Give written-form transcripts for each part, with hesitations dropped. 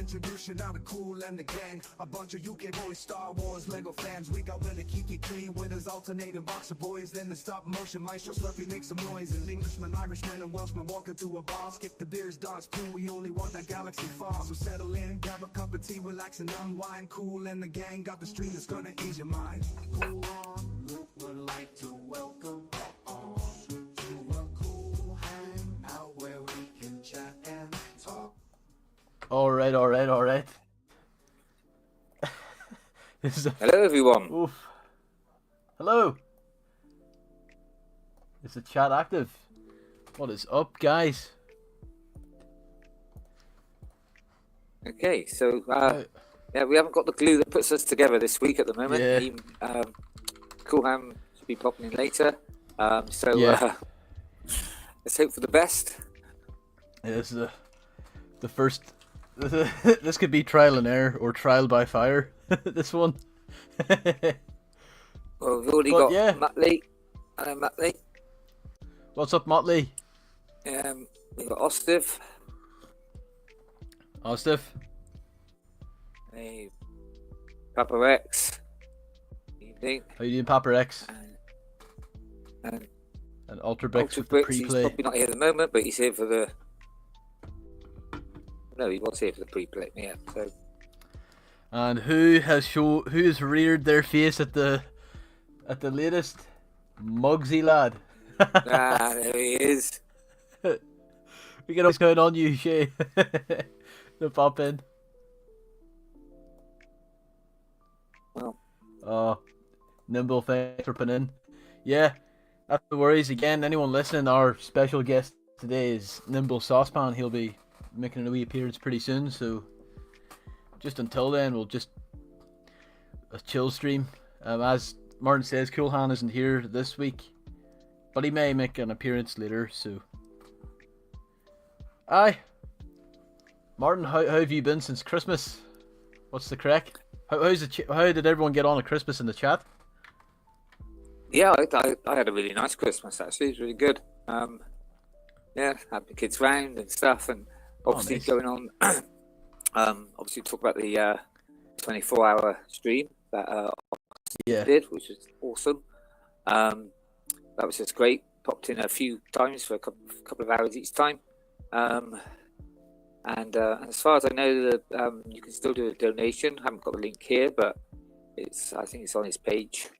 introduce you now to Cool and the gang. A bunch of UK boys, Star Wars, Lego fans. We got WhittaKEE clean with his alternating boxer boys. Then the stop motion maestro Slurpy make some noise. An Englishman, Irishman, and Welshman walking through a bar. Skip the beers, dance too. We only want that galaxy far. So settle in, grab a cup of tea, relax and unwind. Cool and the gang got the stream that's gonna ease your mind. Go on, Luke would like to welcome on to a cool hangout where we can chat and talk. All right. Hello, everyone. Oof. Hello. Is the chat active? What is up, guys? Okay, so yeah, we haven't got the glue that puts us together this week at the moment. Yeah. Coolham should be popping in later. Let's hope for the best. Yeah, this is the first. This could be trial and error or trial by fire. This one. Well, we've already got Matley. Hello, Matley. What's up, Motley? We've got Ostiv. Hey, Papa Rex. Evening. How you doing, Papa X? And Ultra Bricks Ultra with Bricks, the he's pre-play. probably not here at the moment, but he's here for the... No, he was here for the pre-play, yeah. So. And who has reared their face at the latest? Muggsy lad. There he is. We got what's going on, you Shay. No pop in. Well. Nimble, thanks for putting in. Yeah, that's the worries again. Anyone listening, our special guest today is Nimble Saucepan. He'll be making a wee appearance pretty soon, so just until then, we'll just a chill stream. As Martin says, Coolhan isn't here this week, but he may make an appearance later, so. Aye. Martin, how have you been since Christmas? What's the crack? How did everyone get on at Christmas in the chat? Yeah, I had a really nice Christmas actually. It was really good. Yeah, had the kids round and stuff, and obviously nice. going on. Obviously talk about the 24-hour stream that did, which was awesome. That was just great. Popped in a few times for a couple of hours each time. And as far as I know, you can still do a donation. I haven't got the link here, but I think it's on his page.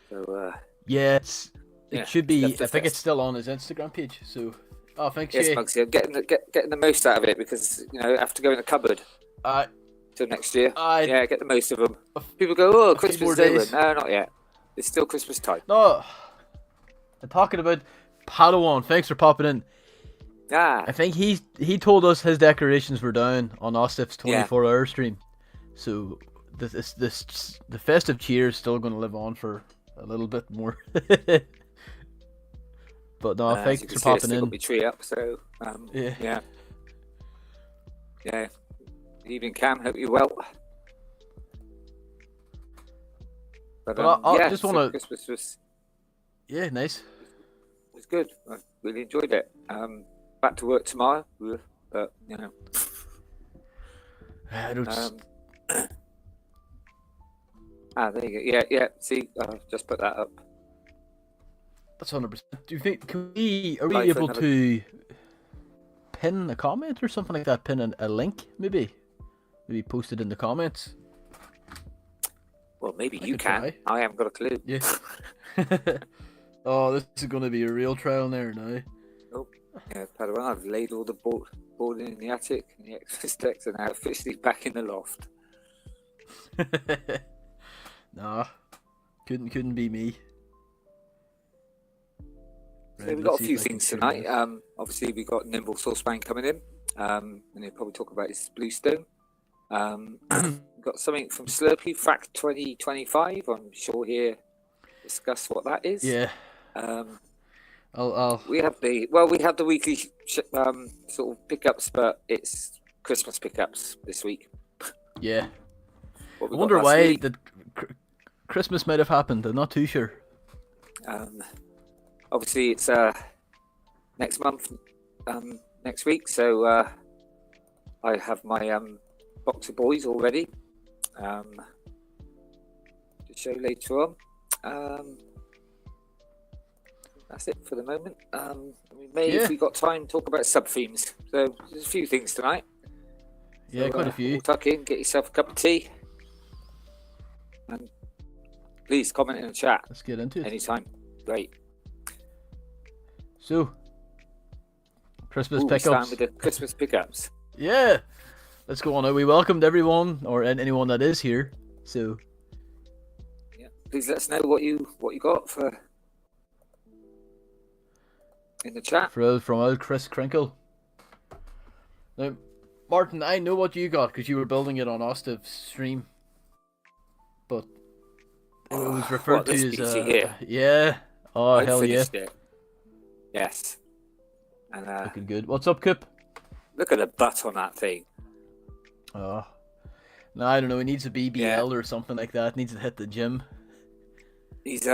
It should be. I think it's still on his Instagram page. So, thanks. Yes, Muggsy, I'm getting the most out of it because after going in the cupboard till next year. Get the most of them. People go, "Oh, Christmas is over." No, not yet. It's still Christmas time. No, I'm talking about Padawan. Thanks for popping in. I think he told us his decorations were down on Ostif's 24-hour stream, so the festive cheer is still going to live on for a little bit more. But no, thanks for popping in. Got my tree up, so yeah. Evening, Cam. Hope you're well. But I just want to. Christmas was nice. It was good. I really enjoyed it. Back to work tomorrow, but I don't. There you go. Yeah. See, just put that up. That's 100%. Do you think are we able to pin a comment or something like that? Pin a link, maybe post it in the comments. Well, maybe you can. Try. I haven't got a clue. Yeah. Oh, this is going to be a real trial and error now. Nope. Yeah, Padawan, I've laid all the boarding in the attic and the extra decks, and now officially back in the loft. Nah, couldn't be me. So we've got a few things tonight. Obviously, we've got Nimble Saucepan coming in, and he'll probably talk about his Bluestone. We've got something from Slurpy, THAC 2025. I'm sure he'll discuss what that is. Yeah. We have the weekly sort of pickups, but it's Christmas pickups this week. Yeah. I wonder why Christmas might have happened. I'm not too sure. Obviously, it's next month, next week. So I have my box of boys already. To show later on. That's it for the moment. We may, if we've got time, talk about sub themes. So there's a few things tonight. Yeah, so, quite a few. Tuck in, get yourself a cup of tea, and please comment in the chat. Let's get into it. Anytime. Great. So, Christmas We pickups. start with the Christmas pickups. Yeah, let's go on now. We welcomed everyone, or anyone that is here. So, Yeah. Please let us know what you got for in the chat. from old Chris Crinkle. Now, Martin, I know what you got because you were building it on Ostiv's stream, but it was referred to this as PC here? yeah. Oh, I hell yeah! finished it. Yes. And Looking good. What's up, Coop? look at the butt on that thing. Oh, no, I don't know. He needs a BBL or something like that. Needs to hit the gym. He's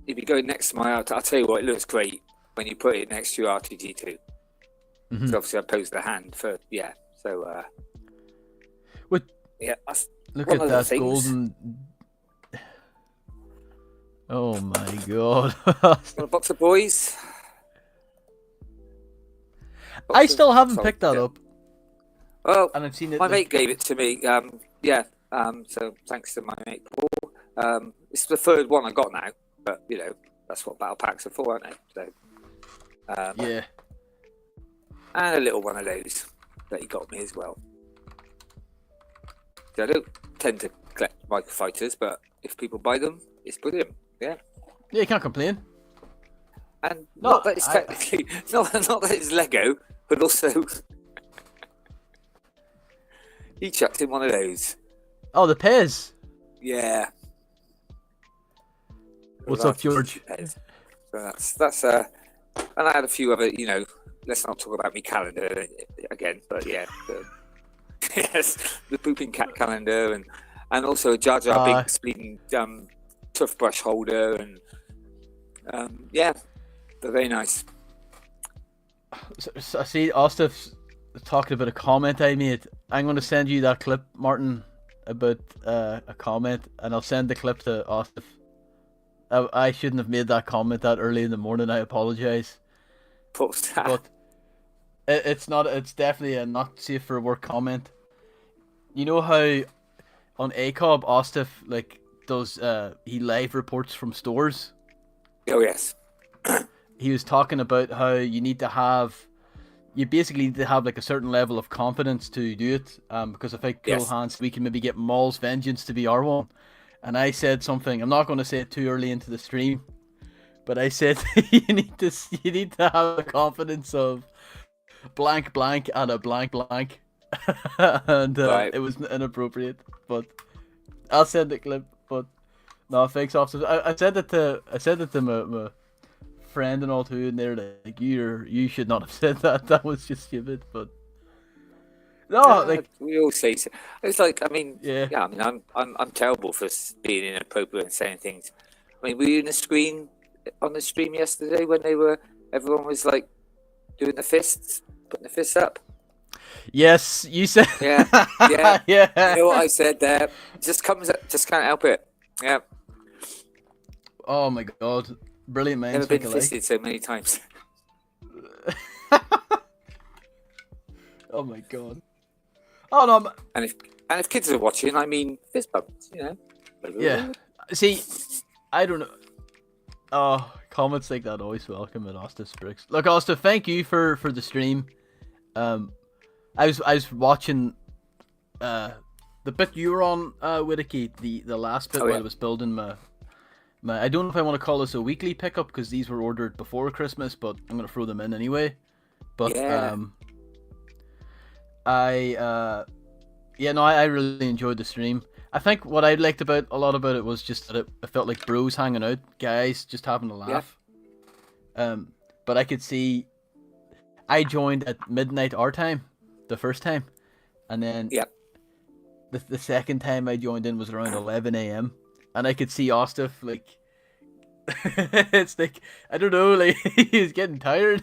he'd be going next to my I'll tell you what, it looks great when you put it next to your RTG2. Mm-hmm. So obviously I posed the hand for so With that's look one at of the that things. golden. Oh my god! Want a box of boys? I still haven't picked that up, Well, and I've seen it. my mate gave it to me. So thanks to my mate Paul. It's the third one I got now, but that's what battle packs are for, aren't they? So Yeah. and a little one of those that he got me as well. I don't tend to collect microfighters, but if people buy them, it's brilliant. Yeah. Yeah, you can't complain. And No, not that it's technically not that it's Lego, but also he chucked in one of those. Oh, the Pez. Yeah. What's up, George? So that's and I had a few other, let's not talk about me calendar again, but yeah, yes, the pooping cat calendar and also a Jar Jar Binks bleeding toothbrush holder and they're very nice. So I see Ostif's talking about a comment I made. I'm going to send you that clip, Martin, about a comment, and I'll send the clip to Ostif. I shouldn't have made that comment that early in the morning. I apologize. Post that. But it's not. It's definitely a not safe for work comment. You know how on ACOB Ostif does he live reports from stores? Oh yes. He was talking about how you basically need to have a certain level of confidence to do it. Because if I cool hands, we can maybe get Maul's Vengeance to be R1. And I said something. I'm not going to say it too early into the stream, but I said you need to have the confidence of blank blank and a blank blank, and it was inappropriate. But I'll send the clip. But no, thanks, officer. I said it to my friend and all too, and they're like, you should not have said that. That was just stupid. But no, we all say so. It's I mean, yeah. I mean, I'm terrible for being inappropriate and saying things. I mean, were you on the stream yesterday when everyone was doing the fists, putting the fists up? Yes, you said. Yeah. Yeah. You know what I said there? Just can't help it. Yeah. Oh my god, brilliant man. Never been fisted so many times. Oh my god. Oh no. And if kids are watching, I mean, fist bumps. Yeah. See, I don't know. Oh, comments like that always welcome at Ostif Bricks. Look, Ostif, thank you for the stream. I was watching the bit you were on, WhittaKEE, the last bit while I was building my I don't know if I want to call this a weekly pickup because these were ordered before Christmas, but I'm gonna throw them in anyway. But I really enjoyed the stream. I think what I liked a lot about it was just that it felt like bros hanging out, guys just having a laugh. But I could see I joined at midnight our time, the first time, and then the second time I joined in was around 11 a.m. and I could see Ostif it's I don't know, he was getting tired.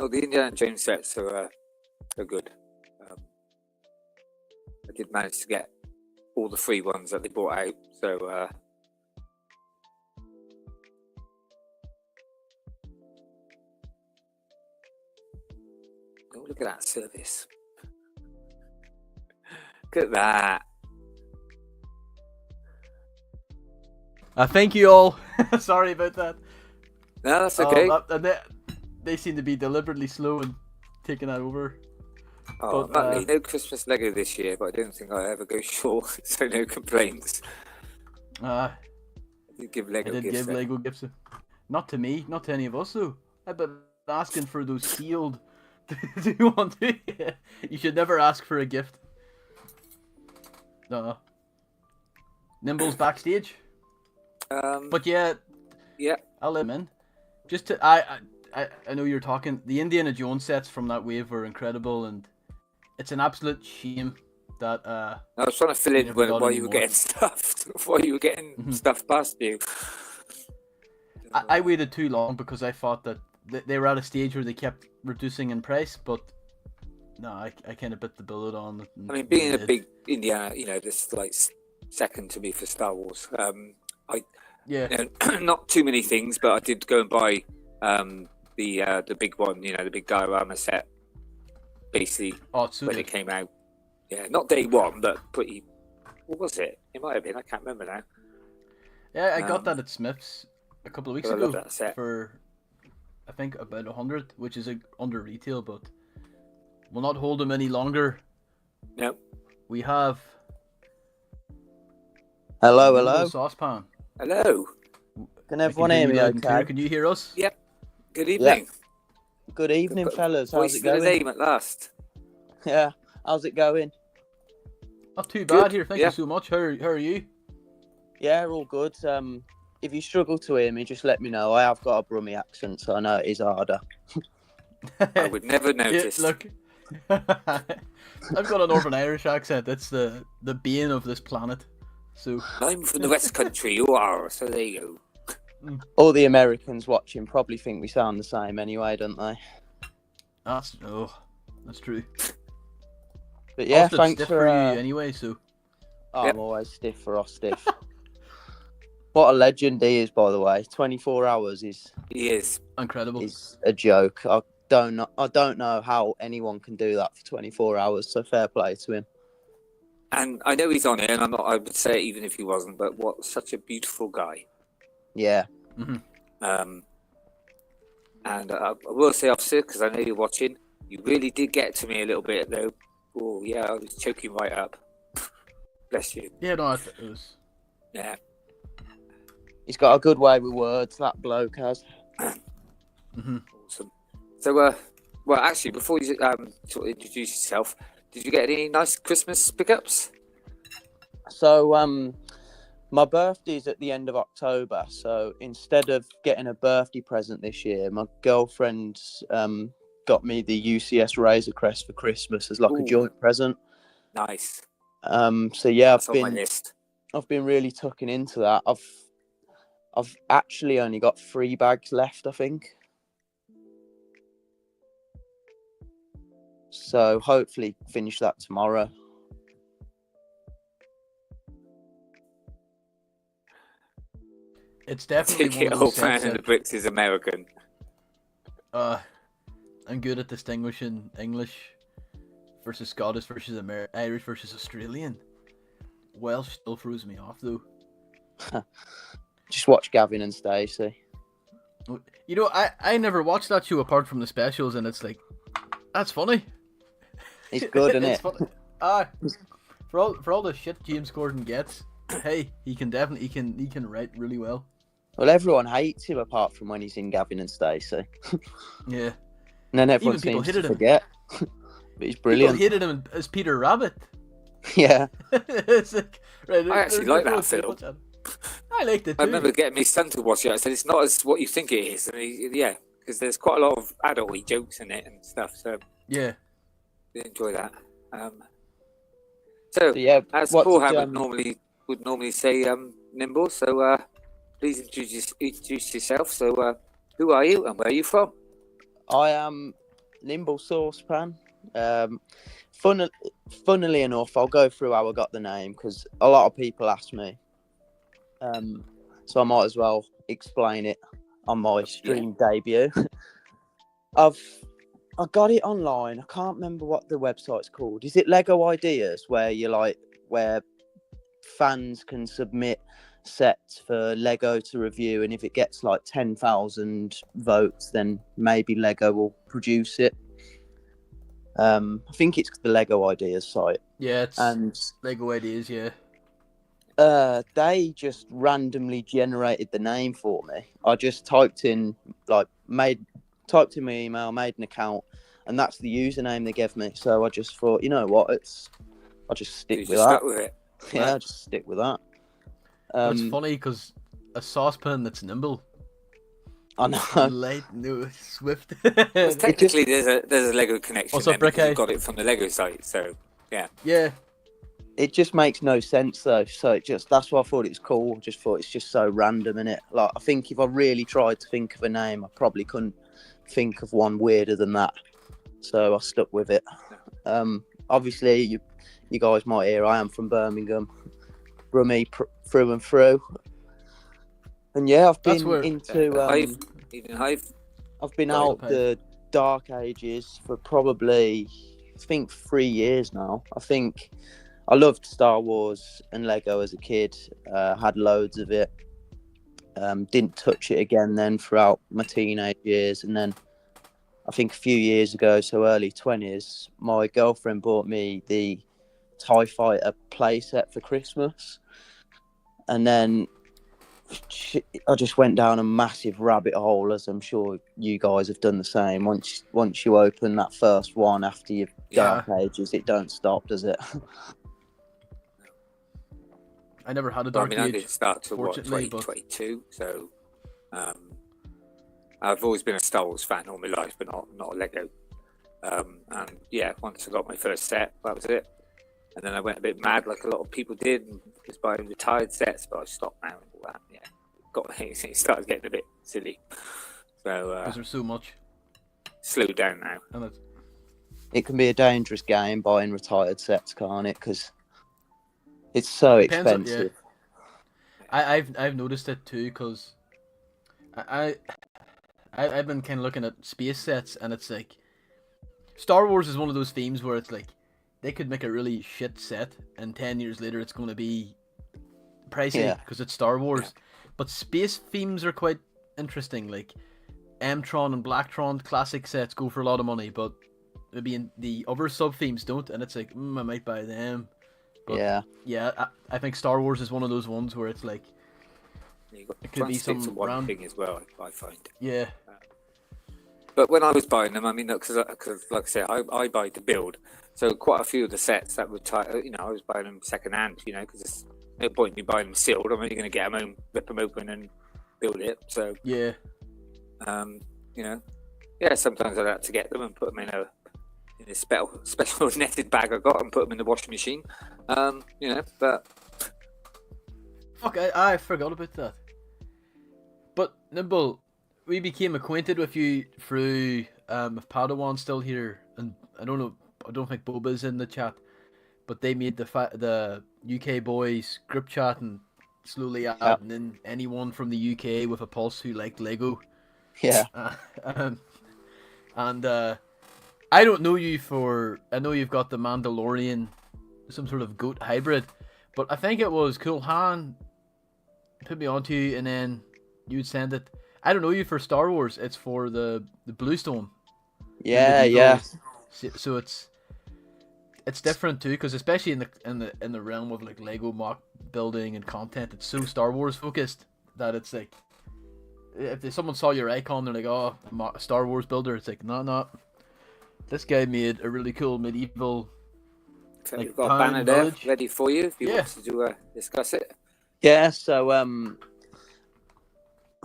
Oh, the Indiana Jones sets are good. I did manage to get all the free ones that they brought out. So oh, look at that service. Look at that. Thank you all. Sorry about that. No, that's okay. They seem to be deliberately slow in taking that over. Oh, but, no Christmas Lego this year, but I don't think I ever go short, so no complaints. I did give Lego did gifts. Give Lego gifts. Not to me, not to any of us though. I've been asking for those sealed. Do you want to? You should never ask for a gift. No. Nimble's backstage. But yeah, I'll let him in. Just to, I know you're talking. The Indiana Jones sets from that wave were incredible, and it's an absolute shame that. I was trying to fill in while you were getting stuffed. While you were getting stuff past you. I waited too long because I thought that they were at a stage where they kept reducing in price, but no, I kind of bit the bullet on it. I mean, being a big Indiana, this like second to me for Star Wars. Not too many things, but I did go and buy the big one, the big diorama set, basically when it came out. Yeah, not day one, but pretty. What was it? It might have been. I can't remember now. Yeah, I got that at Smith's a couple of weeks ago for, I think, about 100, which is under retail, but we'll not hold them any longer. No. We have. Hello. Nimble Saucepan. Hello. Can everyone hear me okay? Can you hear us? Yep. Good evening. Yeah. Good evening, fellas. How's it going? The name at last. Yeah. How's it going? Not too bad here. Thank you so much. How are you? Yeah, all good. If you struggle to hear me, just let me know. I have got a Brummie accent, so I know it is harder. I would never notice. Look, I've got a Northern Irish accent. That's the bane of this planet. So I'm from the West Country. You are, so there you go. All the Americans watching probably think we sound the same anyway, don't they? That's true. But yeah, thanks for you anyway. So I'm always stiff for Ostiff. What a legend he is, by the way. 24 hours is incredible. Is a joke. I don't know how anyone can do that for 24 hours. So fair play to him. And I know he's on it, and I would say it even if he wasn't. But what such a beautiful guy. Yeah. Mm-hmm. And I will say, officer, because I know you're watching, you really did get to me a little bit, though. Oh yeah, I was choking right up. Bless you. Yeah, no, it was. Yeah. He's got a good way with words, that bloke has. Awesome. So, well, actually, before you sort of introduce yourself, did you get any nice Christmas pickups? So, my birthday's at the end of October. So instead of getting a birthday present this year, my girlfriend got me the UCS Razor Crest for Christmas as like a joint present. Nice. So yeah, That's on my list. I've been really tucking into that. I've actually only got 3 bags left, I think. So hopefully finish that tomorrow. It's definitely one of those fan of the Brits is American. I'm good at distinguishing English versus Scottish versus Irish versus Australian. Welsh still throws me off though. Just watch Gavin and Stacey. You know, I never watched that show apart from the specials, and it's like, that's funny. It's good, isn't it? Funny. For all the shit James Corden gets, hey, he can write really well. Well, everyone hates him apart from when he's in Gavin and Stacey. Yeah. And then everyone seems to forget. But he's brilliant. People hated him as Peter Rabbit. Yeah. It's like, right, I actually like that film. I liked it too. I remember getting my son to watch it. I said, it's not as what you think it is. And because there's quite a lot of adult jokes in it and stuff. So yeah. I enjoy that. As Paul would normally say, Nimble. So please introduce yourself. So who are you and where are you from? I am Nimble Saucepan. Um, funnily enough, I'll go through how I got the name because a lot of people ask me. So I might as well explain it on my stream debut. I got it online. I can't remember what the website's called. Is it Lego Ideas, where fans can submit sets for Lego to review, and if it gets like 10,000 votes, then maybe Lego will produce it. I think it's the Lego Ideas site. Yeah, it's And Lego Ideas, yeah. they just randomly generated the name for me. I just typed in my email, made an account, and that's the username they gave me. So I just thought, you know what, I'll just stick with that. Stuck with it. Yeah, Right. I'll just stick with that. It's funny because a saucepan that's nimble, I know. light, no, swift. Well, technically, there's a Lego connection. What's up, there because Brickfilming? you got it from the Lego site. So Yeah, It just makes no sense though. So that's why I thought it was cool. I just thought it's just so random, innit? Like, I think if I really tried to think of a name, I probably couldn't think of one weirder than that. So I stuck with it. Obviously, you guys might hear I am from Birmingham, Brummie through and through. And yeah, I've been into I've been out the dark ages for probably, I think, 3 years now. I think I loved Star Wars and Lego as a kid. Had loads of it. Didn't touch it again then throughout my teenage years. And then I think a few years ago, so early 20s, my girlfriend bought me the TIE Fighter playset for Christmas. And then I just went down a massive rabbit hole, as I'm sure you guys have done the same. Once you open that first one after your dark ages, it don't stop, does it? I never had a dark age. I didn't start till 2022. So I've always been a Star Wars fan all my life, but not a Lego. And yeah, once I got my first set, that was it. And then I went a bit mad, like a lot of people did, and was buying retired sets. But I stopped now. And all that. Yeah, it started getting a bit silly. So because there's so much. Slowed down now. And it can be a dangerous game buying retired sets, can't it? Because it's so expensive. I've noticed it too, because I've been kind of looking at space sets, and it's like Star Wars is one of those themes where it's like they could make a really shit set, and 10 years later it's going to be pricey because it's Star Wars. But space themes are quite interesting. Like M-Tron and Blacktron classic sets go for a lot of money, but maybe in the other sub themes don't, and it's like I might buy them. But I think Star Wars is one of those ones where it's like it could be some one thing as well. I find. Yeah. But when I was buying them, I mean, because like I said, I buy to build, so quite a few of the sets that were I was buying them second hand, because there's no point in me buying them sealed. I'm only going to get them home, rip them open, and build it. So sometimes I like to get them and put them in a special netted bag I got and put them in the washing machine. But fuck, I forgot about that. But Nimble, we became acquainted with you through if Padawan's still here, and I don't think Boba's in the chat, but they made the UK boys group chat and slowly adding in anyone from the UK with a pulse who liked Lego. Yeah. I don't know you I know you've got the Mandalorian, some sort of goat hybrid, but I think it was Cool Han put me onto you, and then you'd send it. I don't know you for Star Wars. It's for the Bluestone. Yeah. So it's different too, because especially in the realm of like Lego mock building and content, it's so Star Wars focused that it's like if someone saw your icon, they're like, oh, a Star Wars builder. It's like, no. This guy made a really cool medieval. So we've got a banner there ready for you if you want to discuss it. Yeah, so I'm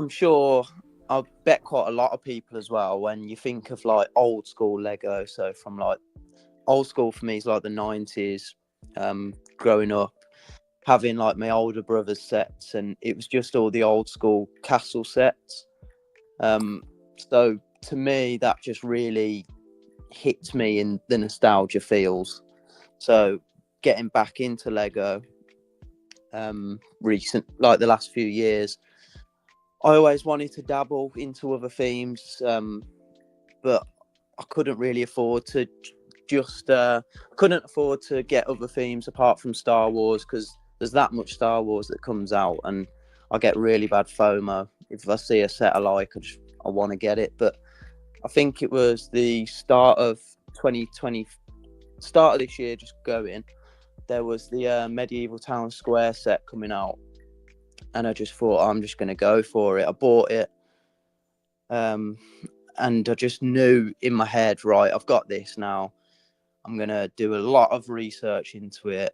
sure I'll bet quite a lot of people as well when you think of like old school Lego. So from like old school for me is like the 90s, growing up, having like my older brother's sets, and it was just all the old school castle sets. So to me, that just really hits me in the nostalgia feels. So getting back into Lego like the last few years, I always wanted to dabble into other themes, but I couldn't really afford to couldn't afford to get other themes apart from Star Wars, because there's that much Star Wars that comes out, and I get really bad FOMO if I see a set I like. I want to get it. But I think it was the start of 2020, start of this year, just going. There was the Medieval Town Square set coming out, and I just thought, I'm just going to go for it. I bought it, and I just knew in my head, right, I've got this now. I'm going to do a lot of research into it,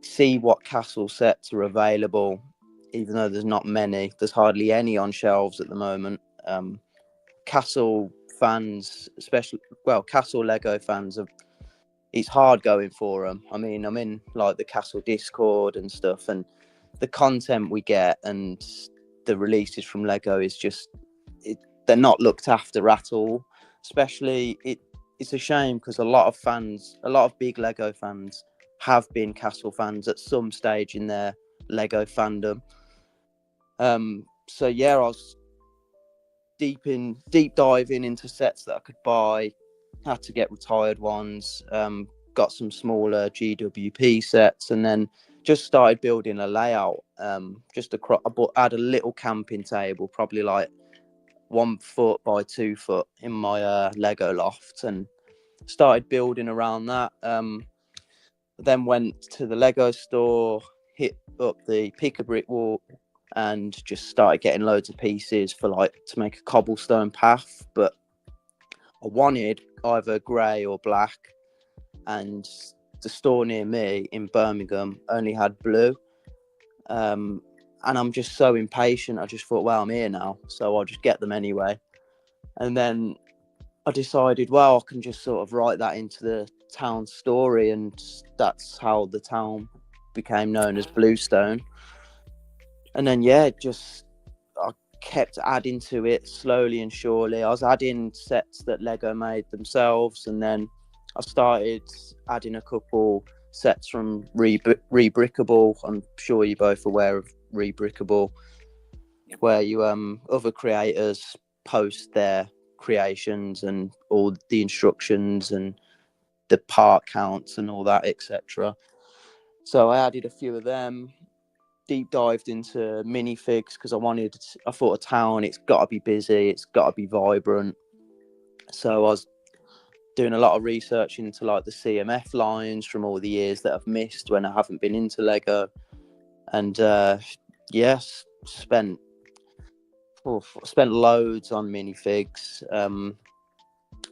see what castle sets are available, even though there's not many. There's hardly any on shelves at the moment. Castle fans, especially, castle Lego fans, it's hard going for them. I mean, I'm in like the castle Discord and stuff, and the content we get and the releases from Lego is just, they're not looked after at all. Especially, it's a shame, because a lot of big Lego fans have been castle fans at some stage in their Lego fandom. So yeah, I was deep diving into sets that I could buy. Had to get retired ones. Got some smaller GWP sets, and then just started building a layout. I had a little camping table, probably like 1 foot by 2 foot, in my Lego loft, and started building around that. Then went to the Lego store, hit up the Pick a Brick wall, and just started getting loads of pieces to make a cobblestone path. But I wanted either grey or black, and the store near me in Birmingham only had blue. And I'm just so impatient. I just thought, well, I'm here now, so I'll just get them anyway. And then I decided, well, I can just sort of write that into the town story, and that's how the town became known as Bluestone. And then I kept adding to it slowly and surely. I was adding sets that Lego made themselves, and then I started adding a couple sets from Rebrickable. I'm sure you're both aware of Rebrickable, where you other creators post their creations and all the instructions and the part counts and all that, etc. So I added a few of them, deep dived into minifigs, because I thought a town, it's got to be busy, it's got to be vibrant. So I was doing a lot of research into like the CMF lines from all the years that I've missed when I haven't been into Lego, and spent loads on minifigs. And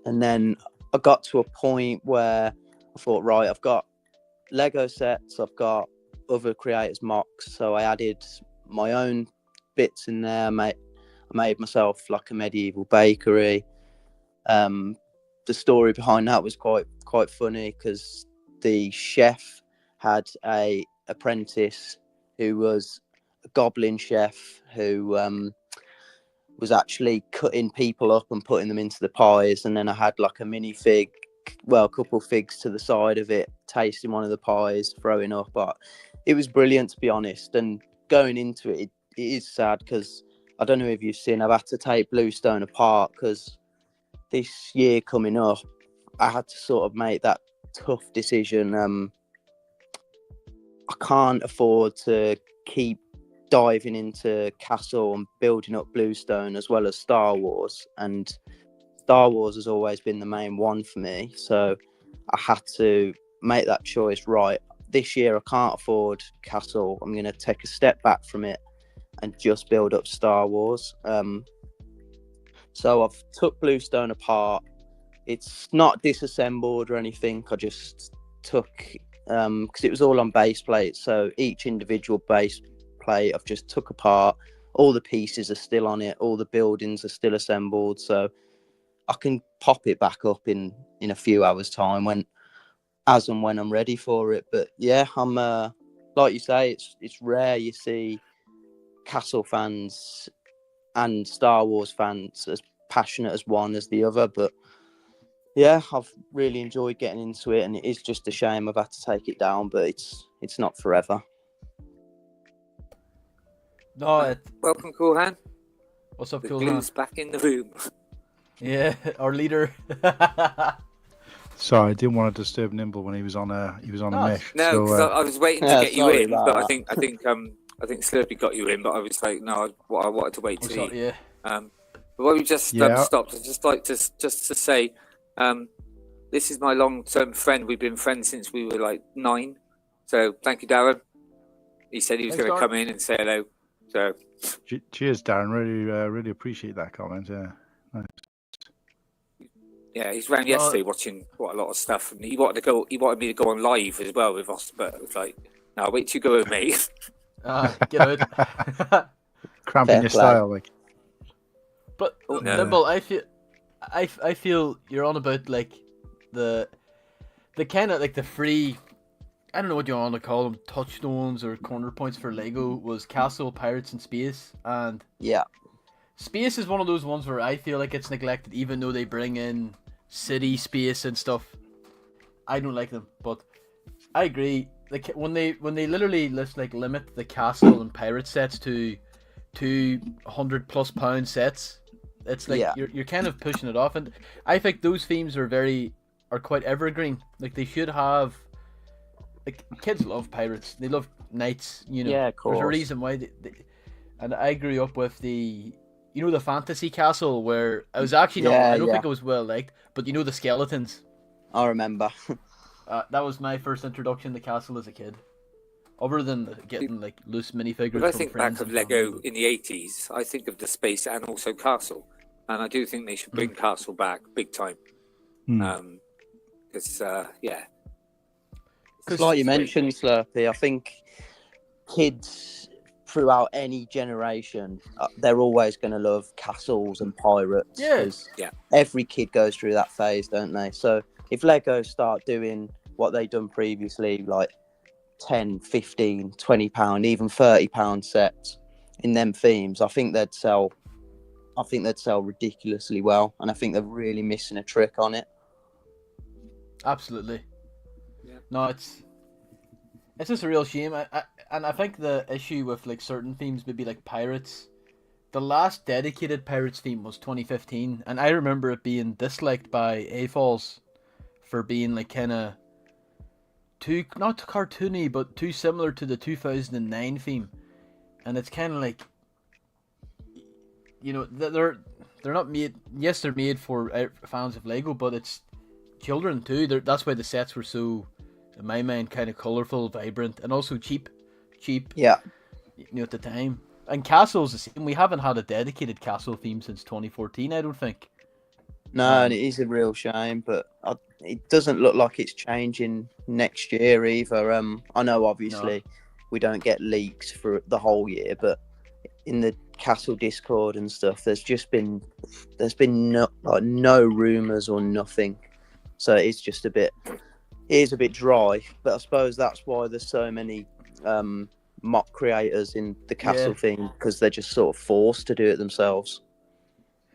then I got to a point where I thought, right, I've got Lego sets, I've got other creators' mocks, so I added my own bits in there. I made myself like a medieval bakery. The story behind that was quite funny, because the chef had a apprentice who was a goblin chef who was actually cutting people up and putting them into the pies. And then I had like a minifig, a couple figs to the side of it, tasting one of the pies, throwing up. But it was brilliant, to be honest. And going into it, it is sad, because I don't know if you've seen, I've had to take Bluestone apart, because this year coming up, I had to sort of make that tough decision. I can't afford to keep diving into Castle and building up Bluestone as well as Star Wars, and Star Wars has always been the main one for me, so I had to make that choice. Right, this year I can't afford Castle, I'm going to take a step back from it and just build up Star Wars. So I've took Bluestone apart. It's not disassembled or anything, I just took because it was all on base plates, so each individual base plate I've just took apart. All the pieces are still on it, all the buildings are still assembled, so I can pop it back up in a few hours time when I'm ready for it. But yeah, I'm like you say, it's rare you see Castle fans and Star Wars fans as passionate as one as the other, but Yeah, I've really enjoyed getting into it, and it is just a shame I've had to take it down, but it's not forever. No, Welcome, Coolhan. what's up, The Cool glue's back in the room. Yeah, our leader. Sorry, I didn't want to disturb Nimble when he was on a No, mesh. No, So, because I was waiting to Yeah, get you sorry in, about but I that. think Slurpy got you in, but I was like, no, I wanted to wait what's till up, he. yeah. But while we just Yeah. stopped, I'd just like to say, this is my long-term friend. We've been friends since we were like 9. So thank you, Darren. He said he was Thanks, going to Darren. come in and say hello. So cheers, Darren. Really appreciate that comment. Yeah. yeah, he's around yesterday watching quite a lot of stuff, and he wanted me to go on live as well with us, but it was like, no, wait till you go with me. Get out. Cramping Fair your play. style, like. But Oh, no. Nimble, I feel you're on about like the kind of like the free, I don't know what you want to call them, touchstones or corner points for Lego was Castle, Pirates, and Space. And Yeah, Space is one of those ones where I feel like it's neglected, even though they bring in city space and stuff. I don't like them, but I agree. Like when they literally limit the Castle and Pirate sets to £200+ sets, it's like Yeah. you're kind of pushing it off. And I think those themes are quite evergreen. Like they should have. Like kids love pirates, they love knights. You know, Yeah, of there's a course. reason why. And I grew up with the fantasy castle where I was actually not. Yeah, I don't yeah. think it was well liked, but the skeletons. I remember. That was my first introduction to castle as a kid. Other than getting like loose minifigures. If I from think friends back of and Lego family. in the 80s, I think of the Space and also Castle, and I do think they should bring Castle back big time. Because yeah. Like you mentioned, Slurpy, I think kids throughout any generation, they're always going to love castles and pirates. Yeah. 'Cause Yeah. every kid goes through that phase, don't they? So if Lego start doing what they've done previously, like 10, 15, £20, even £30 sets in them themes, I think they'd sell ridiculously well. And I think they're really missing a trick on it. Absolutely. Yeah. No, it's just a real shame. I think the issue with like certain themes, maybe like pirates, the last dedicated pirates theme was 2015, and I remember it being disliked by AFOLs for being like kind of too not cartoony, but too similar to the 2009 theme, and it's kind of like, they're not made. Yes, they're made for fans of Lego, but it's children too. That's why the sets were so, in my mind, kind of colorful, vibrant, and also cheap. Yeah. At the time. And Castle's the same. We haven't had a dedicated Castle theme since 2014, I don't think. No, and it is a real shame, but it doesn't look like it's changing next year either. I know obviously we don't get leaks for the whole year, but in the Castle Discord and stuff, there's been no rumours or nothing. So it's just it is a bit dry, but I suppose that's why there's so many mock creators in the Castle thing, because they're just sort of forced to do it themselves.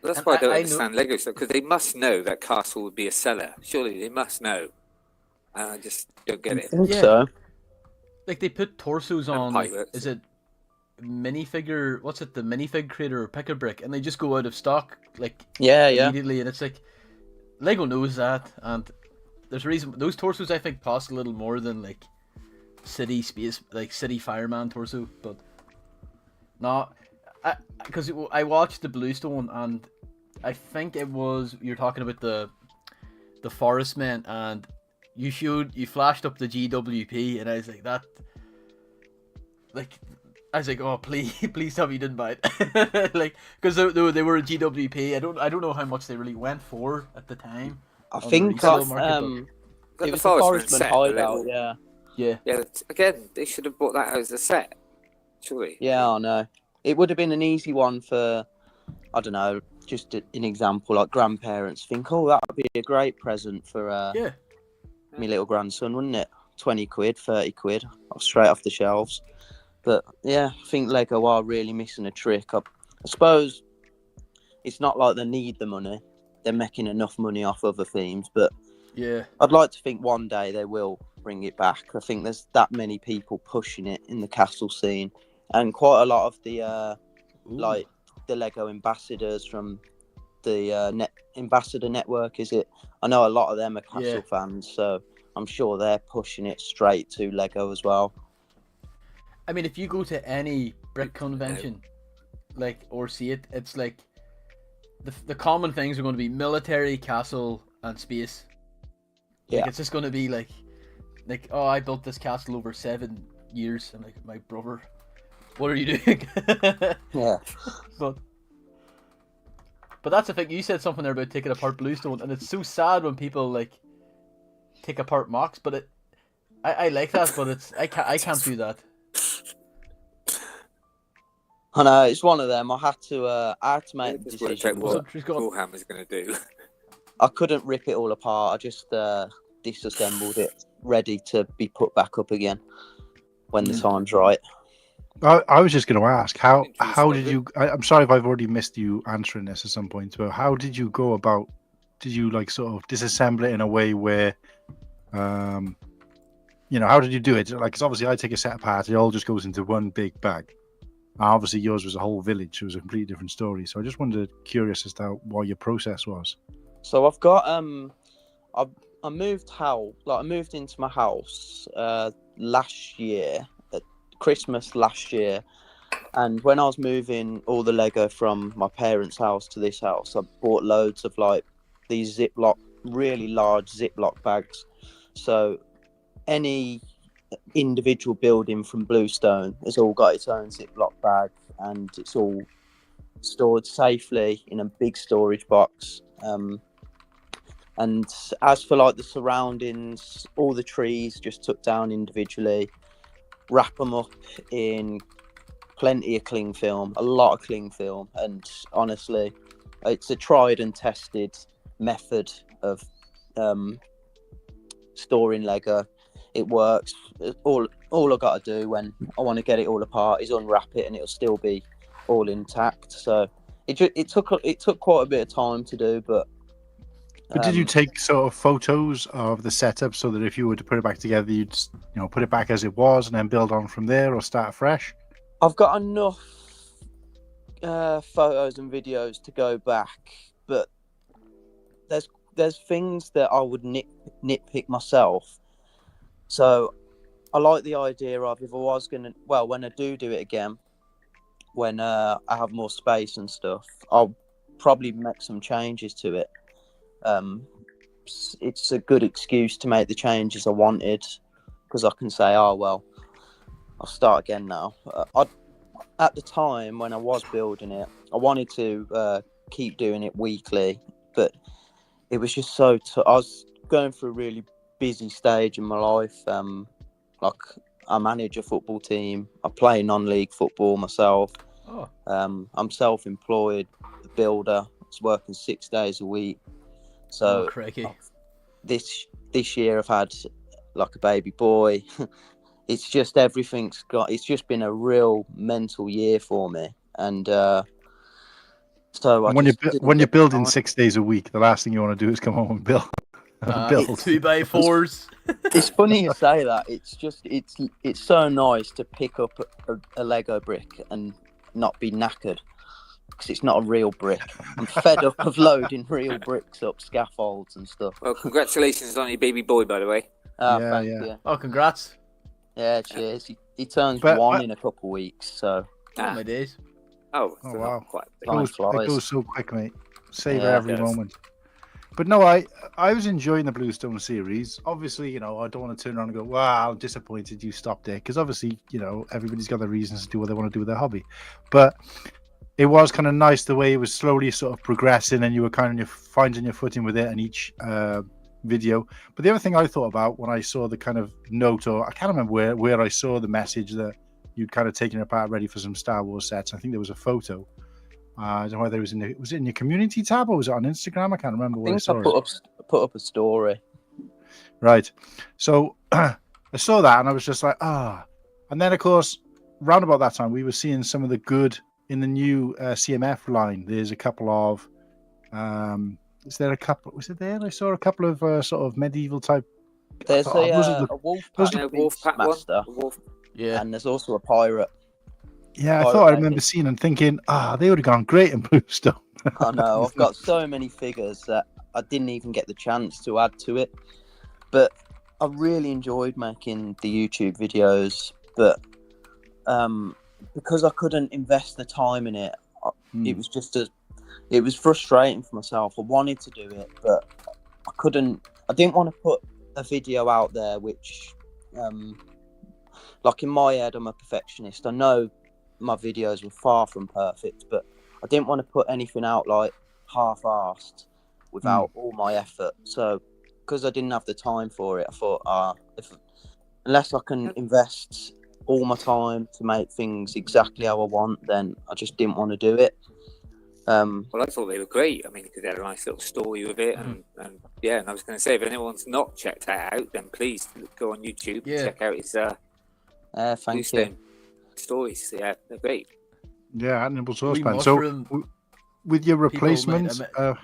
That's And why I don't I understand Lego stuff, because they must know that Castle would be a seller. Surely they must know. And I just don't get I it. think Yeah. so. Like they put torsos And on. Like, pirates. is it minifigure? What's it? The minifig creator or pick a brick, and they just go out of stock like Yeah. immediately, and it's like Lego knows that, and there's a reason those torsos I think cost a little more than like city space, like city fireman torso, but no, because I watched the Bluestone, and I think it was you're talking about the Forest Men, and you flashed up the GWP, and I was like I was like, oh please tell me you didn't buy it, like because they were a GWP. I don't know how much they really went for at the time. I on the think resale I've, market, But it the was the Forestman Forestman set, the hideout, little- yeah. yeah. Yeah, again, they should have bought that as a set. Surely. Yeah, I know. It would have been an easy one for, I don't know, just an example, like grandparents think, oh, that would be a great present for Yeah. my little grandson, wouldn't it? 20 quid, 30 quid, straight off the shelves. But yeah, I think Lego are really missing a trick. I suppose it's not like they need the money. they're making enough money off other themes. But Yeah. I'd like to think one day they will bring it back. I think there's that many people pushing it in the castle scene, and quite a lot of the like the Lego ambassadors from the Ambassador Network. Is it? I know a lot of them are castle fans, so I'm sure they're pushing it straight to Lego as well. I mean, if you go to any brick convention, like, or see it, it's like the common things are going to be military, castle, and space. Like, Yeah. it's just going to be like, oh, I built this castle over 7 years, and like, my brother, what are you doing? Yeah. But that's the thing. You said something there about taking apart Bluestone, and it's so sad when people like take apart mocks. But I like that, but I can't do that. I know, it's one of them. I had to make the Just want to decision. check what She's got- Warhammer's going to do. I couldn't rip it all apart. I just disassembled it, ready to be put back up again when the time's right. I was just going to ask, how Interesting. did you? I'm sorry if I've already missed you answering this at some point, but how did you go about? Did you like sort of disassemble it in a way where, you know, how did you do it? Like, 'cause obviously I take a set apart, it all just goes into one big bag. Obviously yours was a whole village, it was a completely different story. So I just wondered, curious as to what your process was. So I've got I moved I moved into my house last year at Christmas last year, and when I was moving all the Lego from my parents' house to this house, I bought loads of like these really large Ziploc bags. So any individual building from Bluestone has all got its own Ziploc bag, and it's all stored safely in a big storage box. And as for like the surroundings, all the trees just took down individually, wrap them up in plenty of cling film, a lot of cling film, and honestly, it's a tried and tested method of storing Lego. It works. All I got to do when I want to get it all apart is unwrap it, and it'll still be all intact. So it took quite a bit of time to do, but. But did you take sort of photos of the setup so that if you were to put it back together, you'd just, you know, put it back as it was and then build on from there, or start fresh? I've got enough photos and videos to go back, but there's things that I would nitpick myself. So I like the idea of, if I was gonna, well, when I do it again, when I have more space and stuff, I'll probably make some changes to it. It's a good excuse to make the changes I wanted, because I can say, oh well, I'll start again now. At the time when I was building it, I wanted to keep doing it weekly, but it was just so I was going through a really busy stage in my life. Like, I manage a football team, I play non-league football myself. I'm self-employed builder. I was working 6 days a week. So this year I've had like a baby boy. It's just it's just been a real mental year for me. And so when you're building 6 days a week, the last thing you want to do is come home and build. Build 2x4s. It's funny you say that. It's so nice to pick up a Lego brick and not be knackered, because it's not a real brick. I'm fed up of loading real bricks up scaffolds and stuff. Well, congratulations on your baby boy, by the way. Thank you. Oh, congrats. Yeah, cheers. He turns But one in a couple of weeks, so. Oh, my days. Oh, Oh, so wow. not quite big. Time It flies. goes so quick, mate. Savor Yeah, every it does. moment. But no, I was enjoying the Bluestone series. Obviously, you know, I don't want to turn around and go, wow, I'm disappointed you stopped it. Because obviously, you know, everybody's got their reasons to do what they want to do with their hobby. But it was kind of nice the way it was slowly sort of progressing, and you were kind of finding your footing with it in each video. But the other thing I thought about when I saw the kind of note, or I can't remember where I saw the message that you'd kind of taken it apart ready for some Star Wars sets. I think there was a photo. I don't know whether it was it in your community tab or was it on Instagram? I can't remember where I saw it. Put up a story. Right. So I saw that and I was just like, And then, of course, round about that time, we were seeing some of the good in the new CMF line. There's a couple of is there a couple? Was it there? I saw a couple of sort of medieval type. There's those a wolf You pack know, Wolfpack master, one. Wolf. Yeah. and there's also a pirate. Yeah, I Pirate thought I Lady. remember seeing and thinking, they would have gone great in Bluestone. I know. I've got so many figures that I didn't even get the chance to add to it. But I really enjoyed making the YouTube videos. But because I couldn't invest the time in it, it was it was frustrating for myself. I wanted to do it, but I couldn't. I didn't want to put a video out there which, like in my head, I'm a perfectionist. I know my videos were far from perfect, but I didn't want to put anything out like half-assed without all my effort. So because I didn't have the time for it, I thought, unless I can invest all my time to make things exactly how I want, then I just didn't want to do it. Well, I thought they were great. I mean, because they had a nice little story with it, and yeah. And I was going to say, if anyone's not checked that out, then please go on YouTube and check out his thank you. stories. Yeah, they're great. Yeah, Nimble Saucepan. So with your replacement, are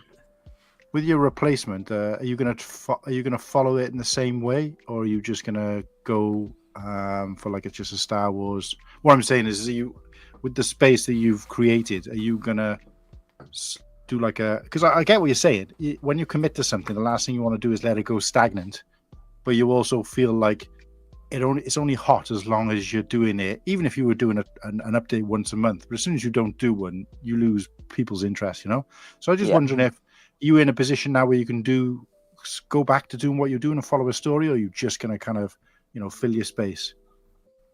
you gonna follow it in the same way, or are you just gonna go for like it's just a Star Wars? What I'm saying is you, with the space that you've created, are you gonna do like because I get what you're saying. When you commit to something, the last thing you want to do is let it go stagnant, but you also feel like it's only hot as long as you're doing it. Even if you were doing an update once a month, but as soon as you don't do one, you lose people's interest, you know. So I'm just wondering if you're in a position now where you can go back to doing what you're doing and follow a story, or are you just going to kind of, fill your space?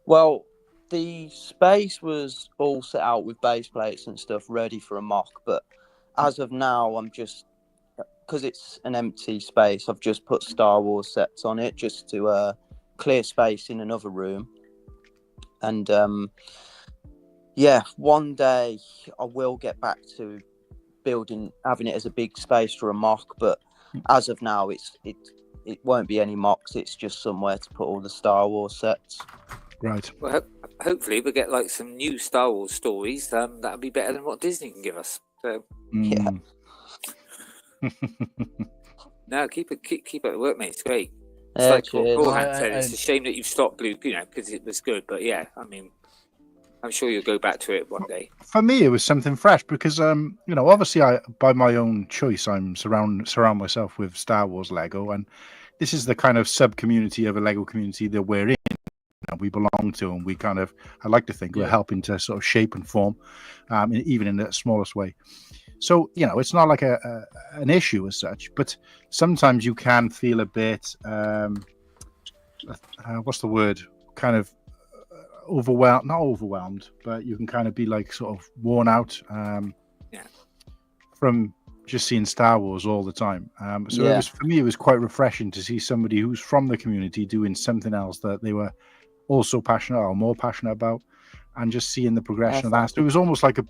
Well, the space was all set out with base plates and stuff ready for a mock, but as of now, I'm just, because it's an empty space, I've just put Star Wars sets on it just to clear space in another room. And one day I will get back to having it as a big space for a mock, but as of now, it won't be any mocks. It's just somewhere to put all the Star Wars sets. Right. Well, hopefully we'll get like some new Star Wars stories. That'll be better than what Disney can give us. So yeah. No, keep up the work, mate. It's great. It's Yeah, like cheers. what Corhan said. It's a shame that you've stopped Blue, because it was good. But yeah, I mean, I'm sure you'll go back to it one day. For me, it was something fresh because, obviously, by my own choice, I'm surround myself with Star Wars Lego, and this is the kind of sub community of a Lego community that we're in. We belong to, and we kind of, I like to think, we're helping to sort of shape and form, even in the smallest way. So, it's not like an issue as such, but sometimes you can feel a bit, what's the word? Kind of not overwhelmed, but you can kind of be like sort of worn out from just seeing Star Wars all the time. For me, it was quite refreshing to see somebody who's from the community doing something else that they were also passionate or more passionate about, and just seeing the progression of that. So it was almost like a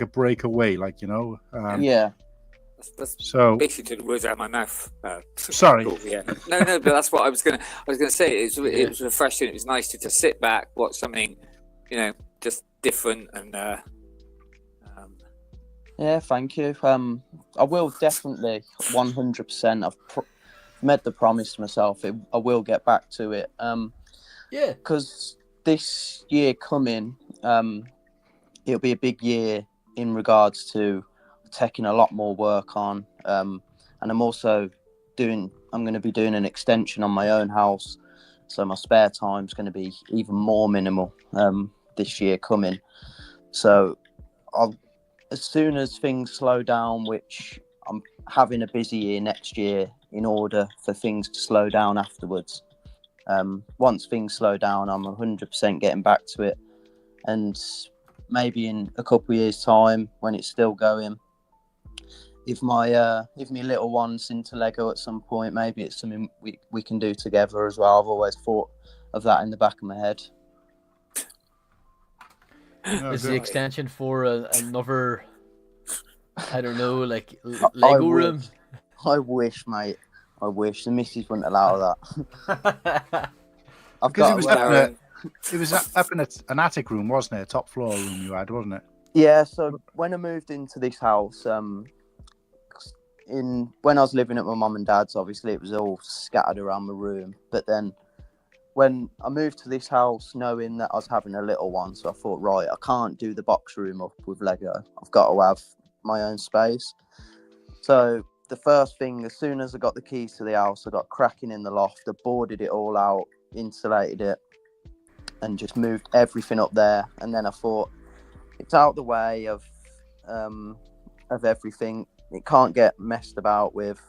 breakaway, That's so basically took the words out of my mouth. Sorry. Cool, yeah. No, but that's what I was gonna say. It was refreshing. It was nice to just sit back, watch something, just different, and yeah, thank you. I will definitely 100%. I've made the promise to myself. I will get back to it. Because this year coming, it'll be a big year in regards to taking a lot more work on, and I'm also going to be doing an extension on my own house, so my spare time's going to be even more minimal this year coming. So as soon as things slow down, which I'm having a busy year next year in order for things to slow down afterwards. Once things slow down, I'm 100% getting back to it, and maybe in a couple of years' time, when it's still going, if my little one's into Lego at some point, maybe it's something we can do together as well. I've always thought of that in the back of my head. Is the extension for another, I don't know, like Lego room? I wish, mate. I wish. The missus wouldn't allow that. Because it was up in an attic room, wasn't it? A top floor room you had, wasn't it? Yeah, so when I moved into this house, when I was living at my mum and dad's, obviously it was all scattered around my room. But then when I moved to this house, knowing that I was having a little one, so I thought, right, I can't do the box room up with Lego. I've got to have my own space. So the first thing, as soon as I got the keys to the house, I got cracking in the loft. I boarded it all out, insulated it, and just moved everything up there. And then I thought, it's out the way of everything. It can't get messed about with,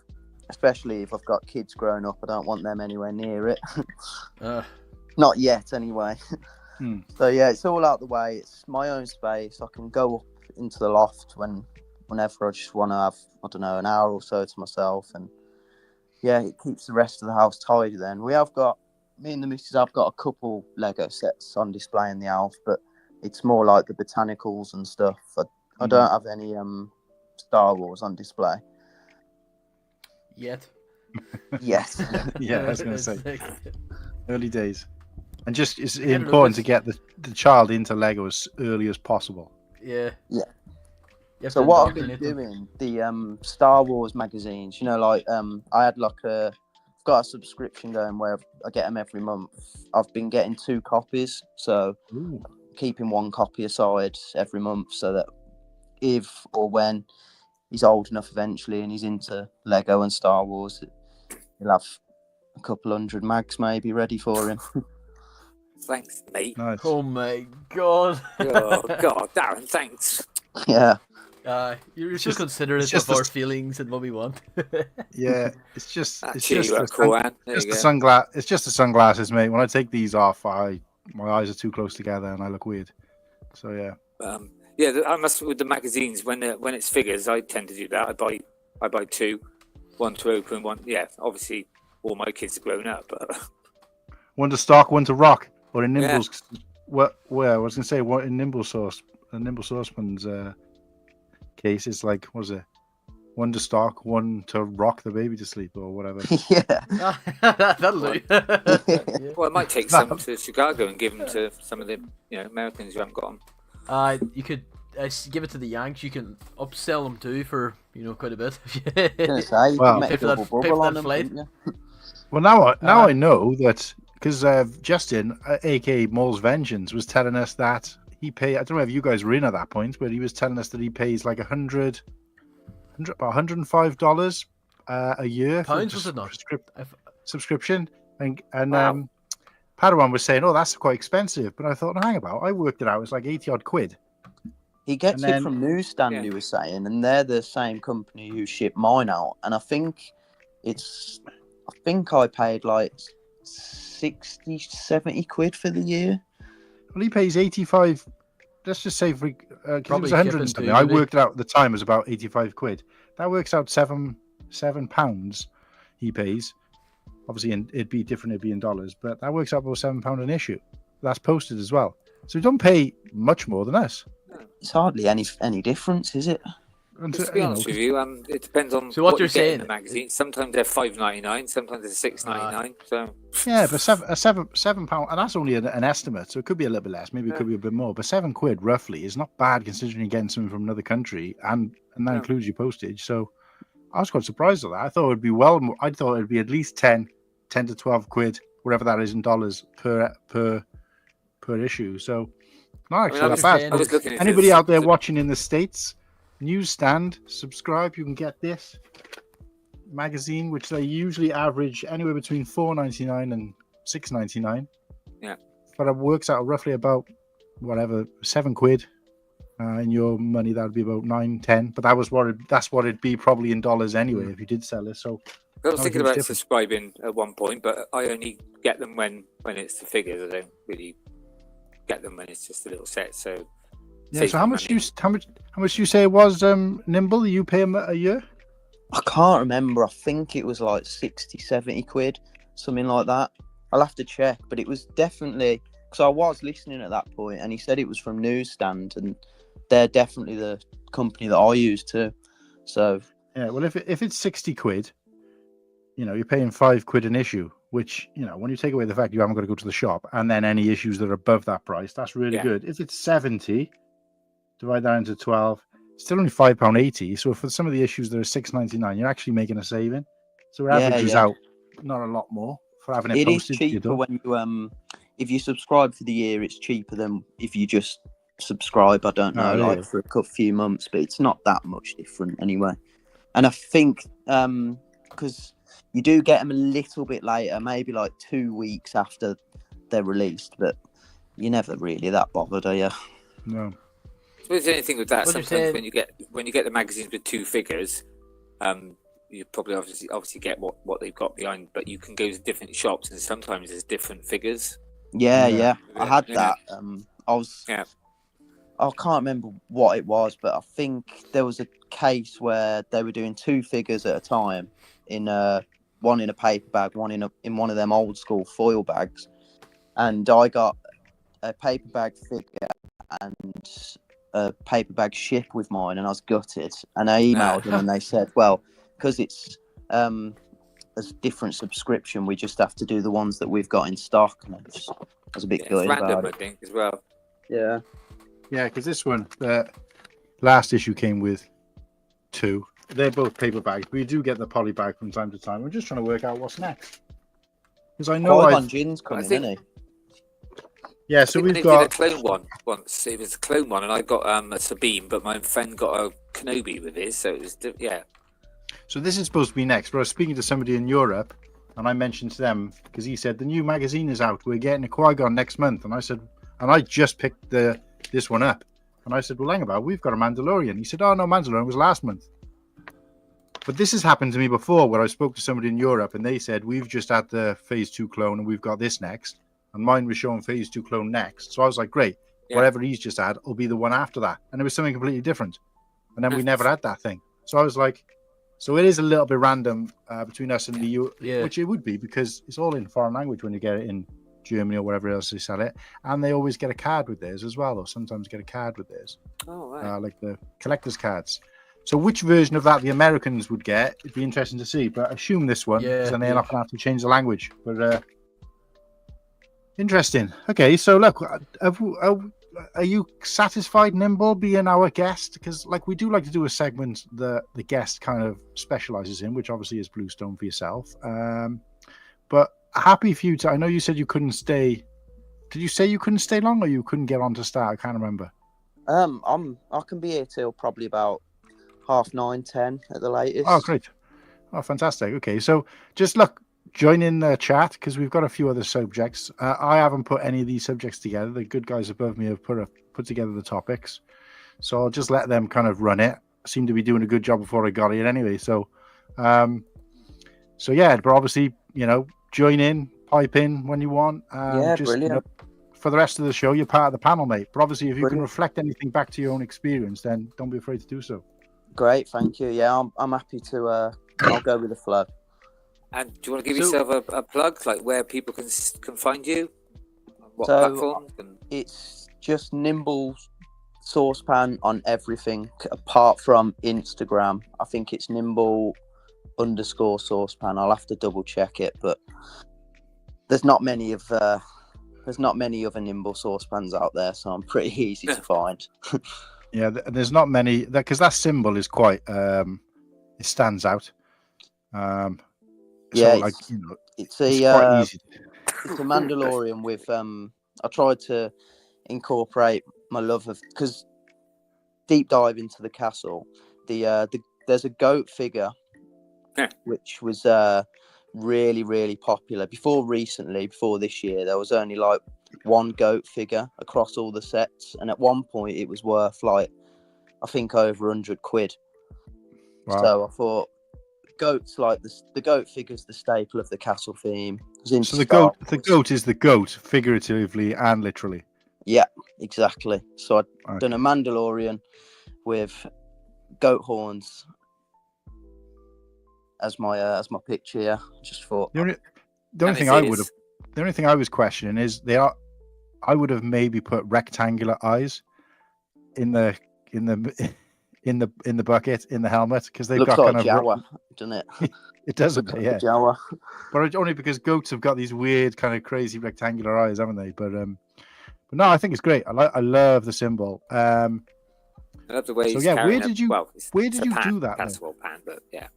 especially if I've got kids growing up. I don't want them anywhere near it. Not yet, anyway. So yeah, it's all out the way. It's my own space. I can go up into the loft whenever I just want to have, I don't know, an hour or so to myself. And yeah, it keeps the rest of the house tidy. Then me and the missus have got a couple Lego sets on display in the house, but it's more like the botanicals and stuff. I don't have any Star Wars on display Yet. yes. Yeah, I was going to say early days, and just it's Yeah, important to Lucas. get the child into Lego as early as possible. Yeah. Yeah. You have So to what I've been indoctrinate them. doing, the Star Wars magazines, like I had I've got a subscription going where I get them every month. I've been getting 2 copies, so Ooh. keeping 1 copy aside every month, so that if or when he's old enough eventually and he's into Lego and Star Wars, he'll have a couple hundred mags maybe ready for him. Thanks, mate. Nice. Oh my god. Oh God, Darren, thanks. Yeah. You're so just- considerate it's just of a- our feelings and what we want. Yeah, it's just That it's cheer just you the up, cool, Anne. There just you the go. It's just the sunglasses, mate. When I take these off, my eyes are too close together and I look weird. So yeah. I must with the magazines when it's figures. I tend to do that. I buy 2, one to open, one. Yeah, obviously all my kids are grown up, but One to stock, one to rock, or in Yeah. Nimble's. Where I was gonna say what in Nimble Saucepan's case, it's like, what was it? One to stock, one to rock the baby to sleep, or whatever. Yeah. That'll do. Yeah. well, I might take some to Chicago and give them to some of the Americans who haven't got them. You could give it to the Yanks. You can upsell them too for quite a bit. Gonna say, you Well, can make pay a for that- double pay for bubble on that them, flight. couldn't you? Well, now I know that because Justin, aka Mole's Vengeance, was telling us that he paid. I don't know if you guys were in at that point, but he was telling us that he pays like about $105 a year Pounds, for was it not? subscription, and Wow. Padawan was saying, "Oh, that's quite expensive," but I thought, "No, hang about, I worked it out. It's like 80 odd quid." He gets And it then- from Newsstand, Yeah. he was saying, and they're the same company who ship mine out. And I think I paid like 60, 70 quid for the year. Well, he pays 85. Let's just say for because it Probably was 100 shipping and something. too, I maybe. worked it out at the time as about 85 quid. That works out £7 he pays. Obviously, it'd be different. It'd be in dollars, but that works out about £7 an issue. That's posted as well. So you don't pay much more than us. It's hardly any difference, is it? And Just to be honest with you, it depends on So what what you're you get in saying- the magazine. Sometimes they're $5.99, sometimes they're $6.99. So yeah, but £7, and that's only an estimate. So it could be a little bit less, maybe it could be a bit more. But £7 roughly is not bad considering you're getting something from another country, and that No. includes your postage. So I was quite surprised at that. I thought it'd be well more. I thought it'd be at least 10 to 12 quid, whatever that is in dollars per issue. So not actually I that was bad. I was looking at Anybody this- out there watching in the States, Newsstand, subscribe. You can get this magazine, which they usually average anywhere between $4.99 and $6.99. Yeah. But it works out roughly about whatever £7. In your money, that would be about 9-10. But that's what it'd be probably in dollars anyway if you did sell it. So I was No thinking huge about difference. subscribing at one point, but I only get them when it's the figures. I don't really get them when it's just a little set. So yeah. saves So how me much money. how much you say it was, Nimble? You pay him a year? I can't remember. I think it was like 60, 70 quid, something like that. I'll have to check, but it was definitely because I was listening at that point, and he said it was from Newsstand, and they're definitely the company that I use too. So Yeah. Well, if it's 60 quid, you're paying £5 an issue, which, when you take away the fact you haven't got to go to the shop and then any issues that are above that price, that's really Yeah. good. If it's 70, divide that into 12, still only £5.80. So for some of the issues that are £6.99, you're actually making a saving. So it averages out not a lot more for having it posted. It is cheaper when you if you subscribe for the year. It's cheaper than if you just subscribe. I don't know, for a few months, but it's not that much different anyway. And I think because you do get them a little bit later, maybe like 2 weeks after they're released, but you're never really that bothered, are you? No. So there's anything with that. What you're Sometimes saying- when you get the magazines with two figures, you probably obviously get what they've got behind, but you can go to different shops and sometimes there's different figures. Yeah. I had Yeah. that. I can't remember what it was, but I think there was a case where they were doing two figures at a time in one in a paper bag, one in one of them old school foil bags, and I got a paper bag figure and a paper bag ship with mine, and I was gutted. And I emailed them and they said, well, because it's a different subscription, we just have to do the ones that we've got in stock. And I was a bit gutted It's random, about I it. think, as well. Yeah. Yeah, because this one, the last issue came with two. They're both paper bags. We do get the poly bag from time to time. We're just trying to work out what's next. Because I know Qui-Gon Jinn's coming, isn't he? Yeah, so we've they got did a clone one once. It was a clone one, and I got a Sabine, but my friend got a Kenobi with his, so it was So this is supposed to be next. But I was speaking to somebody in Europe, and I mentioned to them because he said the new magazine is out. We're getting a Qui-Gon next month, and I said, and I just picked this one up, and I said, well, hang about, we've got a Mandalorian. He said, oh no, Mandalorian was last month. But this has happened to me before, where I spoke to somebody in Europe, and they said we've just had the Phase 2 clone, and we've got this next, and mine was showing Phase 2 clone next. So I was like, great, whatever he's just had will be the one after that, and it was something completely different. And then we never had that thing. So I was like, so it is a little bit random between us and the EU, which it would be because it's all in foreign language when you get it in Germany or wherever else they sell it, and they always get a card with theirs as well, or sometimes get a card with theirs. Oh, right. Like the collector's cards. So which version of that the Americans would get, it'd be interesting to see, but I assume this one, because then they're not going to have to change the language. But interesting. Okay, so look, are you satisfied, Nimble, being our guest? Because like we do like to do a segment that the guest kind of specializes in, which obviously is Bluestone for yourself. But happy for you to, I know you said you couldn't stay. Did you say you couldn't stay long, or you couldn't get on to start? I can't remember. I can be here till probably about 9:30, 10 at the latest. Oh, great. Oh, fantastic. Okay, so just join in the chat because we've got a few other subjects. I haven't put any of these subjects together. The good guys above me have put together the topics, so I'll just let them kind of run it. Seem to be doing a good job before I got it anyway. So, yeah, but obviously, join in, pipe in when you want. Brilliant. For the rest of the show, you're part of the panel, mate. But obviously, if you can reflect anything back to your own experience, then don't be afraid to do so. Great, thank you. Yeah, I'm happy to. I'll go with the flow. And do you want to give yourself a plug, like where people can find you? What platforms? It's just Nimble Saucepan on everything apart from Instagram. I think it's Nimble_Saucepan. I'll have to double check it, but there's not many other Nimble Saucepans out there, so I'm pretty easy to find. Yeah, there's not many because that symbol is quite it stands out. Yeah, it's quite easy. It's a Mandalorian with I tried to incorporate my love of, because deep dive into the castle, there's a goat figure which was really, really popular before this year. There was only like one goat figure across all the sets, and at one point it was worth like I think over £100. Wow. So I thought goats, like the goat figure's the staple of the castle theme. So the goat is the goat figuratively and literally. Yeah, exactly. So I've done a Mandalorian with goat horns as my picture. Yeah, just thought the only thing I was questioning is I would have maybe put rectangular eyes in the bucket in the helmet because they've got like kind Jawa, of doesn't it? It doesn't, yeah. Jawa. But only because goats have got these weird kind of crazy rectangular eyes, haven't they? But no, I think it's great. I love the symbol. And I love the way So, he's yeah, carrying where did you it's do a pan, that? Then? casserole pan, but yeah.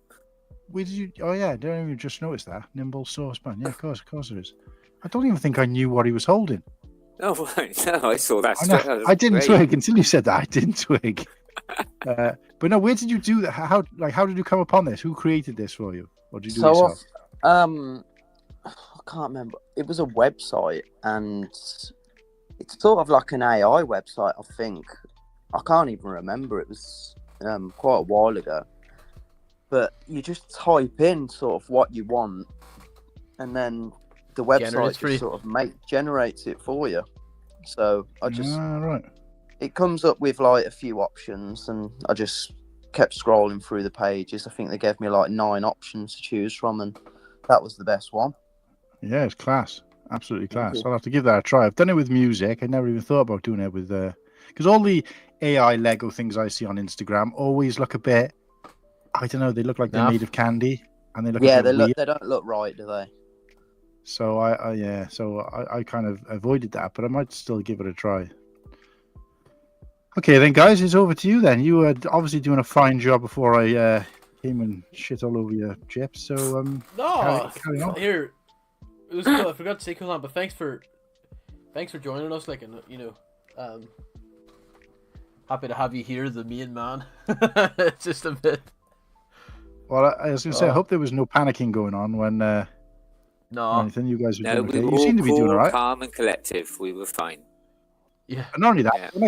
Where did you? Oh yeah, I don't even just notice that Nimble Saucepan. Yeah, of course there is. I don't even think I knew what he was holding. Oh right, no, I saw that. I know. That was I didn't great. twig until you said that. I didn't twig. But no, where did you do that? How did you come upon this? Who created this for you, or did you do it yourself? I can't remember. It was a website, and it's sort of like an AI website, I think. I can't even remember. It was quite a while ago. But you just type in sort of what you want, and then the website just sort of generates it for you. So I just right. It comes up with like a few options, and I just kept scrolling through the pages. I think they gave me like 9 options to choose from, and that was the best one. Yeah, it's class. Absolutely class. I'll have to give that a try. I've done it with music. I never even thought about doing it with because all the AI Lego things I see on Instagram always look a bit, I don't know, they look like they're made of candy, and they look a bit weird. They don't look right, do they? So I kind of avoided that, but I might still give it a try. Okay, then, guys, it's over to you. Then you were obviously doing a fine job before I came and shit all over your chips. So no, carry on. Here, it was cool. I forgot to say cool on, but thanks for joining us. Like, and happy to have you here, the main man. It's just a bit. Well, I was going to say, I hope there was no panicking going on when anything. You guys were doing okay. You seem to be doing all right. Calm and collective. We were fine. Yeah. And not only that, we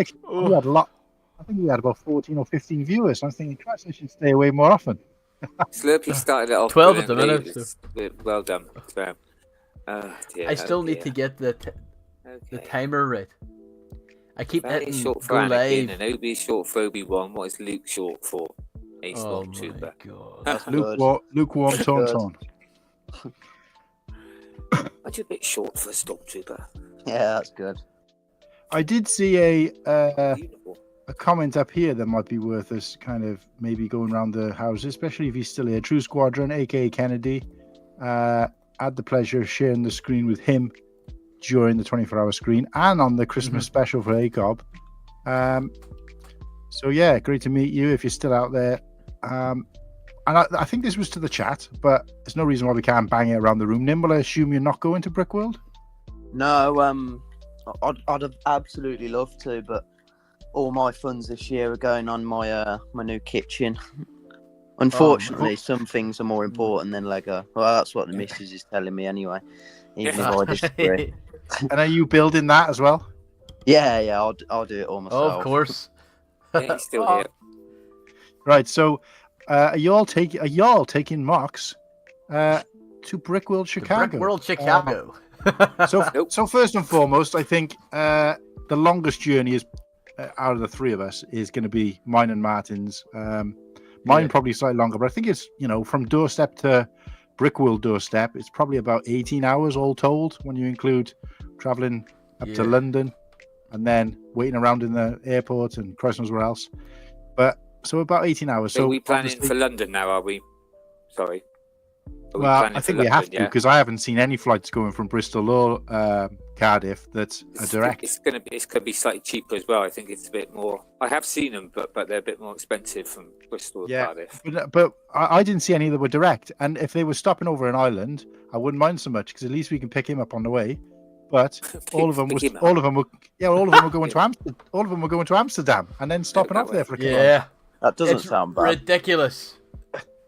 had a lot. I think we had about 14 or 15 viewers. I'm thinking, Christ, I should stay away more often. Slurpy started it off 12 at the minute. So. Well done. So, I still need to get the timer right. I keep hitting short for go Anakin, live. and Obi's short for Obi-Wan. What is Luke short for? A Stormtrooper. Lukewarm Tauntaun. Aren't you a bit short for a Stormtrooper? Yeah, that's good. I did see a comment up here that might be worth us kind of maybe going around the house, especially if he's still here. True Squadron, aka Kennedy, had the pleasure of sharing the screen with him during the 24-hour screen and on the Christmas special for ACOB. So yeah, great to meet you if you're still out there. And I think this was to the chat, but there's no reason why we can't bang it around the room. Nimble, I assume you're not going to Brickworld? No, I'd have absolutely loved to, but all my funds this year are going on my my new kitchen. Unfortunately, some things are more important than Lego. Well, that's what the missus is telling me anyway, even if I disagree. And are you building that as well? Yeah, I'll do it all myself. Oh, of course. Yeah, he's still here. Right, so are y'all taking Mox to Brickworld Chicago? Brickworld Chicago. So first and foremost, I think the longest journey is out of the three of us is going to be mine and Martin's. Mine probably slightly longer, but I think it's from doorstep to Brickworld doorstep, it's probably about 18 hours all told when you include traveling up to London and then waiting around in the airport and Christ knows where else. But so about 18 hours. So are we planning for London now? Are we? Sorry. Well, I think we have to because I haven't seen any flights going from Bristol or Cardiff that are direct. It's gonna be slightly cheaper as well. I think it's a bit more. I have seen them, but they're a bit more expensive from Bristol or Cardiff. But I didn't see any that were direct. And if they were stopping over in Ireland, I wouldn't mind so much because at least we can pick him up on the way. But all of them were going to Amsterdam. All of them were going to Amsterdam and then stopping off there for a couple. Yeah, that doesn't sound bad. Ridiculous.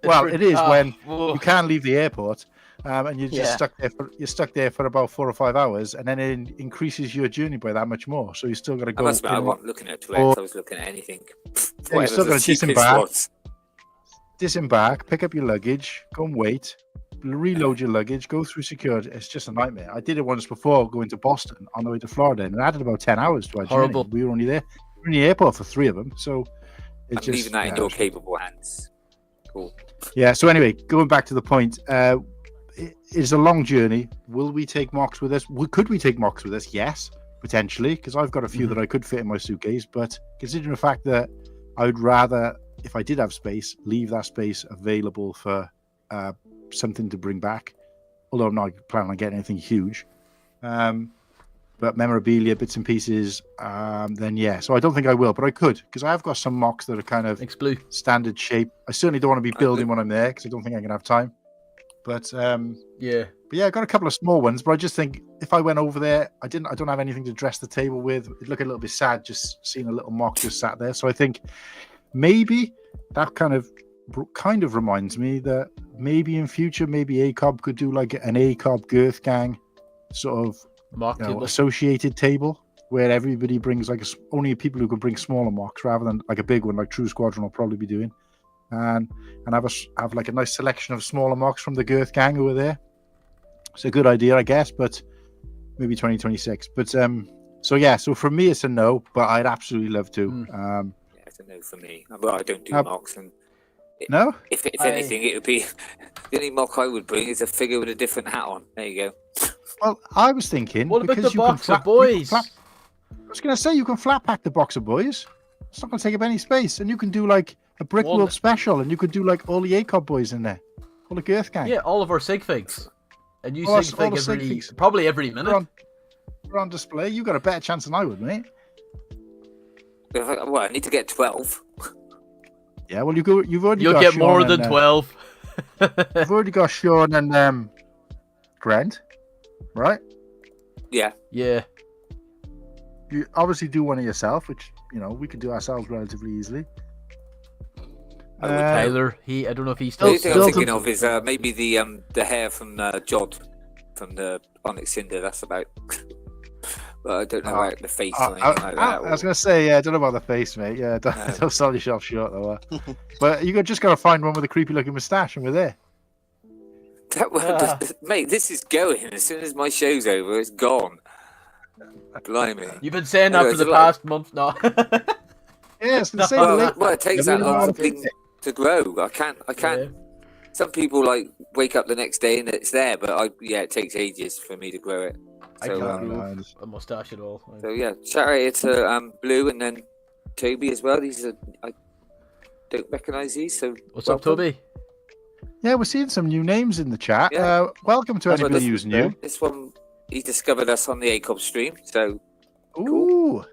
Well, it is when you can't leave the airport, and you're just stuck there for about 4 or 5 hours, and then it increases your journey by that much more. So you still got to go. I wasn't looking at Tourette's. I was looking at anything. You still got to disembark, pick up your luggage, go and wait, reload your luggage, go through security. It's just a nightmare. I did it once before going to Boston on the way to Florida, and it added about 10 hours to our Horrible. journey. We were only there. We were in the airport for 3 of them, so it's just leaving that in your capable hands. Cool. Yeah, so anyway, going back to the point, it's a long journey. Will we take Mox with us? Could we take Mox with us? Yes, potentially, because I've got a few that I could fit in my suitcase. But considering the fact that I would rather, if I did have space, leave that space available for something to bring back, although I'm not planning on getting anything huge. but memorabilia, bits and pieces, then yeah. So I don't think I will, but I could, because I have got some mocks that are kind of Thanks, Blue. standard shape. I certainly don't want to be building when I'm there, because I don't think I'm going to have time. But Yeah. But yeah, I got a couple of small ones, but I just think if I went over there, I don't have anything to dress the table with. It'd look a little bit sad just seeing a little mock just sat there. So I think maybe that kind of reminds me that maybe in future, maybe ACOB could do like an ACOB Girth Gang sort of Mock table. associated table where everybody brings like only people who can bring smaller mocks rather than like a big one like True Squadron will probably be doing, and have like a nice selection of smaller mocks from the Girth Gang who are there. It's a good idea, I guess, but maybe 2026. But so yeah, so for me it's a no, but I'd absolutely love to. Yeah, it's a no for me. Well, I don't do mocks, and no. If anything, it would be the only mock I would bring is a figure with a different hat on. There you go. Well, I was thinking, What about because the box of boys? I was going to say you can flat pack the box of boys. It's not going to take up any space, and you can do like a Brick World special, and you could do like all the ACOB boys in there, all the Girth Gang. Yeah, all of our sig figs. A new Oh, sig all fig the sig every figs. probably every minute. They're on display. You got a better chance than I would, mate. Well, I need to get 12. Yeah, well, you've already You'll got get Sean more and, than 12. You've already got Sean and Grant, right? Yeah. Yeah. You obviously do one of yourself, which we could do ourselves relatively easily. Tyler, I don't know if he's The still. only thing I'm thinking of is maybe the hair from Jod from the Onyx Cinder. That's about. But I don't know about the face or anything like that. I was going to say, yeah, I don't know about the face, mate. Yeah, don't sell yourself short, though. But just got to find one with a creepy-looking moustache, and we're there. Mate, this is going. As soon as my show's over, it's gone. Blimey. You've been saying that for the past month now. Yeah, it's the same. Well, it takes that long to grow. I can't. Yeah. Some people like wake up the next day and it's there, but it takes ages for me to grow it. I So, can't grow a mustache at all. so yeah, shout out to Blue and then Toby as well. These are I don't recognise these. So What's up, Toby? Yeah, we're seeing some new names in the chat. Yeah. Welcome to anybody who's new. This one, he discovered us on the ACOB stream. So Ooh.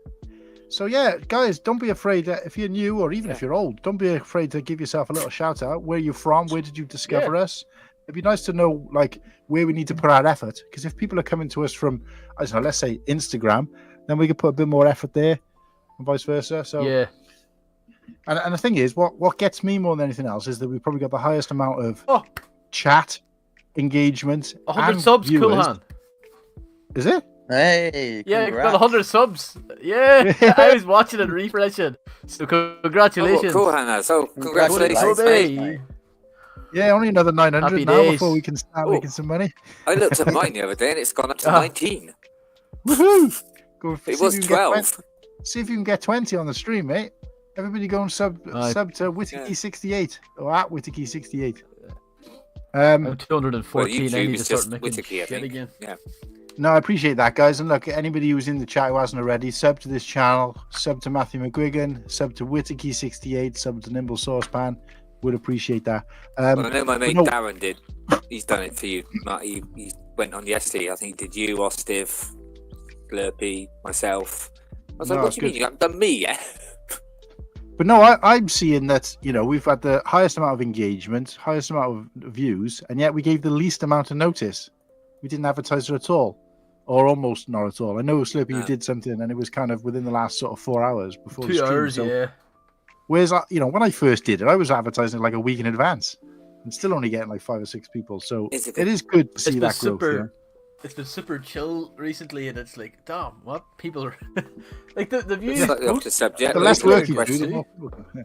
So yeah, guys, don't be afraid if you're new or even if you're old, don't be afraid to give yourself a little shout out. Where are you from? Where did you discover us? It'd be nice to know like where we need to put our effort. Because if people are coming to us from, I don't know, let's say Instagram, then we could put a bit more effort there, and vice versa. So Yeah. And the thing is, what gets me more than anything else is that we've probably got the highest amount of chat, engagement, 100 and subs, viewers. cool hand. Is it? Hey, Yeah, you've congrats. got 100 subs. Yeah, I was watching and refreshing. So congratulations. cool, Hannah. So congratulations, mate. Toby. Yeah, only another 900 Happy now days. before we can start making some money. I looked at mine the other day and it's gone up to 19. Woohoo! Go It see was if you can get 12. 20 See if you can get 20 on the stream, mate. Everybody go and sub to WhittaKEE68 or at WhittaKEE68. I'm 214. Well, I YouTube need to is start just making WhittaKEE, I shit think. again. Yeah. No, I appreciate that, guys. And look, anybody who's in the chat who hasn't already, sub to this channel, sub to Matthew McGuigan, sub to WhittaKEE68, sub to Nimble Saucepan. Would appreciate that. Well, I know my mate no. Darren did. He's done it for you, Matt. He went on yesterday. I think he did you, Ostiv, Slurpy, myself. I was like, No, what do you mean? You haven't done me yet? But no, I'm seeing that, we've had the highest amount of engagement, highest amount of views, and yet we gave the least amount of notice. We didn't advertise it at all, or almost not at all. I know, Slurpy, you did something, and it was kind of within the last sort of 4 hours before 2 the stream. hours, So, yeah. whereas, when I first did it, I was advertising like a week in advance, and still only getting like 5 or 6 people. So Is it is good to see been that growth. super. It's been super chill recently, and it's like, damn, what people are like the views. Slightly off the subject. The less work you do, question. the more people. Yeah.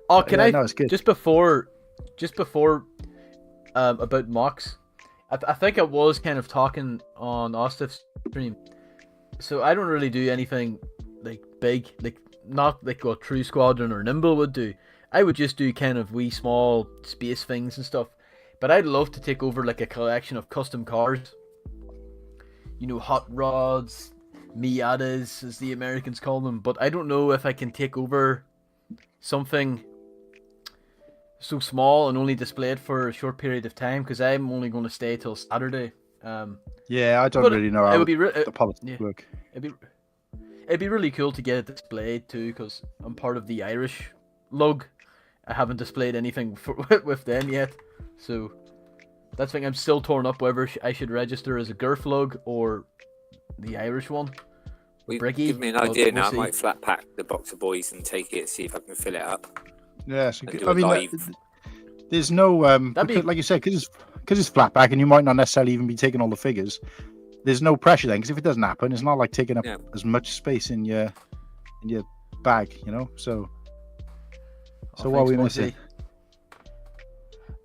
Oh, can I No, it's good. just before about mocks? I think I was kind of talking on Ostif's stream. So I don't really do anything like big, like not like what True Squadron or Nimble would do. I would just do kind of wee small space things and stuff. But I'd love to take over like a collection of custom cars. Hot rods, Miatas, as the Americans call them. But I don't know if I can take over something so small and only display it for a short period of time, because I'm only going to stay till Saturday. Yeah, I don't But really know it how would be the politics yeah. work. It'd be really cool to get it displayed too, because I'm part of the Irish lug. I haven't displayed anything with them yet, so that's the thing. I'm still torn up whether I should register as a Gurf lug or the Irish one. Well, Brickfilming, give me an but idea we'll now. see. I might flat pack the box of boys and take it, see if I can fill it up. Yeah, so And do I a mean, live. there's no That'd be- because, like you said, because it's flat back, and you might not necessarily even be taking all the figures. There's no pressure then, because if it doesn't happen, it's not like taking up Yeah. as much space in your bag, you know. So Oh, what are we thanks, missing? Marty.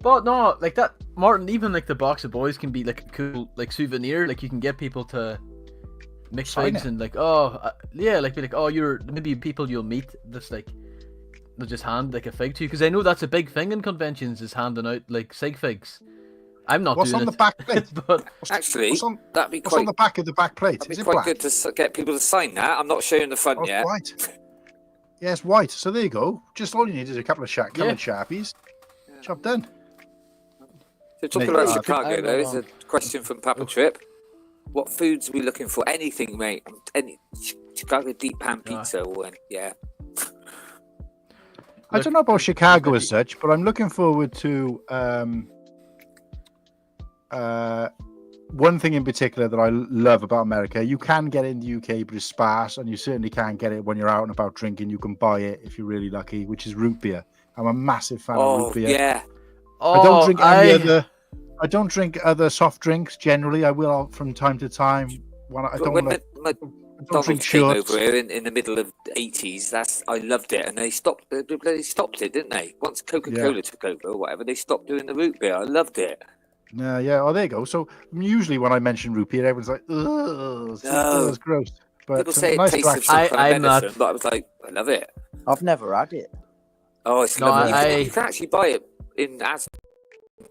But no, like that, Martin. Even like the box of boys can be like a cool like souvenir. Like you can get people to mix Sign figs it. and like be like, oh, you're maybe people you'll meet that's like they'll just hand like a fig to you, because I know that's a big thing in conventions is handing out like sig figs. I'm not What's doing on it. the back plate? But Actually, What's on, that'd be what's on quite. the back of the back plate? That'd Is be it quite black? good to get people to sign that. I'm not showing the front Oh, it's yet. white. Yeah, it's white. So there you go. Just all you need is a couple of Yeah. coloured sharpies. Yeah. Job done. So talking Mate, about I Chicago, think- though, is a question from Papa Trip. What foods are we looking for? Anything, mate? Any Chicago deep pan pizza or yeah. I don't know about Chicago as such, but I'm looking forward to one thing in particular that I love about America. You can get it in the UK, but it's sparse, and you certainly can get it when you're out and about drinking. You can buy it if you're really lucky, which is root beer. I'm a massive fan of Oh root beer. yeah. I don't drink any other. I don't drink other soft drinks generally. I will from time to time. I don't, When like, my I don't drink McDonald's came shorts. over here in the middle of the 80s, I loved it, and they stopped it, didn't they? Once Coca-Cola took over or whatever, they stopped doing the root beer. I loved it. Yeah. Oh, there you go. So usually when I mention root beer, everyone's like, "Ugh, it's gross." But People say it nice tastes to of some kind I'm of not- medicine, but I was like, I love it. I've never had it. Oh, it's No, lovely. You can actually buy it in as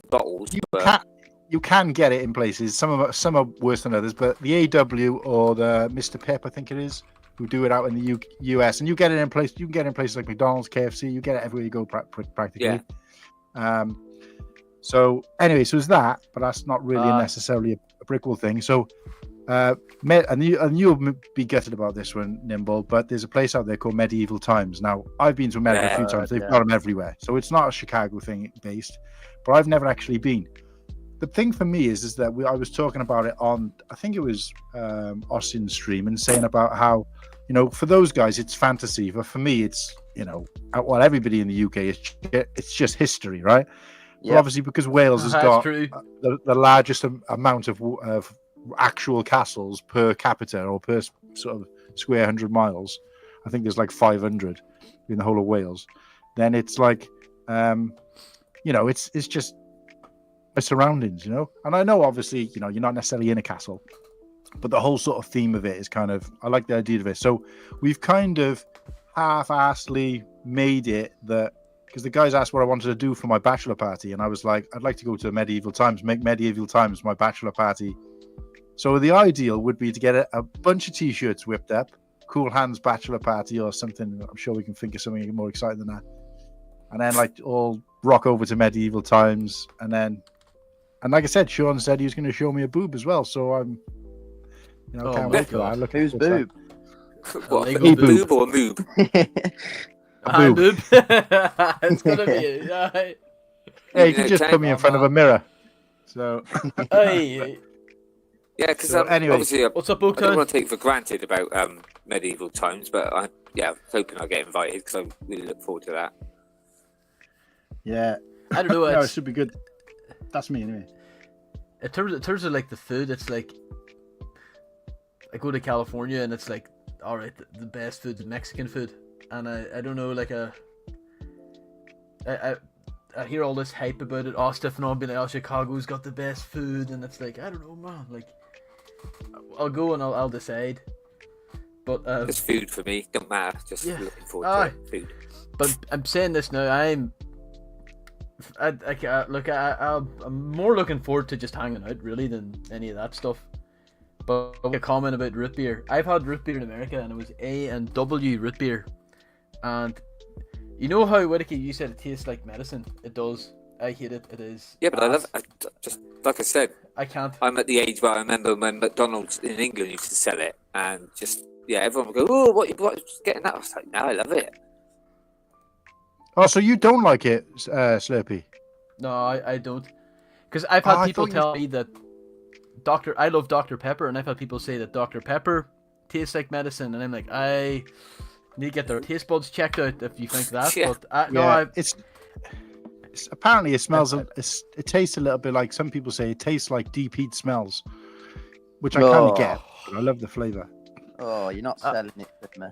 bottles. but You can get it in places. Some are worse than others, but the AW or the Mr. Pep, I think it is, who do it out in the US, and you get it in place. You can get it in places like McDonald's, KFC. You get it everywhere you go, practically. Yeah. So anyway, so it's that, but that's not really necessarily a Brickwall thing. So, and you'll be gutted about this one, Nimble, but there's a place out there called Medieval Times. Now, I've been to America a few times. They've got them everywhere, so it's not a Chicago thing based, but I've never actually been. The thing for me is that I was talking about it on, I think it was Austin's stream, and saying about how, for those guys it's fantasy, but for me it's, well, everybody in the UK it's just history, right? Yeah. But obviously because Wales has That's got true. the largest amount of actual castles per capita or per sort of square 100 miles. I think there's like 500 in the whole of Wales. Then it's like, it's just my surroundings, and I know obviously you're not necessarily in a castle, but the whole sort of theme of it is kind of, I like the idea of it. So we've kind of half-assedly made it that, because the guys asked what I wanted to do for my bachelor party, and I was like, I'd like to go to Medieval Times, make Medieval Times my bachelor party. So the ideal would be to get a bunch of t-shirts whipped up, Cool Hands bachelor party or something. I'm sure we can think of something more exciting than that, and then like all rock over to Medieval Times, and like I said, Sean said he was going to show me a boob as well, so I'm, can't wait for that. Who's boob? what, a Lego boob or a moob? Hi, boob. boob. It's gonna be. Yeah, you can just put me in front of a mirror. So Hey, Yeah, because So anyway, obviously what's up, I don't Oaktown? want to take for granted about Medieval Times, but I was hoping I get invited because I really look forward to that. yeah, I don't know. no, it It's, should be good. That's me anyway. in terms of like the food, it's like I go to California and it's like, all right, the best food's Mexican food, and I don't know, like I hear all this hype about it. Oh, Stefano being like, oh, Chicago's got the best food, and it's like, I don't know, man. Like, I'll go and I'll decide. But It's food for me, don't matter. Just Yeah. looking forward Aye. to food. But I'm saying this now. I'm more looking forward to just hanging out really than any of that stuff. But a comment about root beer. I've had root beer in America, and it was A&W root beer. And you know how WhittaKEE, you said it tastes like medicine. It does. I hate it. It is. Yeah, but I love ass. it. Just like I said, I can't. I'm at the age where I remember when McDonald's in England used to sell it, and just everyone would go, "Oh, what's getting that?" I was like, "No, I love it." Oh, so you don't like it, Slurpy? No, I don't. Because I've had people tell me that I love Dr. Pepper, and I've had people say that Dr. Pepper tastes like medicine, and I'm like, I need to get their taste buds checked out if you think that. Yeah. But it's apparently it smells. It tastes a little bit like, some people say it tastes like deep heat smells, which I kind of get. But I love the flavor. Oh, you're not selling it to me.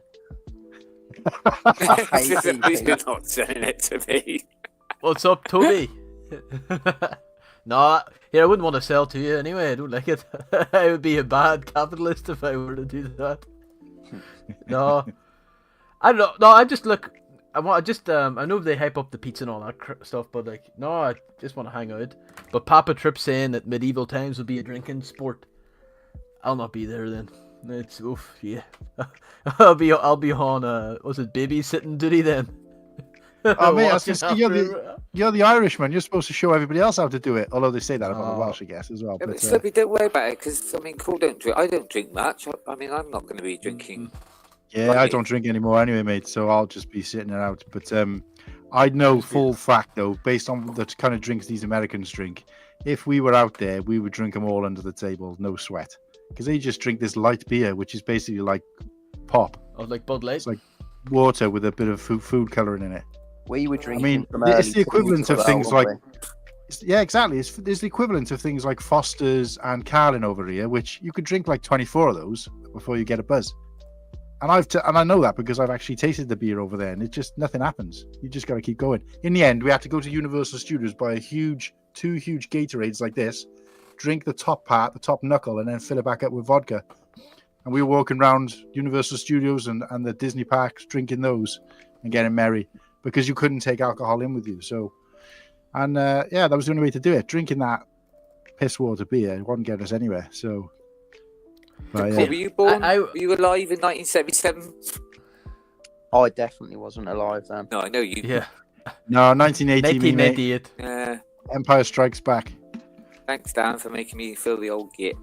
I hate You're DP. not selling it to me. What's up, Toby? No, here I wouldn't want to sell to you anyway. I don't like it. I would be a bad capitalist if I were to do that. No, I don't know. No, I just look. I know they hype up the pizza and all that stuff, but like, no, I just want to hang out. But Papa Trip saying that medieval times would be a drinking sport. I'll not be there then. It's oof, yeah. I'll be on what's it, babysitting duty then. Oh mate, I was Watching gonna say, you're the Irishman. You're supposed to show everybody else how to do it. Although they say that about the Welsh, I guess, as well. Yeah, but, but Slurpy, don't worry about it, because I mean, Cool don't drink. I don't drink much. I mean, I'm not going to be drinking. yeah, I don't drink anymore anyway, mate. So I'll just be sitting it out. But I know full fact though, based on the kind of drinks these Americans drink, if we were out there, we would drink them all under the table, no sweat, because they just drink this light beer, which is basically like pop. Oh, like Bud Light. It's like water with a bit of food coloring in it. We were drinking. I mean, from it's the early equivalent teens of as things well, like, weren't yeah, exactly. It's the equivalent of things like Foster's and Carlin over here, which you could drink like 24 of those before you get a buzz. And I know that because I've actually tasted the beer over there, and it just, nothing happens. You just got to keep going. In the end, we had to go to Universal Studios, buy two huge Gatorades like this, drink the top part, the top knuckle, and then fill it back up with vodka. And we were walking around Universal Studios and the Disney parks, drinking those and getting merry, because you couldn't take alcohol in with you. So, and yeah, that was the only way to do it. Drinking that piss water beer, it wouldn't get us anywhere. So, but, Cool, yeah. were you born? I- Were you alive in 1977? I definitely wasn't alive then. No, I know you. Yeah. No, 1980, me, mate. 1998. Yeah. Empire Strikes Back. Thanks, Dan, for making me feel the old git.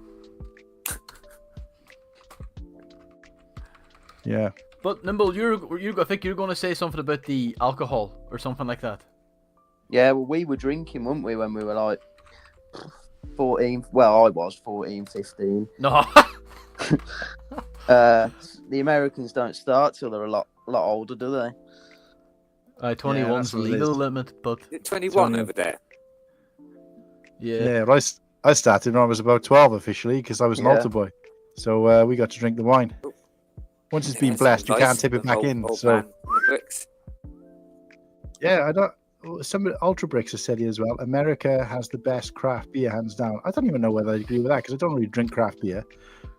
Yeah. But Nimble, I think you're going to say something about the alcohol or something like that. Yeah, well, we were drinking, weren't we, when we were like 14? Well, I was 14, 15. No. The Americans don't start till they're a lot older, do they? 21's that's what it legal is. limit, but Is it 21 Tony. over there? yeah. Yeah, well, I started when I was about 12 officially, because I was an Yeah. altar boy. So we got to drink the wine. Once it's been Yeah, blessed, you some can't nice tip it back old- in. old So man on the bricks. yeah, I don't. Some Ultra Bricks has said here as well. America has the best craft beer, hands down. I don't even know whether I agree with that, because I don't really drink craft beer,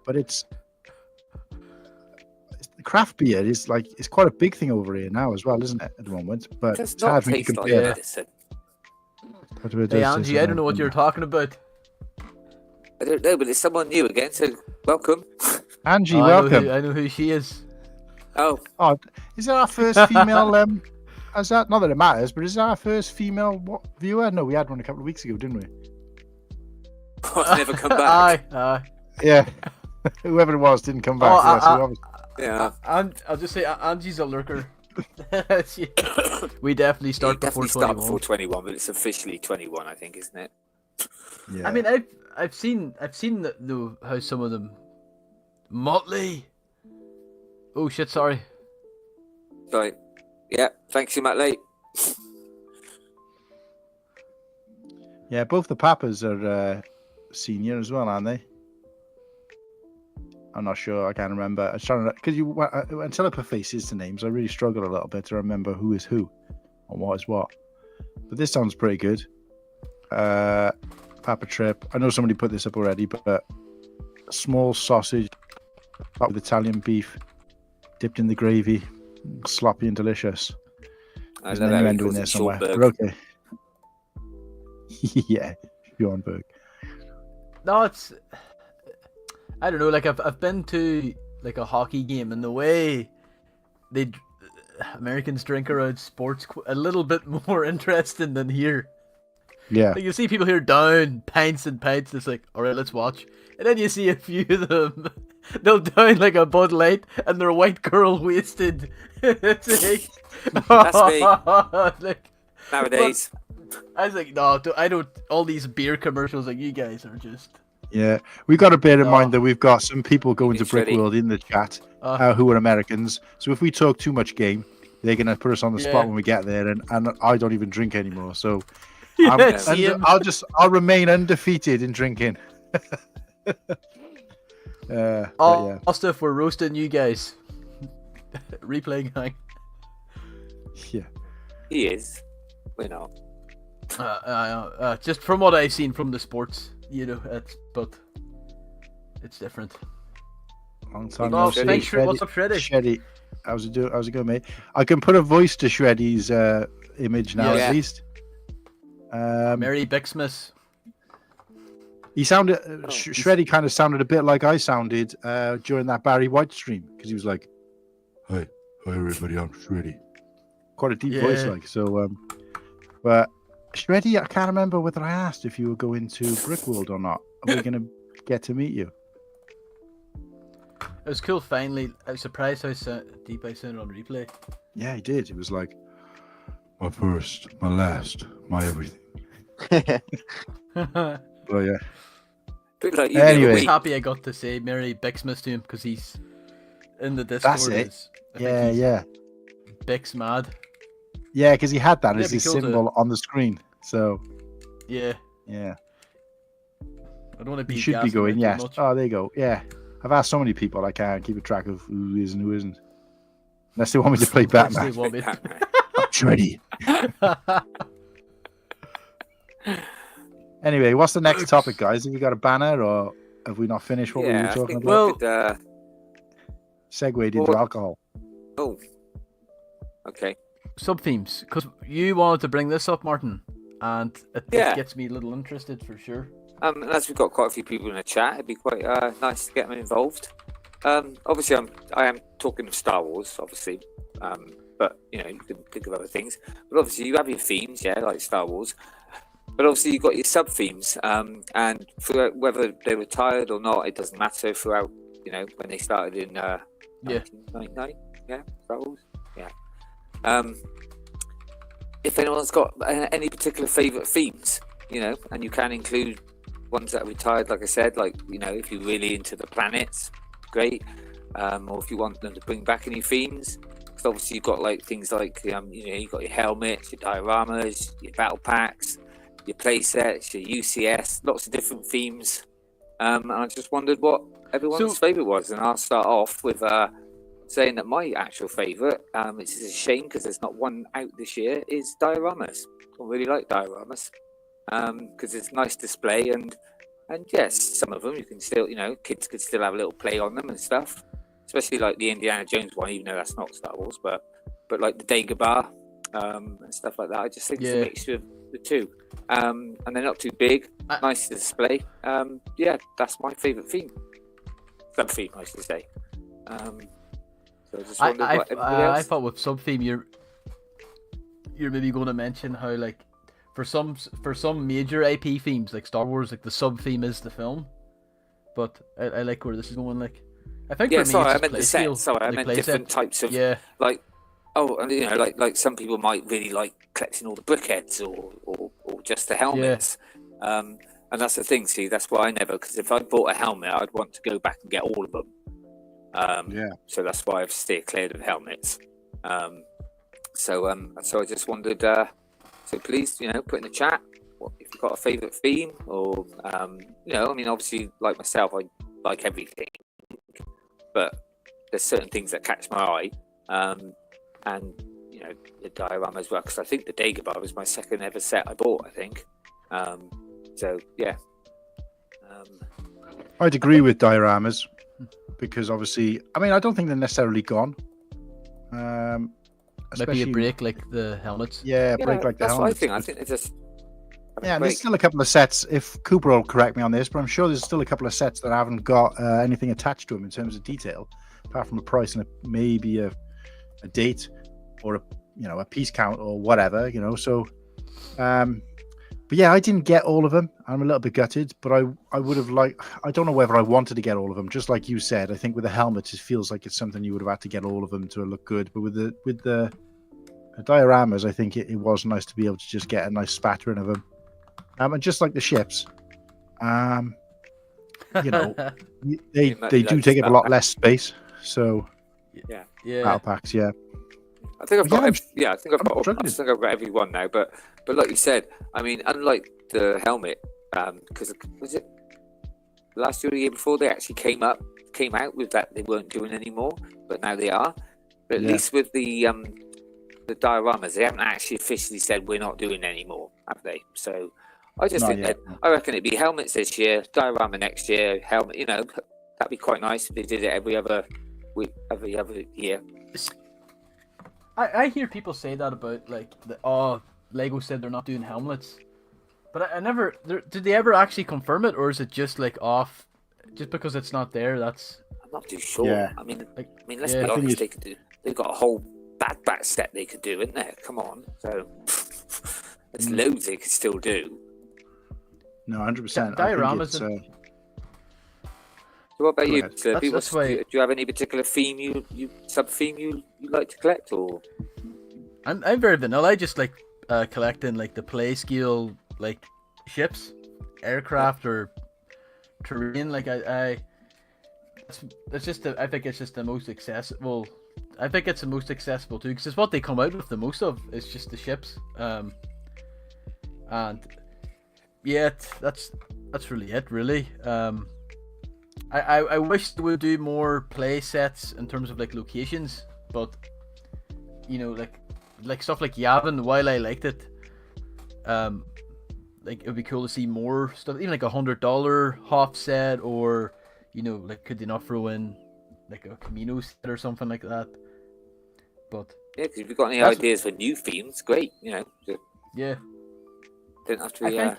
but it's craft beer is like, it's quite a big thing over here now as well, isn't it? At the moment, but It does it's not hard for me to taste like compare. medicine. But it Hey does Angie, taste I don't know what you're talking about. I don't know, but it's someone new again, so welcome. Angie, Oh, welcome. I know who she is. Oh, Oh, is that our first female? Is that, not that it matters, but is that our first female viewer? No, we had one a couple of weeks ago, didn't we? I've never come back. Aye. Yeah, whoever it was didn't come back. Oh, yeah, so obviously- Yeah. And I'll just say Angie's a lurker. We definitely start You before definitely start 21. before 21, but it's officially 21, I think, isn't it? yeah. I mean, I've seen how some of them. Motley. Oh shit! Sorry. Right. Yeah, thanks you, Matt Late. Yeah, both the Papas are senior as well, aren't they? I'm not sure. I can't remember. I was trying to, because until I put faces to names, I really struggle a little bit to remember who is who and what is what. But this sounds pretty good. Papa Trip. I know somebody put this up already, but small sausage with Italian beef, dipped in the gravy, sloppy and delicious. I There's know an that he innuendo in calls there it somewhere. Schulberg. But okay. Yeah, Bjornberg. No, it's. I don't know. Like I've been to like a hockey game, and the way Americans drink around sports a little bit more interesting than here. Yeah. Like, you see people here down pints and pints. It's like, all right, let's watch. And then you see a few of them. They'll down like a Bud Light, and their white girl wasted. It's like, That's me. like, Nowadays. I was like, no, I don't. All these beer commercials, like, you guys are just. Yeah, we got to bear in No. mind that we've got some people going to It's ready. Brickworld in the chat who are Americans. So if we talk too much game, they're gonna put us on the Yeah. spot when we get there, and I don't even drink anymore. So Yeah, same. I'll remain undefeated in drinking. But yeah, Stuff we're roasting you guys. Replaying hang. yeah. He is. We're not. Just from what I've seen from the sports, but it's different. Long time Oh, no see. thanks, what's up, Shreddy? Shreddy, how's it going, mate? I can put a voice to Shreddy's image now, Yeah. at least. Mary Bixmas. He sounded Shreddy kind of sounded a bit like I sounded during that Barry White stream, because he was like, "Hi everybody, I'm Shreddy." Quite a deep voice, Yeah. like so. But Shreddy, I can't remember whether I asked if you were going to Brickworld or not. Are we going to get to meet you? It was cool. Finally, I was surprised how deep I sounded on replay. Yeah, he did. It was like my first, my last, my everything. Oh yeah. Bit like you Anyway. I was anyway. happy I got to say Mary Bixmas to him because he's in the Discord. That's it. I think he's Yeah. Bix mad. Yeah, because he had that Yeah, as his be cool to- symbol on the screen. So Yeah, yeah, I don't want to be. he should be gassing going. it too Yes. much. Oh, there you go. Yeah, I've asked so many people I can't keep a track of who is and who isn't. Unless they want me to play Batman. They want me- I'm Shreddy. Anyway, what's the next topic, guys? Have we got a banner, or have we not finished what we Yeah, were I talking think about? we could, Segued into well- alcohol. oh. Okay. Sub themes, because you wanted to bring this up, Martin, and it Yeah. gets me a little interested for sure. And as we've got quite a few people in the chat, it'd be quite nice to get them involved. Obviously, I am talking of Star Wars, obviously, but you know, you can think of other things. But obviously, you have your themes, yeah, like Star Wars. But obviously, you've got your sub themes, and for whether they were tired or not, it doesn't matter. Throughout, you know, when they started in 1999, yeah, Star Wars, yeah. If anyone's got any particular favourite themes, you know, and you can include ones that are retired, like I said, like, you know, if you're really into the planets, great. Or if you want them to bring back any themes, because obviously you've got like things like, you know, you've got your helmets, your dioramas, your battle packs, your play sets, your UCS, lots of different themes. And I just wondered what everyone's favourite was, and I'll start off with saying that my actual favourite, which is a shame because there's not one out this year, is dioramas. I really like dioramas because it's nice display, and yes, some of them you can still, you know, kids could still have a little play on them and stuff, especially like the Indiana Jones one, even though that's not Star Wars, but like the Dagobah and stuff like that. I just think it's a mixture of the two, and they're not too big, nice to display. Yeah, that's my favourite theme. Sub theme, I should say. So I just wondered what everybody else. I thought with sub theme you're maybe going to mention how, like, for some major IP themes like Star Wars, like the sub theme is the film. But I like where this is going. Like, I think Yeah, for me, sorry, I it's meant the just set. playfield, Sorry, I like meant playset. different types of like. Oh, and you know, like some people might really like collecting all the brickheads or just the helmets. And that's the thing. See, that's why I never. Because if I bought a helmet, I'd want to go back and get all of them. So that's why I've steered clear of helmets. So I just wondered. So please, you know, put in the chat if you've got a favourite theme, or you know, I mean, obviously, like myself, I like everything, but there's certain things that catch my eye, and you know, the diorama as well. Because I think the Dagobah was my second ever set I bought. I think. So yeah. I'd agree with dioramas because obviously, I mean, I don't think they're necessarily gone. Maybe a break like the helmets. Yeah, break like the that's helmets. what I think. I think they're just. Yeah, there's still a couple of sets. If Cooper will correct me on this, but I'm sure there's still a couple of sets that haven't got anything attached to them in terms of detail, apart from a price and maybe a date or a piece count or whatever, you know. So, But yeah, I didn't get all of them. I'm a little bit gutted, but I would have liked. I don't know whether I wanted to get all of them. Just like you said, I think with the helmets, it feels like it's something you would have had to get all of them to look good. But with the dioramas, I think it was nice to be able to just get a nice spattering of them. And just like the ships, you know, they do take up a lot less space. So Yeah. battle packs, yeah. I think I've got. Yeah, I think I've got. struggling. I think I've got every one now. But like you said, I mean, unlike the helmet, because was it last year or the year before they actually came out with that they weren't doing anymore, but now they are. But at least with the dioramas, they haven't actually officially said we're not doing anymore, have they? So I just think that I reckon it'd be helmets this year, diorama next year, helmet. You know, that'd be quite nice if they did it every other week, every other year. I hear people say that about like Lego said they're not doing helmets, but I never. Did they ever actually confirm it, or is it just like off, just because it's not there? That's I'm not too sure. Yeah. I mean, like, let's be honest. They could do. They've got a whole backpack set they could do, isn't there? Come on. So there's loads they could still do. No, 100%. Dioramas. So what about you? ahead. Slurpy? That's why- Do you have any particular theme you sub theme you like to collect, or? I'm very vanilla. I just like collecting like the play scale like ships, aircraft or terrain. Like it's just I think it's just the most accessible. I think it's the most accessible too, because it's what they come out with the most of. It's just the ships. And yeah, that's really it. Really. I wish they would do more play sets in terms of like locations, but you know, like stuff like Yavin, while I liked it, like it would be cool to see more stuff, even like $100 Hoff set, or you know, like could they not throw in like a Camino set or something like that? But Yeah, because if you've got any ideas for new themes, great. You know, yeah, don't have to I be. think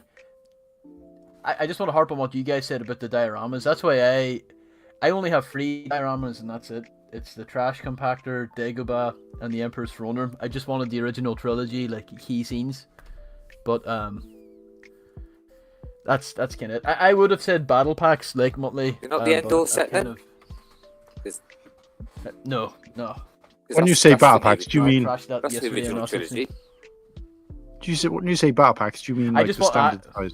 I just want to harp on what you guys said about the dioramas. That's why I only have 3 dioramas, and that's it. It's the Trash Compactor, Dagobah, and the Emperor's Throne Room. I just wanted the original trilogy, like key scenes. But that's kind of it. I would have said battle packs like Muttley. You're not the end all but I set kind then? No. When you say battle packs, do you I mean? trashed that That's the yesterday original on trilogy. When you say battle packs, do you mean I like just the want- standard size,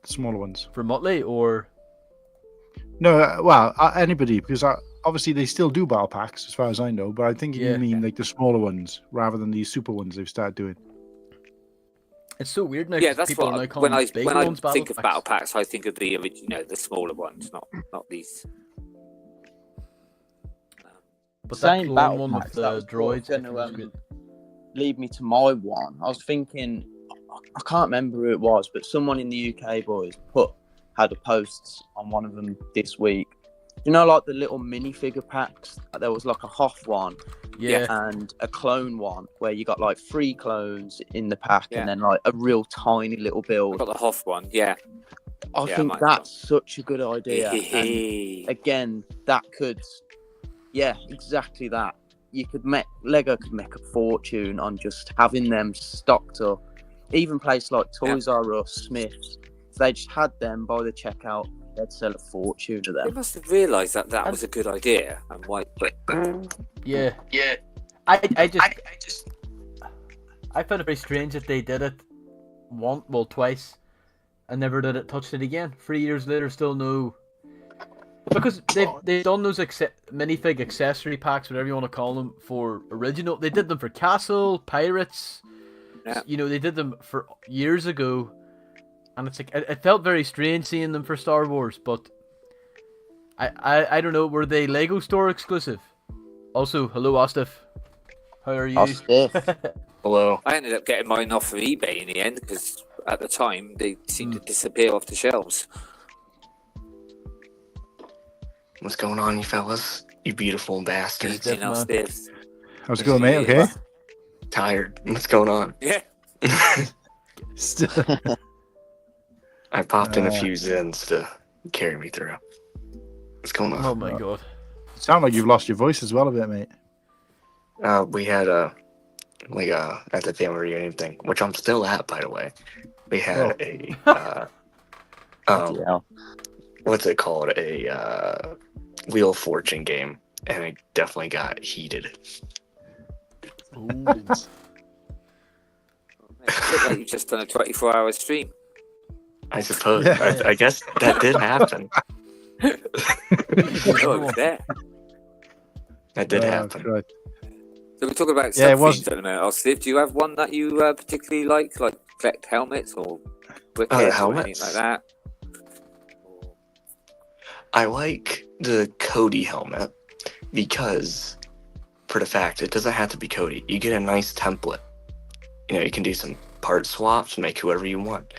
the smaller ones? for Muttley, or No, anybody, because obviously they still do battle packs as far as I know. But I think Yeah. you mean like the smaller ones rather than these super ones they've started doing. it's so weird now. Yeah, 'cause that's people what are now calling when I big when I ones think of battle packs. packs, I think of the original, the smaller ones, not these. But that Saying clone battle one with packs, that the was droids, I gonna, think was good. lead me to my one. I was thinking, I can't remember who it was, but someone in the UK boys had a post on one of them this week. You know, like the little minifigure packs. There was like a Hoff one Yeah. and a clone one where you got like 3 clones in the pack Yeah. and then like a real tiny little I've build. got the Hoff one, yeah. I Yeah, think mine- that's such a good idea. And Yeah, again, that could, yeah, exactly that. Lego could make a fortune on just having them stocked up. Even places like Toys R Us, Smiths, if they just had them by the checkout, they'd sell a fortune to they them. must have realised that was a good idea, and why? But Yeah. I found it very strange that they did it twice, and never touched it again. 3 years later, still no. Because they've done those minifig accessory packs, whatever you want to call them, for original. They did them for Castle, Pirates. Yeah. You know, they did them for years ago, and it's like it felt very strange seeing them for Star Wars. But I don't know. Were they Lego Store exclusive? Also, hello, Ostif. How are you? Hello. I ended up getting mine off of eBay in the end because at the time they seemed to disappear off the shelves. What's going on, you fellas? You beautiful bastards. You know, man. stiff. How's it going, mate? Okay. Tired. What's going on? Yeah. I popped in a few Zens to carry me through. What's going on? Oh my god. Sound like you've lost your voice as well a bit, mate. We had a like at the family reunion thing, which I'm still at, by the way. We had a Bloody hell. what's it called? A Wheel of Fortune game, and it definitely got heated. Ooh. It's a bit like you've just done a 24-hour stream. I suppose. Yeah. I guess that did happen. Oh, it's there. That did happen. Right. So we're talking about Yeah, it sub was- themes at the minute. Steve, do you have one that you particularly like collect helmets or brickheads or anything helmets? like that? I like the Cody helmet because, for the fact, it doesn't have to be Cody. You get a nice template. You know, you can do some part swaps, make whoever you want.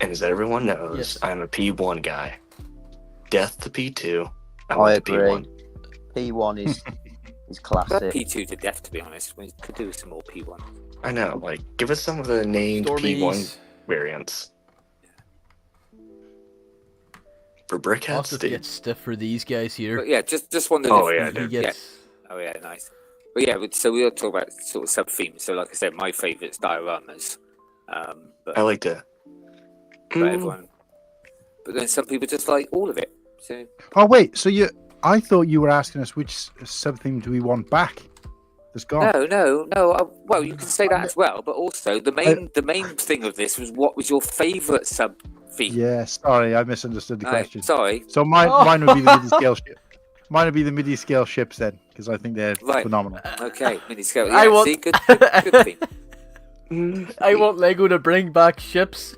And as everyone knows, Yes. I'm a P1 guy. Death to P2. I I want the agree. P1. P1 is That classic. P2 to death, to be honest. We could do with some more P1. I know, like, give us some of the named P1 Stormies. variants. For I'll brickheads, have to dude. get stiff for these guys here. But yeah, just wondered Oh, if yeah, He dude. gets. Oh yeah, nice. But yeah, so we'll talk about sort of sub themes. So like I said, my favourite's dioramas. But, I like to. but everyone. But then some people just like all of it. So Oh wait, so I thought you were asking us which sub theme do we want back? That's gone. no. Well, you can say that as well. But also the main thing of this was what was your favourite sub theme? Yeah, sorry, I misunderstood the question. Sorry. So mine would be the midi scale ship. Mine would be the midi scale ships then, because I think they're Right. phenomenal. Okay, mini scale. Yeah, I want- see, good theme. I want Lego to bring back ships.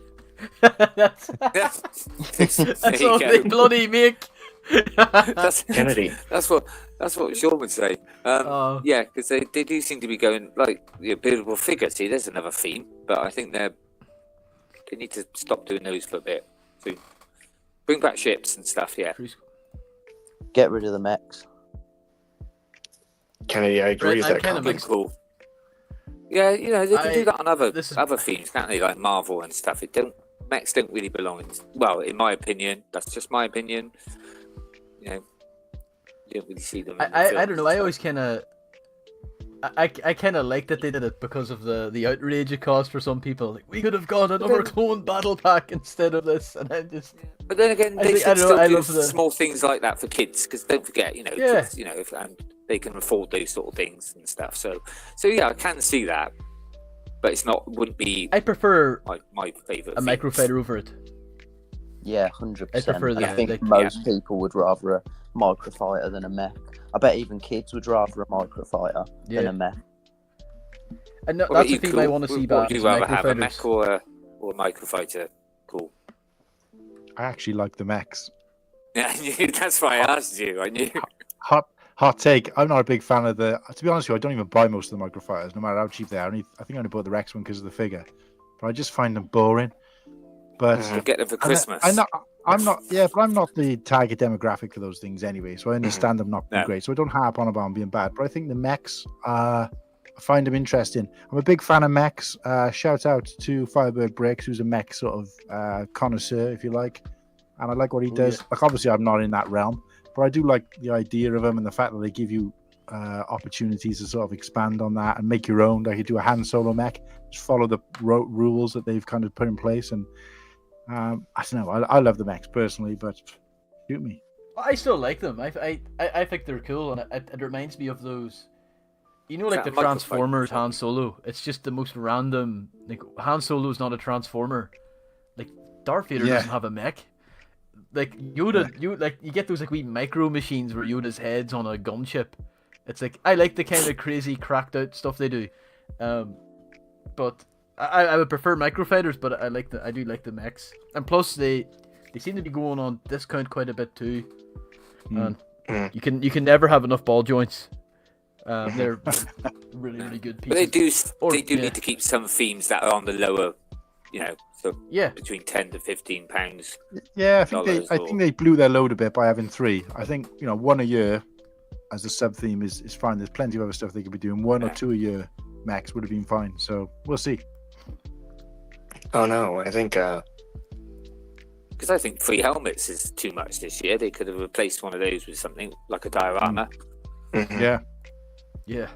that's There you all go. they bloody make. That's, Kennedy. that's what Sean would say. Oh. Yeah, because they do seem to be going like buildable figures. See, there's another theme, but I think they need to stop doing those for a bit. So bring back ships and stuff. Yeah, Get rid of the mechs. Kennedy, I agree Right, with I'm that kinda comment. mixed. cool. Yeah, you know they can do that on other this is- themes, can't they? Like Marvel and stuff. Mechs don't really belong in. Well, in my opinion, that's just my opinion. You know, you don't really see them. In the I films don't know. I always kind of. I kind of like that they did it because of the outrage it caused for some people. Like, we could have got another clone battle pack instead of this, and I just. But then again, I they think- I should don't know, I still do love the- small things like that for kids, because don't forget, you know, Yeah. kids, you know, and they can afford those sort of things and stuff. So yeah, I can see that, but wouldn't be I prefer my favourite. a microfighter over it. Yeah, 100%. I prefer I the- think the- most people would rather a microfighter than a mech. I bet even kids would rather a microfighter than Yeah. a mech. And no, What about that's you, the theme Cool? I want to see What back. would is you rather have, a microfighters. mech or a microfighter? Cool. I actually like the mechs. Yeah, I knew. That's why I asked you. I knew. Hot take. I'm not a big fan of the. To be honest with you, I don't even buy most of the microfighters, no matter how cheap they are. I think I only bought the Rex one because of the figure, but I just find them boring. But We'll get them for Christmas. I'm not. Yeah, but I'm not the target demographic for those things anyway. So I understand them not being No. great. So I don't harp on about them being bad. But I think the mechs, I find them interesting. I'm a big fan of mechs. Shout out to Firebird Breaks, who's a mech sort of connoisseur, if you like. And I like what he does. yeah. Like, obviously, I'm not in that realm, but I do like the idea of them and the fact that they give you opportunities to sort of expand on that and make your own. Like, you do a Han Solo mech, just follow the rules that they've kind of put in place. And I don't know. I love the mechs personally, but shoot me. I still like them. I think they're cool, and it reminds me of those. You know, like Is the that a microfighter? Transformers Han Solo. It's just the most random. Like, Han Solo's not a Transformer. Like, Darth Vader Yeah. doesn't have a mech. Like Yoda, you get those like wee micro machines where Yoda's head's on a gunship. It's like, I like the kind of crazy cracked out stuff they do, but I would prefer microfighters. But I do like the mechs, and plus they seem to be going on discount quite a bit too. And you can never have enough ball joints. They're really good pieces. But they do yeah. need to keep some themes that are on the lower, you know, so Yeah, between £10 to £15. Yeah, I dollars think they blew their load a bit by having 3. I think, you know, 1 a year as a sub theme is fine. There's plenty of other stuff they could be doing. 1 or 2 a year max would have been fine. So we'll see. Oh no, I think Because I think 3 helmets is too much this year. They could have replaced one of those with something like a diorama. mhm. Yeah. yeah.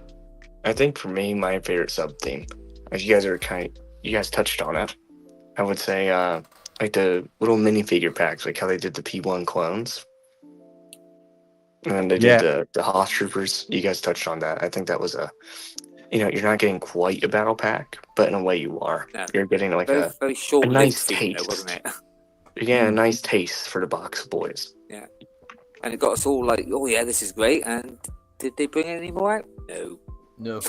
I think for me, my favorite sub theme, as you guys touched on it, I would say like the little minifigure packs, like how they did the P1 clones. And then they did the Hoss Troopers. You guys touched on that. I think that was you're not getting quite a battle pack, but in a way you are. Yeah. You're getting like Very, a very short nice theme, taste. wasn't it? a nice taste for the box of boys. Yeah. And it got us all like, oh yeah, this is great. And did they bring any more out? No. No.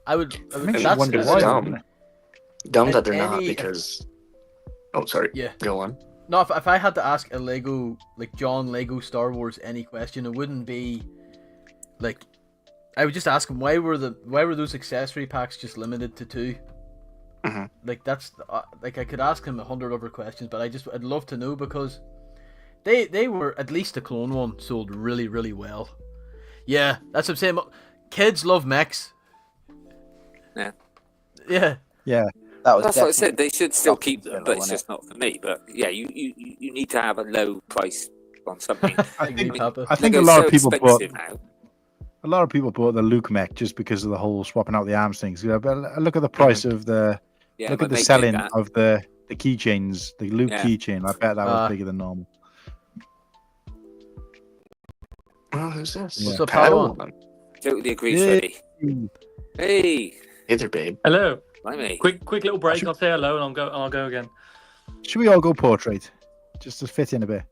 I would Makes you that's wonder it's why. dumb. Dumb that they're Any- not because. Oh, sorry. Yeah. Go on. No, if I had to ask a Lego, like John Lego Star Wars, any question, it wouldn't be like, I would just ask him why were those accessory packs just limited to 2? Mhm. Like that's like I could ask him 100 other questions, but I'd love to know because they were, at least the clone one sold really, really well. Yeah, that's what I'm saying. Kids love mechs. Yeah. Yeah. Yeah. That was That's what I definitely said. They should still fucking keep them, killer, but it's wasn't just not for me. But yeah, you need to have a low price on something. I think Papa. I think a Lego's lot so of people bought expensive now. a lot of people bought the Luke mech just because of the whole swapping out the arms things. You know, but look at the price of the Yeah, look my at the mate did selling that. of the keychains, the Luke Yeah. keychain. I bet that was Ah. bigger than normal. Oh, who's this? What's up, Padawan? Padawan. Totally agree, Yeah. Freddie. Hey, Hey there, babe. Hello. my mate. Quick little break. should- I'll say hello and I'll go again. Should we all go portrait? Just to fit in a bit.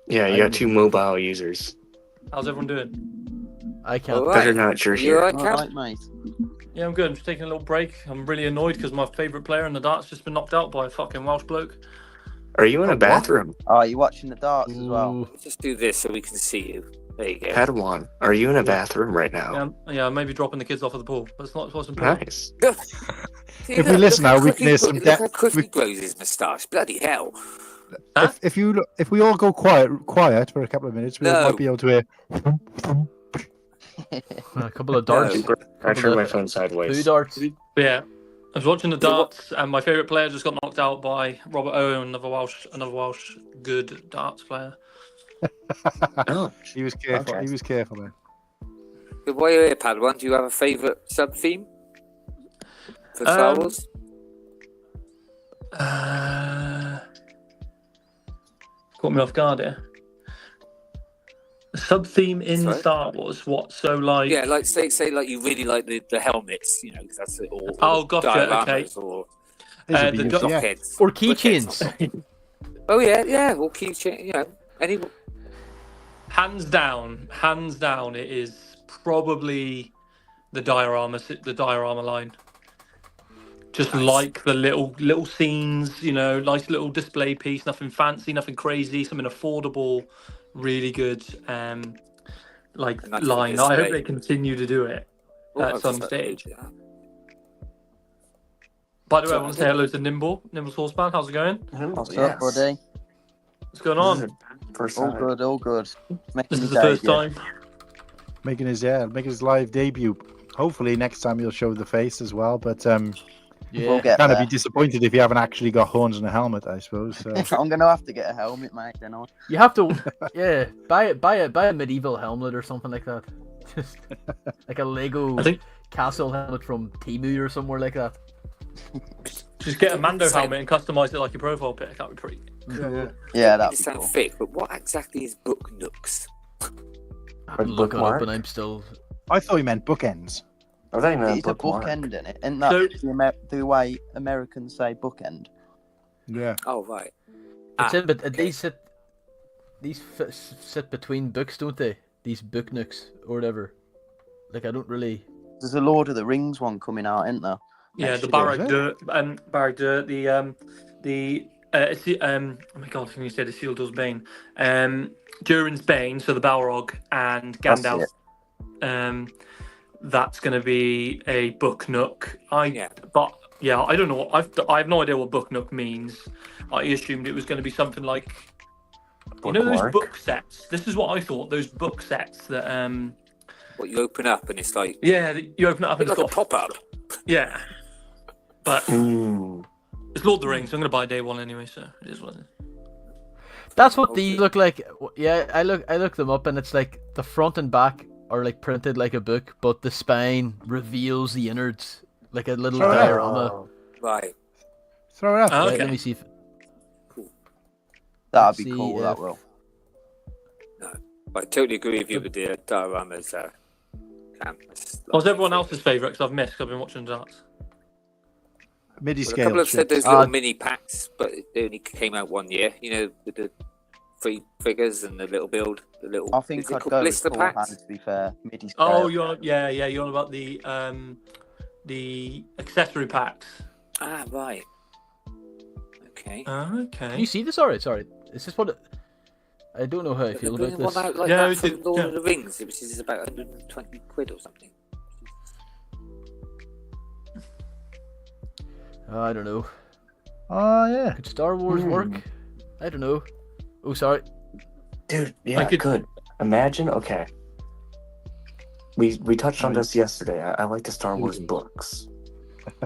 Yeah, you got 2 mobile users. How's everyone doing? I can't. All Better right. not you're You here. alright, All Cam? right, mate. Yeah, I'm good. I'm just taking a little break. I'm really annoyed because my favourite player in the darts just been knocked out by a fucking Welsh bloke. Are you in a bathroom? Oh, you're watching the darts as well. Ooh. Just do this so we can see you. There you go. Padawan, are you in a bathroom right now? Yeah, maybe dropping the kids off at the pool. That's not what's important. Nice. See, If we listen how now, we quick can hear he- some Look depth- how quick we- he grows his moustache. Bloody hell. Huh? If we all go quiet for a couple of minutes, we No. might be able to hear. A couple of darts. No. I turned my of- phone 2 sideways. darts. But yeah, I was watching the darts and my favourite player just got knocked out by Robert Owen, another Welsh good darts player. Oh, He was careful. Okay. He was careful there. Good. While you're here, Padawan, do you have a favourite sub theme for Star Wars? Caught me off guard here. Sub theme in Sorry? Star Wars. What? So like? Yeah, like say like you really like the helmets, you know, because that's it. Or Oh, gotcha, dioramas or These would the be do- useful, yeah. blockheads. Or keychains. Oh yeah, or keychain. You know, any. Hands down, it is probably the diorama line. Just Nice. like the little scenes, you know, nice little display piece, nothing fancy, nothing crazy, something affordable, really good, like A nice line. I hope display. they continue to do it Oh, at I've some just- stage. yeah. By the way, I So- want to say hello to Nimble Saucepan. How's it going? What's up, buddy? What's going on? First All time. good, all good. Making This me is the first debut. time. Making his live debut. Hopefully next time you'll show the face as well. But We'll Yeah. get kind of there. be disappointed if you haven't actually got horns and a helmet, I suppose. So. I'm gonna have to get a helmet, mate. Then I. You have to, yeah, buy a medieval helmet or something like that. Just like a Lego I think castle helmet from Temu or somewhere like that. just get a Mando Same. helmet and customize it like your profile pic. That'd be pretty. Yeah, It that'd be sound cool. thick, but what exactly is book nooks? I haven't looked it up bookmark? and I'm still. I thought you meant bookends. I thought you meant It's a bookmark. bookend in it, and that's So- the way Americans say bookend. Yeah. Oh right. It's Ah, in, but okay. these sit between books, don't they? These book nooks or whatever. Like I don't really. There's a Lord of the Rings one coming out, isn't there? Yeah, Next the year. Barrack Dirt, oh my god, I think you said Isildur's Bane. Durin's Bane, so the Balrog and That's Gandalf. That's going to be a book nook. But yeah, I don't know. I have no idea what book nook means. I assumed it was going to be something like, you know, those Bookmark. book sets. This is what I thought. Those book sets that What you open up and it's like yeah, that you open it up and like it's a got pop up. yeah. But Ooh. it's Lord of the Rings. So I'm going to buy day one anyway. So it is what it is. That's what these look like. Yeah, I look them up and it's like the front and back are like printed like a book, but the spine reveals the innards like a little Oh, yeah. diorama. Right. Throw it up. Oh, Right, okay. let me see if That'd be see cool. if- That will. I totally agree with you with the dioramas. Cam. What's everyone else's favourite? Because I've missed. 'Cause I've been watching that. MIDI Well, a scale. couple have said chips. those little mini packs, but they only came out 1 year. You know, with the 3 figures and the little build, the little. I think is it I'd called go with blister full packs? hand, to be fair. MIDI Oh, scale. you're on about the accessory packs. Ah, right. Okay. Can Okay. you see this? Sorry. Is this what? I don't know how I But feel they're about bringing this. one out like Yeah, that we from did- Lord yeah. of the Rings, which is about 120 quid or something. I don't know. Oh yeah. Could Star Wars work? I don't know. Oh, sorry. Dude, yeah, could- good. Imagine, okay. We touched on this yesterday. I like the Star Wars books.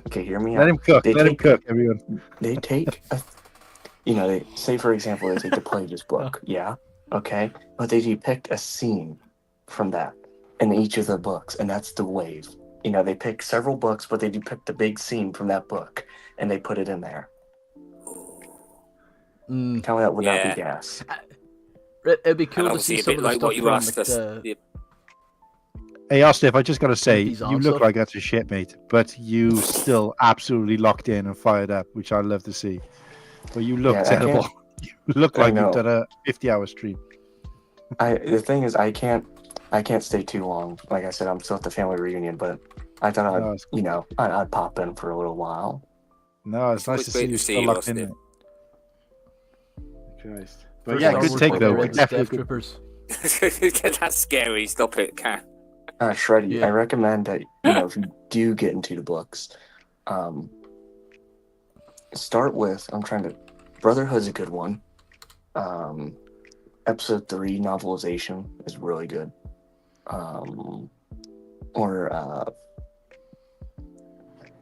Okay, hear me Let out. him cook. They Let him take- cook, everyone. They take, they say, for example, they take the Plagueis book, yeah, okay, but they depict a scene from that in each of the books, and that's the wave. They pick several books, but they depict the big scene from that book, and they put it in there. Tell me that would not Yeah. be gas. It'd be And cool to obviously see a some bit of the like stuff what you from asked like, us. the... Hey, Ostef, I just got to say, these you on look stuff. like that's a shit, mate. But you still absolutely locked in and fired up, which I love to see. But you look Yeah, I terrible. can't- You look I like know. you've done a 50-hour stream. The thing is, I can't stay too long. Like I said, I'm still at the family reunion, but I thought No, it's cool. I'd pop in for a little while. No, it's It's nice always to great see to you see still you, locked in Austin. there. Christ. But First yeah, Star good Wars take book I though. read was Definitely Death good. Troopers. That's scary. Stop it, Cam. Shreddy, Yeah. I recommend that if you do get into the books, start with Brotherhood's a good one. Episode 3 novelization is really good.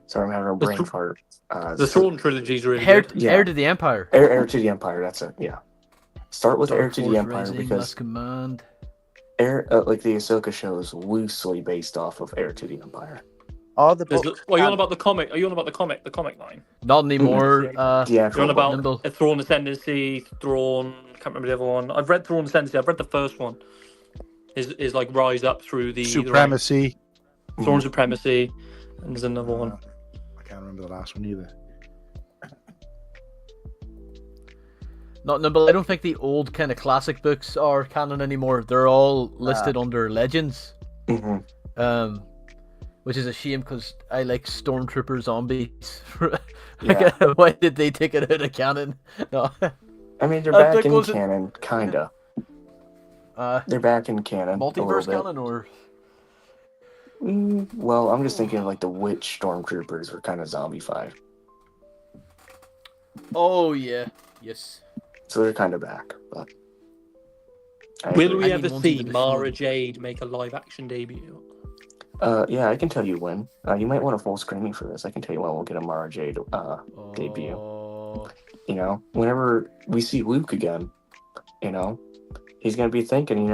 Sorry, I'm having a brain fart. The Thrawn trilogy is really Heir, good. Yeah. Heir to the Empire. Heir to the Empire. That's it. Yeah. Start with Heir Dark to Force the Empire Rising, because Last Command. like the Ahsoka show is loosely based off of Heir to the Empire. Are the There's books? Are you on about the comic? Are you on about the comic line? Not anymore. The You're actual on book. about Nimble. Thrawn Ascendancy, Thrawn. Can't remember the other one. I've read Thrawn Ascendancy. I've read the first one. Is like rise up through the Supremacy. The Thrawn Supremacy, and there's another one. I can't remember the last one either. Not Nimble. I don't think the old kind of classic books are canon anymore. They're all listed under Legends. Mhm. Which is a shame because I like Stormtrooper zombies. Yeah. Why did they take it out of canon? No. I mean, they're I back think in was it- canon, kinda. They're back in canon. Multiverse a little canon or bit. Well, I'm just thinking like the witch stormtroopers are kind of zombified, oh yeah, yes. so they're kind of back. But I Will agree. we I ever need one see to the Mara film. Jade make a live action debut? Yeah, I can tell you when. You might want a full screening for this. I can tell you when we'll get a Mara Jade debut. Oh, Whenever we see Luke again, he's gonna be thinking,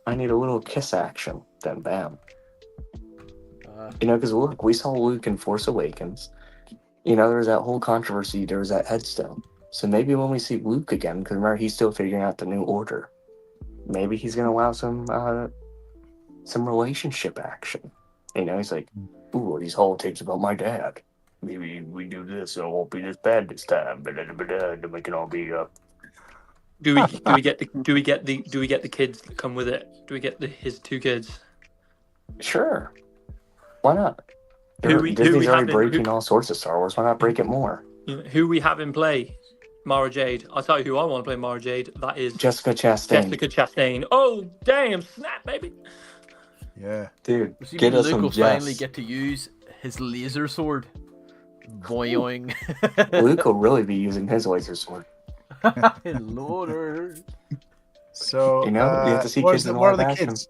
I need a little kiss action. Then bam. Because look, we saw Luke in Force Awakens. There was that whole controversy. There was that headstone. So maybe when we see Luke again, because remember he's still figuring out the new order. Maybe he's gonna allow some relationship action. He's like, ooh, these holotapes about my dad. Maybe we do this, and it won't be this bad this time. But then we can all be Do we get the kids that come with it? Do we get his 2 kids? Sure. Why not? Who we Disney's already having- breaking all sorts of Star Wars. Why not break it more? Who we have in play? Mara Jade. I'll tell you who I want to play Mara Jade. That is Jessica Chastain. Jessica Chastain. Oh damn! Snap, baby. Yeah. Dude, see get when us Luke some will Jess. finally get to use his laser sword. Boing. Luke will really be using his laser sword. Lord. So You have to see what kids in are the live action. kids?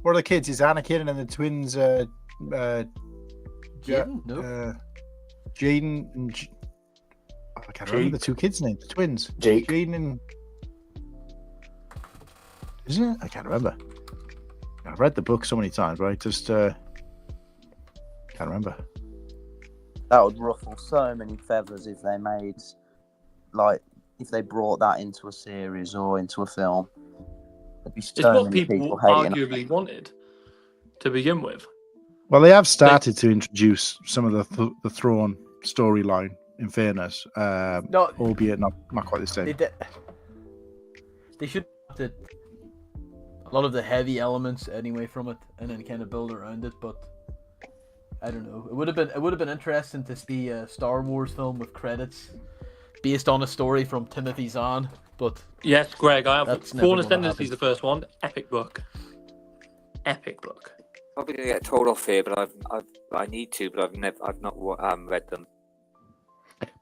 What are the kids? Is Anakin and the twins? Jaden? No. Jaden and I can't remember the 2 kids' names. The twins. Jake. Jaden and isn't it? I can't remember. I've read the book so many times, right? Just can't remember. That would ruffle so many feathers if they made, like, if they brought that into a series or into a film. There'd be It's so what many people people hating. arguably wanted to begin with. Well, they have started to introduce some of the Thrawn storyline. In fairness, No, albeit not quite the same. they should have to a lot of the heavy elements anyway from it, and then kind of build around it. But I don't know. It would have been interesting to see a Star Wars film with credits based on a story from Timothy Zahn. But Yes, Greg, I have That's never Thrawn gonna Ascendancy is happen. the first one. Epic book. Probably gonna get told off here, but I need to, but I've not read them.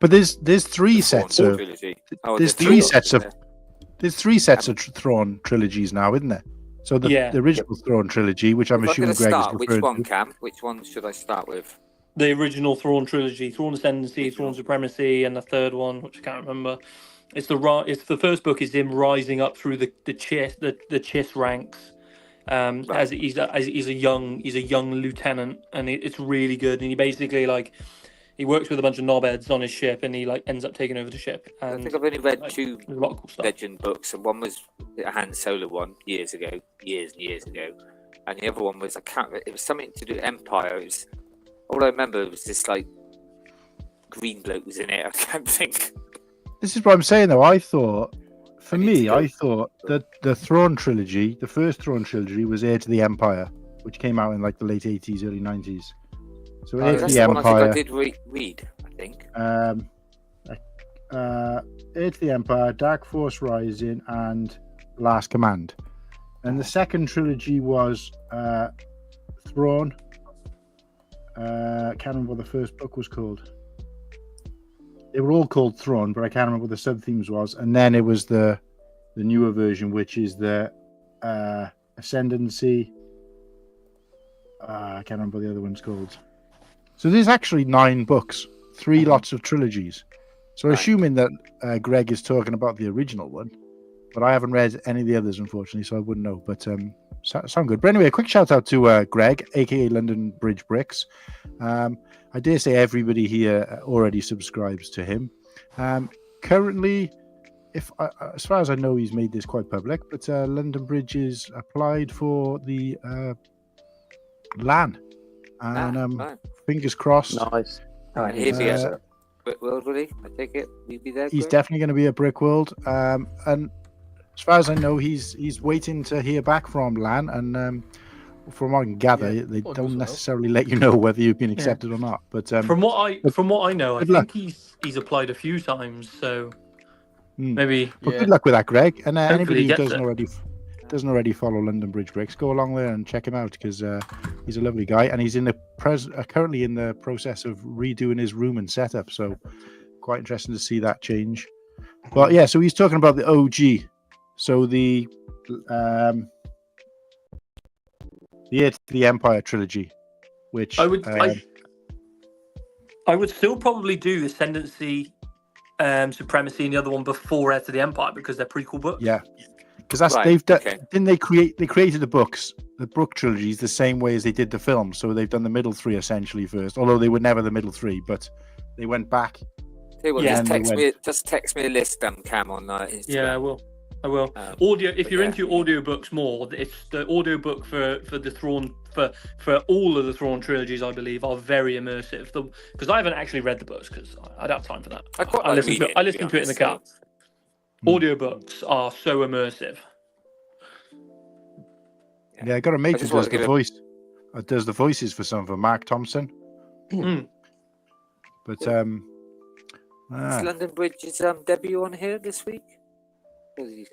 But there's three The sets Thrawn of trilogy. Oh, there's the three trilogy, sets of isn't there's three sets of Thrawn trilogies now, isn't there? So the original Thrawn trilogy, which I'm If assuming I'm gonna Greg is start, which referring one, to. Cam? Which one should I start with? The original Thrawn trilogy, Thrawn Ascendancy, Original. Thrawn Supremacy, and the third one, which I can't remember. It's the first book is him rising up through the Chiss ranks. Right. As he's a young lieutenant, and it's really good. And he basically he works with a bunch of knobheads on his ship, and he ends up taking over the ship. I And think I've only read like, two there's a lot of cool stuff. Legend books, and one was a Han Solo one years and years ago, and the other one was it was something to do with Empire. It was all I remember was this green bloke was in it. I can't think. This is what I'm saying though. I thought to go. I thought that the Thrawn trilogy, the first Thrawn trilogy, was Heir to the Empire, which came out in the late 80s, early 90s. So Heir to That's the the one I think I Empire, did read. I think. Heir to the Empire, Dark Force Rising, and Last Command. And the second trilogy was Thrawn. Can't remember what the first book was called. They were all called Thrawn, but I can't remember what the sub-themes was. And then it was the newer version, which is the Ascendancy. I can't remember what the other one's called. So there's actually 9 books, 3 lots of trilogies. So Right. assuming that Greg is talking about the original one, but I haven't read any of the others, unfortunately, so I wouldn't know. But sound good. But anyway, a quick shout out to Greg, aka London Bridge Bricks. I dare say everybody here already subscribes to him. Currently, as far as I know, he's made this quite public, but London Bridge is applied for the LAN. And Right. fingers crossed. Nice. And he'd be Uh, at Brick World, would he? I take it. He'd be there. He's Greg? definitely going to be at Brick World. And as far as I know, he's waiting to hear back from LAN. And from what I can gather, they Well, don't well. necessarily let you know whether you've been accepted or not. But From what I know, I good think luck. he's applied a few times. So Hmm. maybe But good luck with that, Greg. And Hopefully anybody he who gets doesn't already follow London Bridge Bricks, go along there and check him out because he's a lovely guy, and he's in the currently in the process of redoing his room and setup. So quite interesting to see that change. But yeah, so he's talking about the OG, so the Heir to the Empire trilogy, which I would still probably do the Ascendancy, Supremacy, and the other one before Heir to the Empire because they're prequel books. yeah. Because that's Right, they've done. okay. Didn't they created the books, the book trilogies, the same way as they did the films. So they've done the middle 3 essentially first, although they were never the middle 3, but they went back. Tell you what, Yeah. just text me a list, Cam, on Instagram. Yeah, I will. Audio. If but you're yeah. into audio books more, it's the audio book for the Thrawn for all of the Thrawn trilogies. I believe are very immersive. Because I haven't actually read the books because I don't have time for that. I quite I like listen reading I to listen be to it in the car. honest, Audiobooks are so immersive. Yeah, I got a mate who just want does to the give voice. Does the voices for some of them, Mark Thompson. Mm. But Is London Bridge's debut on here this week?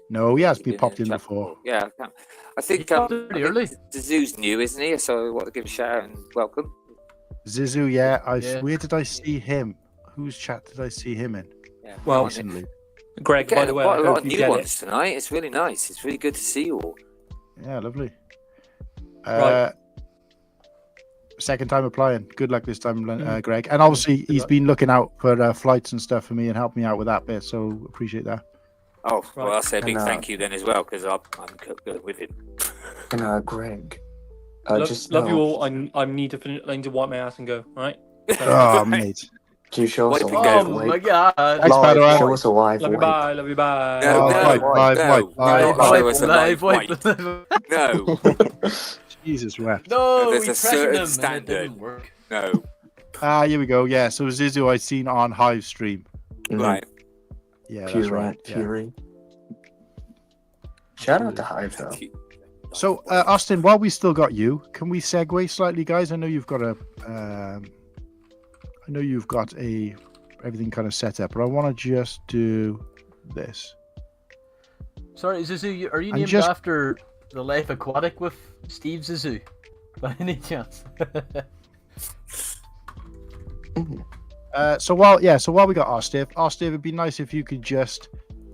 no, he has been Been popped the in chat before. Yeah, I think He popped in pretty early. the Zoo's new, isn't he? So I want to give a shout out and welcome. Zizou, yeah. Yeah. Where did I see him? Whose chat did I see him in Yeah, Well, recently? Greg, by the way, quite I a lot hope of you new get ones tonight. It's really nice. It's really good to see you all. Yeah, lovely. Right. Second time applying. Good luck this time, Greg. And obviously, he's been looking out for flights and stuff for me and helped me out with that bit. So appreciate that. Oh, well, Right. I'll say a big And, thank you then as well because I'm going with him. And Greg, love just you know, all. I need to wipe my ass and go. All right. Oh, mate. can you show us Wipe a and live go. Oh my wipe? god. Thanks, Live, Padawan. show us a live Love you. wipe. Bye. Love you. Bye. No, Oh, no, wipe, wipe, no, wipe, wipe, no, not wipe. show us a live wipe. No, Jesus wept. No, there's we a pressured certain him and it standard. didn't work. No, Ah, here we go. Yeah, so Zizu I'd seen on Hive stream. right. Yeah, that's Fury, right. Yeah. Fury. Shout out to Hive though. So, Austin, while we still got you, can we segue slightly, guys? I know you've got everything kind of set up, but I want to just do this. Sorry, Zizu, are you I'm named just- after the Life Aquatic with Steve Zizu? By any chance? So while we got Ostiv, it'd be nice if you could just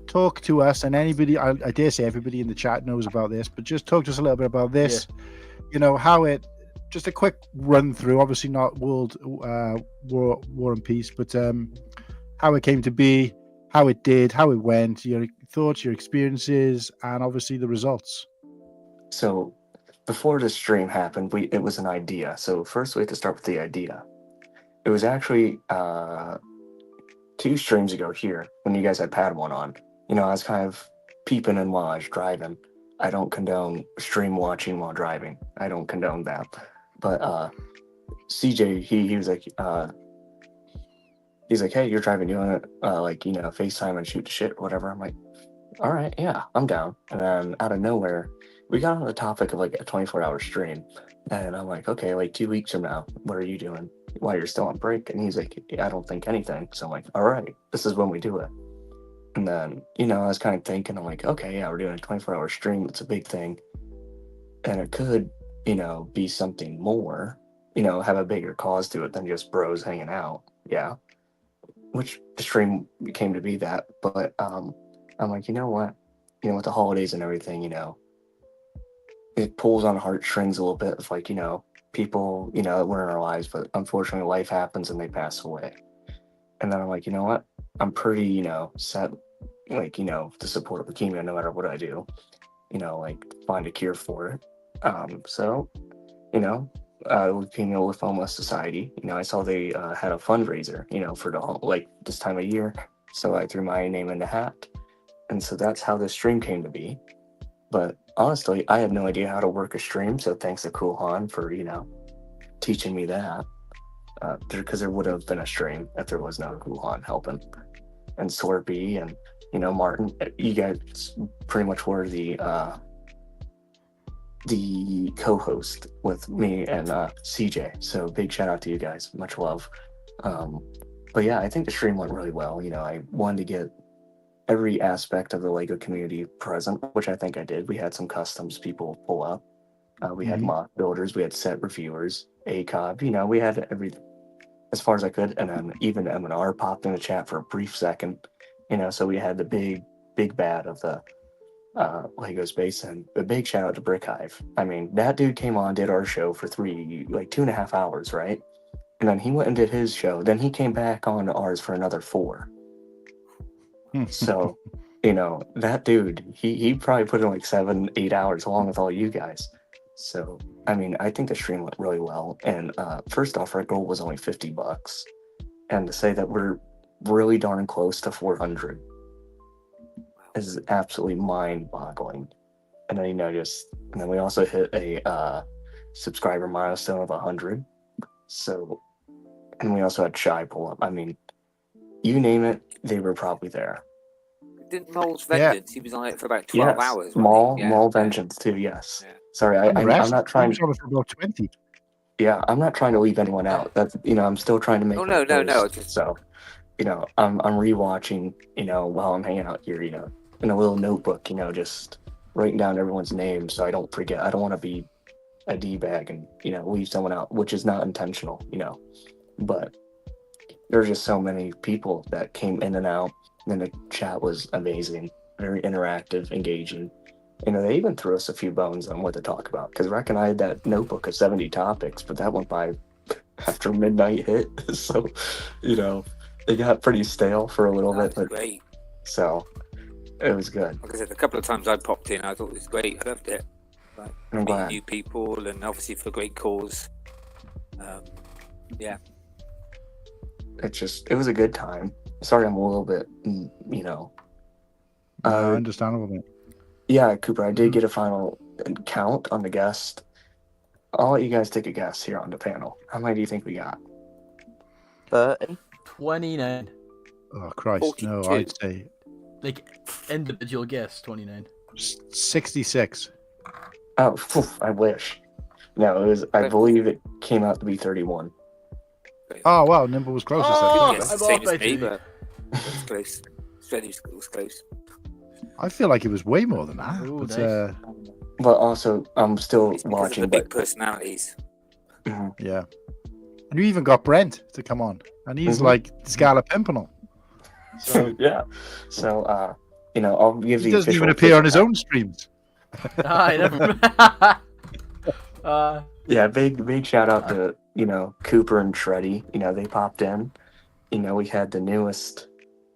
talk to us and anybody. I dare say everybody in the chat knows about this, but just talk to us a little bit about this. You know how it. Just a quick run through. Obviously not World War and Peace, but how it came to be, how it did, how it went, your thoughts, your experiences, and obviously the results. So before the stream happened, it was an idea. So first we had to start with the idea. It was actually 2 streams ago here when you guys had Padawan on. You know, I was kind of peeping in while I was driving. I don't condone stream watching while driving. I don't condone that. But CJ, he was like, he's like, hey, you're driving, you want to FaceTime and shoot the shit or whatever. I'm like, all right, yeah, I'm down. And then out of nowhere, we got on the topic of like a 24-hour stream. And I'm like, okay, like 2 weeks from now, what are you doing while you're still on break? And he's like, I don't think anything. So I'm like, all right, this is when we do it. And then, I was kind of thinking, I'm like, okay, yeah, we're doing a 24-hour stream. It's a big thing. And it could, be something more, have a bigger cause to it than just bros hanging out. Yeah. Which the stream came to be that. But I'm like, you know what? With the holidays and everything, it pulls on heartstrings a little bit of like, people, that were in our lives, but unfortunately life happens and they pass away. And then I'm like, you know what? I'm pretty, set, like, to support leukemia no matter what I do, like find a cure for it. So, Leukemia Lymphoma Society, I saw they had a fundraiser, for the this time of year. So I threw my name in the hat. And so that's how the stream came to be. But honestly, I had no idea how to work a stream. So thanks to Cool Han for, teaching me that. Because there would have been a stream if there was no Cool Han helping. And Slurpy and, Martin, you guys pretty much were the co-host with me and CJ. So big shout out to you guys. Much love. But yeah, I think the stream went really well. I wanted to get every aspect of the Lego community present, which I think I did. We had some customs people pull up. We had mock builders, we had set reviewers, ACOB, we had everything as far as I could. And then even M&R popped in the chat for a brief second, so we had the big bad of the Lego space. And a big shout out to Brick Hive. I mean, that dude came on, did our show for 2.5 hours, right? And then he went and did his show. Then he came back on ours for another 4. So, that dude, he probably put in like 7-8 hours along with all you guys. So, I mean, I think the stream went really well. And first off, our goal was only $50. And to say that we're really darn close to 400 is absolutely mind-boggling. And then, and then we also hit a subscriber milestone of 100. So, and we also had Shy pull up. I mean, you name it, they were probably there. Didn't Mole's Vengeance? He was on it for about 12 hours. Mole Vengeance too. Yes. Yeah. Sorry, I'm not trying to. For about 20. Yeah, I'm not trying to leave anyone out. That's I'm still trying to make. Oh no. So, I'm rewatching. While I'm hanging out here. In a little notebook. Just writing down everyone's name so I don't forget. I don't want to be a D-bag and leave someone out, which is not intentional. But there's just so many people that came in and out. And the chat was amazing, very interactive, engaging. They even threw us a few bones on what to talk about. Because I reckon I had that notebook of 70 topics, but that went by after midnight hit. So, it got pretty stale for a little bit. But great. So, it was good. Like I said, a couple of times I popped in, I thought it was great. I loved it. like I'm meeting glad. new people, and obviously for a great cause. Yeah. It was a good time. Sorry, I'm a little bit, No, Uh, understandable, mate. yeah, Cooper, I did get a final count on the guest. I'll let you guys take a guess here on the panel. How many do you think we got? 30. 29. Oh Christ, 42. no! I'd say Like, individual guess, 29. 66. Oh, I wish. No, it was. I believe it came out to be 31. Oh wow, Nimble was closest. Oh! Yes, I'm the same off by as me, two. but it's close. It was close. I feel like it was way more than that. Ooh, But nice. But also, I'm still It's because watching. of the big But personalities. yeah, and you even got Brent to come on, and he's Mhm. like Scala Pimpernel. So yeah. So, I'll give he the doesn't official even appear on his figure. own streams. I never. Yeah, big shout out to Cooper and Shreddy. They popped in. We had the newest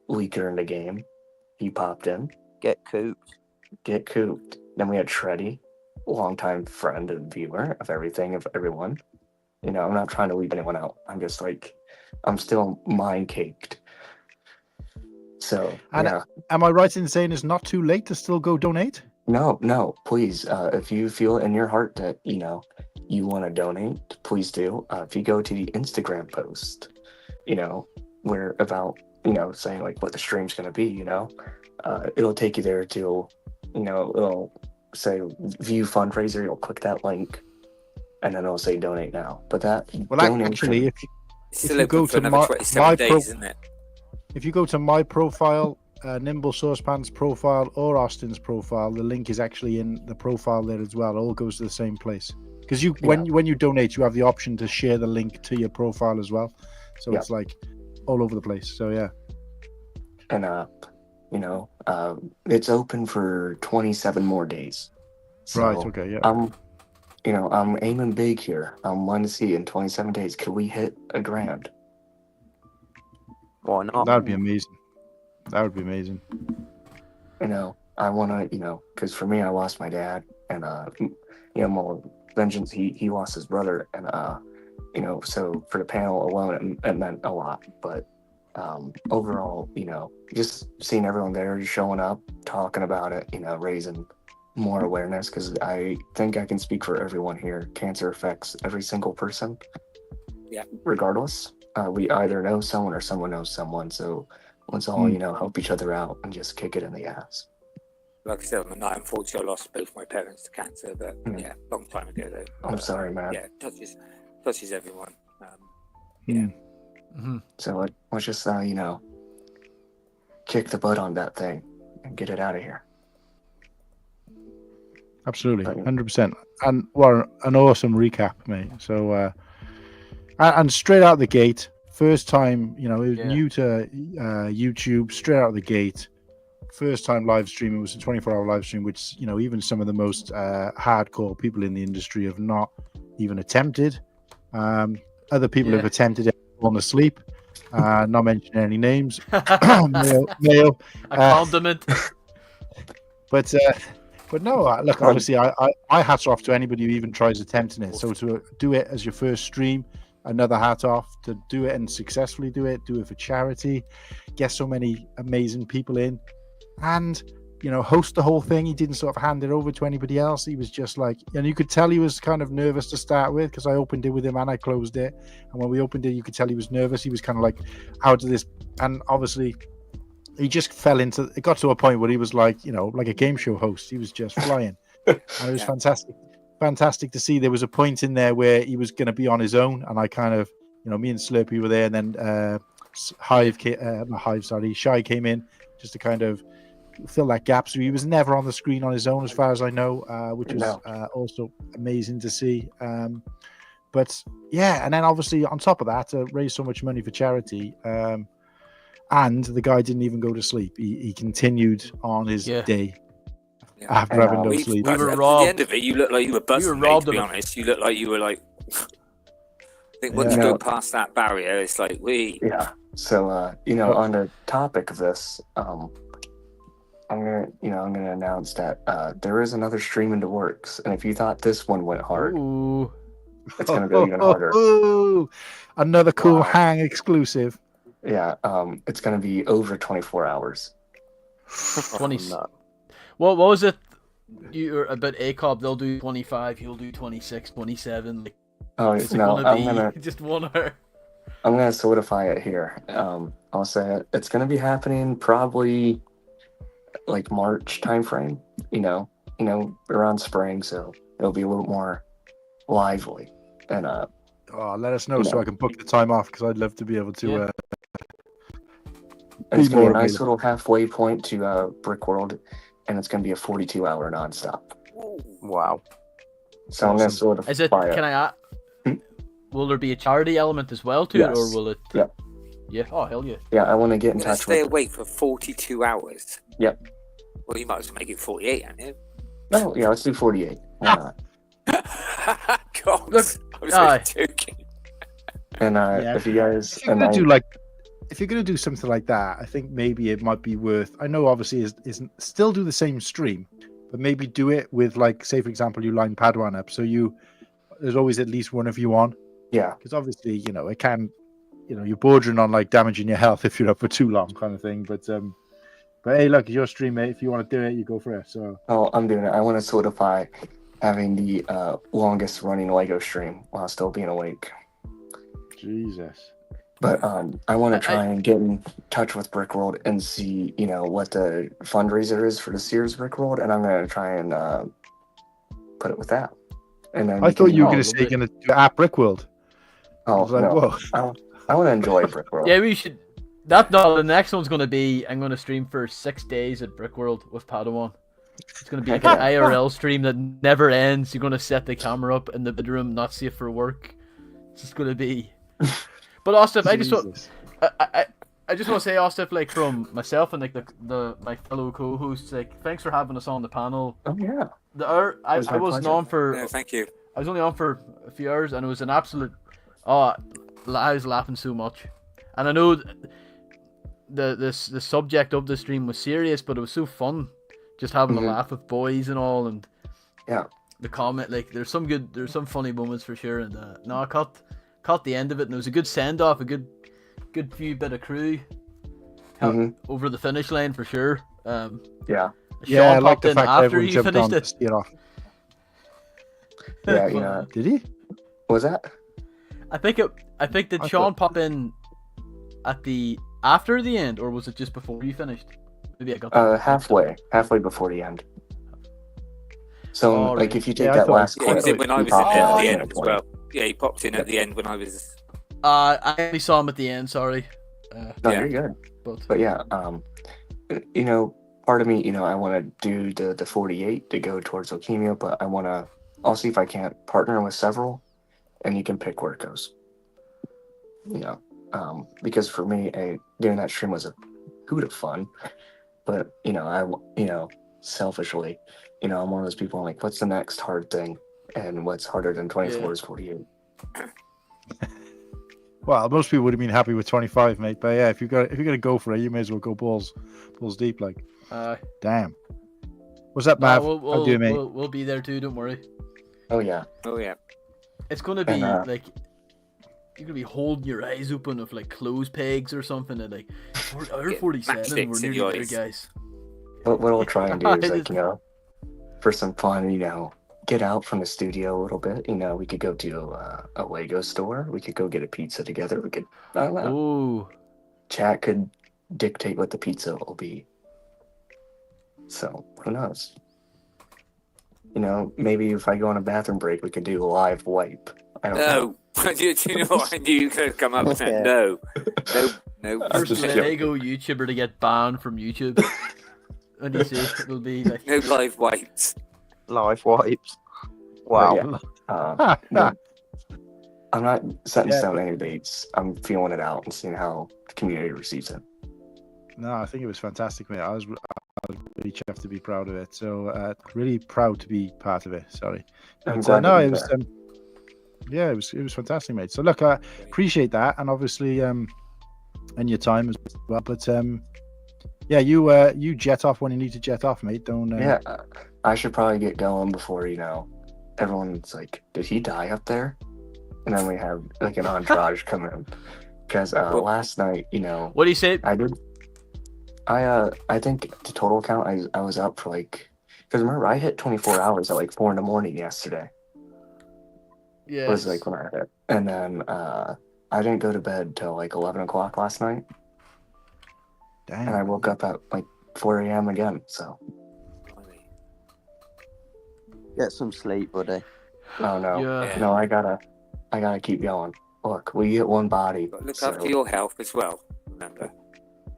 leaker in the game. He popped in. Get cooped. Get cooped. Then we had Shreddy, longtime friend and viewer of everything, of everyone. I'm not trying to leave anyone out. I'm just like, I'm still mind caked. So, And yeah. am I right in saying it's not too late to still go donate? No, please. If you feel in your heart that, you want to donate, please do. If you go to the Instagram post, where about, saying like what the stream's going to be, it'll take you there to, it'll say view fundraiser. You'll click that link and then it'll say donate now. But that Well, donation, actually, It's If still you open go for to another my 27 days, pro- isn't it? if you go to my profile, Nimble Saucepan's profile, or Austin's profile, the link is actually in the profile there as well. It all goes to the same place. Because when you donate, you have the option to share the link to your profile as well. So it's like all over the place. So yeah. And it's open for 27 more days. So Right. Okay. Yeah. I'm aiming big here. I'm wanting to see in 27 days, could we hit $1,000? Why not? That would be amazing. That would be amazing. I want to, because for me, I lost my dad, and more vengeance. He lost his brother, and so for the panel alone, it meant a lot. But overall, just seeing everyone there, just showing up, talking about it, raising more awareness, because I think I can speak for everyone here. Cancer affects every single person. Yeah. Regardless, we either know someone or someone knows someone. So let's all, help each other out and just kick it in the ass. Like I said, unfortunately, I lost both my parents to cancer, but yeah, long time ago though. I'm sorry, man. Yeah, touches everyone. So let's just, kick the butt on that thing and get it out of here. Absolutely, 100%. And what an awesome recap, mate. So, and straight out the gate, first time, it was new to YouTube, straight out the gate. First time live streaming, it was a 24-hour live stream, which, even some of the most hardcore people in the industry have not even attempted. Other people have attempted it, fallen asleep. Not mentioning any names. Male. A compliment. But no, look, obviously, my hat's off to anybody who even tries attempting it. So to do it as your first stream, another hat off. To do it and successfully do it for charity, get so many amazing people in, and host the whole thing. He didn't sort of hand it over to anybody else. He was just like, and you could tell he was kind of nervous to start with, because I opened it with him and I closed it. And when we opened it, you could tell he was nervous. He was kind of like, how did this? And obviously, he just fell into it. Got to a point where he was like, like a game show host. He was just flying. And it was fantastic to see. There was a point in there where he was going to be on his own, and I kind of, me and Slurpy were there, and then Shy came in just to kind of fill that gap. So he was never on the screen on his own, as far as I know, which was also amazing to see. But yeah, and then obviously on top of that, to raise so much money for charity. And the guy didn't even go to sleep. He continued on his day after having no sleep. We were At robbed. the end of it, you looked like you were buzzing, mate, to be honest. You looked like you were like... I think once you go past that barrier, it's like, Yeah. So, on the topic of this, I'm gonna announce that there is another stream in the works, and if you thought this one went hard, Ooh. it's gonna go even harder. Another cool Wow. hang exclusive. Yeah, it's gonna be over 24 hours. 20. No. What was it? You're about ACOB, they'll do 25, you'll do 26, 27. Like, Oh is it no, gonna I'm be gonna just 1 hour? I'm gonna solidify it here. I'll say it. It's gonna be happening probably like March timeframe. Around spring, so it'll be a little more lively. And Let us know so I can book the time off because I'd love to be able to. Yeah. and it's gonna be a more nice available. little halfway point to Brick World, and it's gonna be a 42-hour nonstop. Wow. So I'm gonna Awesome. solidify Is it? it. Can I ask? Hmm? Will there be a charity element as well to it, or Yes. will it? Yep. Yeah. Oh hell yeah. Yeah, I want to get in You're gonna touch stay with. awake for 42 hours. Yep. Well, you might as well make it 48, aren't you? No, yeah, let's do 48. Why not? God, Look, I was aye. only joking. And Yeah. if you guys, If you're gonna do something like that, I think maybe it might be worth. I know, obviously, is still do the same stream, but maybe do it with, like, say for example, you line Padawan up, so there's always at least one of you on, yeah, because obviously, it can, you're bordering on like damaging your health if you're up for too long, kind of thing. But hey, look, it's your stream, mate. If you want to do it, you go for it. So oh, I'm doing it. I want to solidify having the longest running Lego stream while still being awake. Jesus. But I want to try and get in touch with Brick World and see, what the fundraiser is for the Sears Brick World, and I'm gonna try and put it with that. And then I thought you were Oh, going to say lovely. you're going to do at Brickworld. I Oh was like, no, whoa. I want to enjoy Brick World. Yeah, we should. The next one's gonna be I'm gonna stream for 6 days at Brickworld with Padawan. It's gonna be like an IRL stream that never ends. You're gonna set the camera up in the bedroom, not safe for work. It's just gonna be. But Ostef, I just want. Jesus. I just want to say, Ostef, like from myself and like my fellow co-hosts, like thanks for having us on the panel. Oh yeah. I was my wasn't pleasure. on for. No, thank you. I was only on for a few hours, and it was an absolute. Oh, I was laughing so much, and I know the subject of the stream was serious, but it was so fun, just having a laugh with boys and all, and Yeah. the comment, like there's some funny moments for sure, and no, I caught the end of it, and it was a good send off, a good few bit of crew over the finish line for sure. Yeah. Yeah, I Sean like popped the in fact that after everyone you jumped on finished to it. steer off. Yeah. Did he? What was that? I think did I Sean thought- pop in at the after the end, or was it just before you finished? Maybe I got that. Halfway before the end. So, Oh, like, right. if you take Yeah, I that thought- last Yeah, he was clip, in when I he was in popped there at Oh, the in end at as 20. well. Yeah, he popped in at the end when I was. I only saw him at the end. Sorry. No, Yeah. you're good. But But yeah, part of me, I want to do the 48 to go towards leukemia, but I'll see if I can't partner with several, and you can pick where it goes. Because for me, doing that stream was a hoot of fun, but selfishly, I'm one of those people. I'm like, what's the next hard thing, and what's harder than 24 is 48. Well, most people would have been happy with 25, mate. But yeah, if you're gonna go for it, you may as well go balls deep. Like, damn. What's up, Mav? How do you, mate? we'll be there too. Don't worry. Oh yeah, Oh yeah. It's gonna be And, like you're gonna be holding your eyes open with like clothes pegs or something, and like hour Get 47. matchsticks We're in nearly your there, eyes. guys. what we'll try and do is It like for some fun, get out from the studio a little bit. We could go to a Lego store. We could go get a pizza together. We could, I don't know. Oh, Chat could dictate what the pizza will be. So who knows? Maybe if I go on a bathroom break, we could do a live wipe. I don't know. No. Do you know what? I knew you were going to come up with that. Yeah. No. No. I'm first just joking. Lego YouTuber to get banned from YouTube. What do you say? It'll be like No live wipes. Life wipes. But Wow. no, I'm not setting Yeah, stone but- any dates. I'm feeling it out and seeing how the community receives it. No, I think it was fantastic, mate. I was really chuffed to be proud of it. So really proud to be part of it. Sorry. I'm But, glad no, to it be was. there. Yeah, it was fantastic, mate. So look, I appreciate that, and obviously, and your time as well. But Yeah, you jet off when you need to jet off, mate. Don't. Yeah, I should probably get going before everyone's like, did he die up there? And then we have like an entourage come in. Because last night, What do you say? I did. I think the total count, I was up for like, because remember I hit 24 hours at like 4 a.m. yesterday. Yeah. Was like when I hit, and then I didn't go to bed till like 11 o'clock last night, Damn. and I woke up at like 4 a.m. again. So Get some sleep, buddy. oh no, Yeah. no, I gotta keep going. Look, we get one body. But look so, after your health as well. Remember.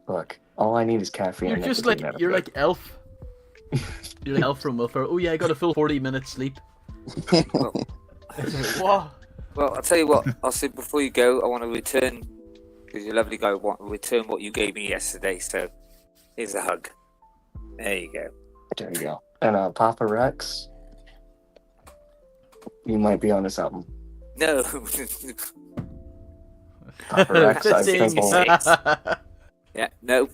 Look, all I need is caffeine. You're and just like nicotine you're every like Elf. You're like Elf from Wilford. Oh yeah, I got a full 40 minutes sleep. Well, What? well, I'll tell you what. I'll say before you go, I want to return, because you're a lovely guy. I want to return what you gave me yesterday. So here's a hug. There you go. day. There you go. And Papa Rex, you might be onto something. No. Papa Rex, I think, Yeah. No.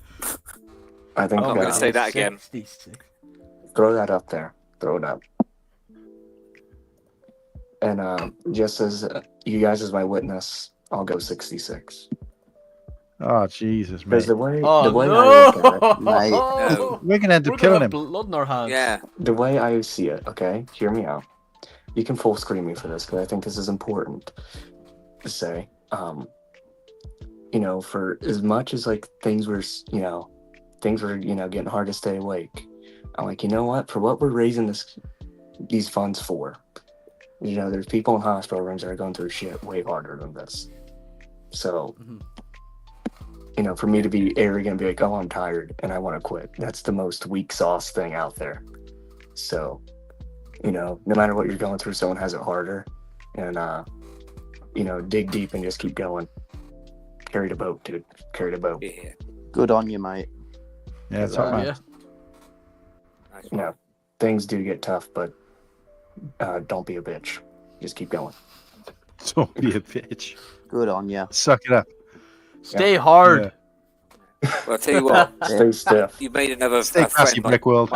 I think I'm not gonna uh, say that again. 66. throw that up there. Throw it up. And just as you guys as my witness, I'll go 66. Oh Jesus, Because mate. the way Oh I look at it, Mate. No. We're gonna end We're up gonna killing have him. blood in our hands. Yeah. the way I see it, okay, hear me out. You can full screen me for this because I think this is important to say. For as much as like things were getting hard to stay awake. I'm like, you know what? For what we're raising these funds for, there's people in hospital rooms that are going through shit way harder than this. So, for me to be arrogant and be like, oh, I'm tired and I want to quit, that's the most weak sauce thing out there. So, no matter what you're going through, someone has it harder. And, dig deep and just keep going. Carry the boat, dude. Carry the boat. Yeah. Good on you, mate. Yeah, top man. Yeah. Nice. Things do get tough, but don't be a bitch. Just keep going. Don't be a bitch. Good on you. Suck it up. Stay hard. Well, I'll tell you what. Stay stiff. You made another Stay classy, friend. My, Brick World.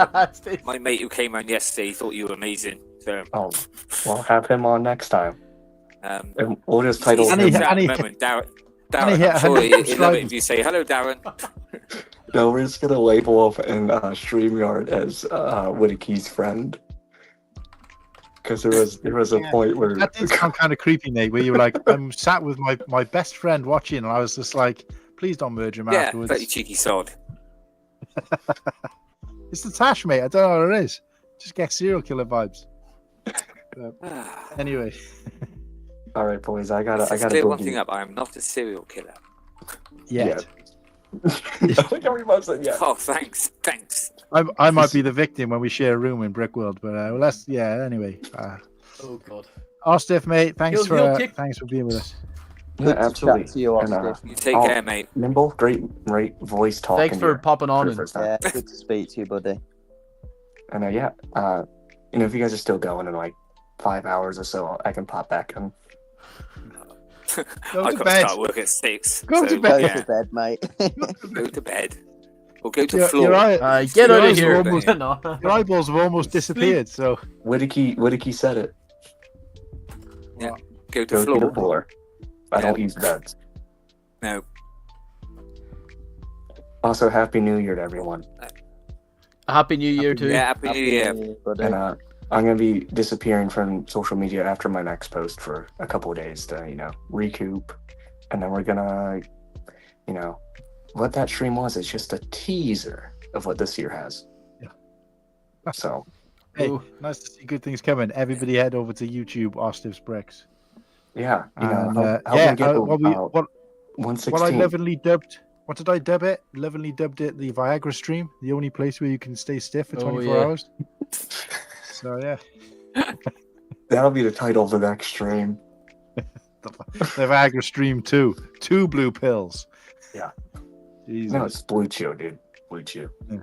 my mate who came around yesterday thought you were amazing. So Oh, we'll have him on next time. And we'll just title And him. he- at the he- moment, Darren. and he Darren, hit I'm sure 100 he'd love it subscribers. if you say hello, Darren. No, we're just gonna label him in StreamYard as WhittaKEE's friend. Because there was a point where That did sound kind of creepy, Nate, where you were like, I'm sat with my best friend watching, and I was just like, please don't merge him Yeah, afterwards. bet you cheeky sod. It's the Tash, mate. I don't know what it is. Just get serial killer vibes. Anyway. all right, boys, I Let's gotta clear go. one thing up. I am not a serial killer. Yet. Yeah. Oh, thanks. I might be the victim when we share a room in Brick World, but anyway. Oh god. Ostiff, mate, thanks He'll kick- for being with us. Yeah, Good to absolutely. chat to you, And, Ostiff. You take Oh. care, mate. Nimble, great voice talking. Thanks for popping on. the And first time. Yeah, good to speak to you, buddy. And if you guys are still going in like 5 hours or so, I can pop back and Go I to got to bed. start work at 6. Go to so, bed. Go Yeah, to bed, mate. go to bed. Or go to Your, floor. your, eye- get your out of eyes here. are almost- No. your eyeballs have almost disappeared, so WhittaKEE said it. Go to Go floor. to the floor. I don't use beds. No. Also, Happy New Year to everyone. Happy New Year too. Yeah, happy New Year. buddy. And I'm gonna be disappearing from social media after my next post for a couple of days to recoup, and then we're gonna what that stream was is just a teaser of what this year has. Yeah. So hey, Ooh. nice to see good things coming. Everybody head over to YouTube, Ostiff's Bricks. yeah, And, help yeah, me get what I 116. lovingly dubbed. What did I dub it? Lovingly dubbed it the Viagra stream, the only place where you can stay stiff for 24 yeah. hours. So yeah, That'll be the title of the next stream. the Viagra stream 2, 2 blue pills. Yeah. Jesus. No, it's Blue Chew, dude. Blue Chew. Yeah.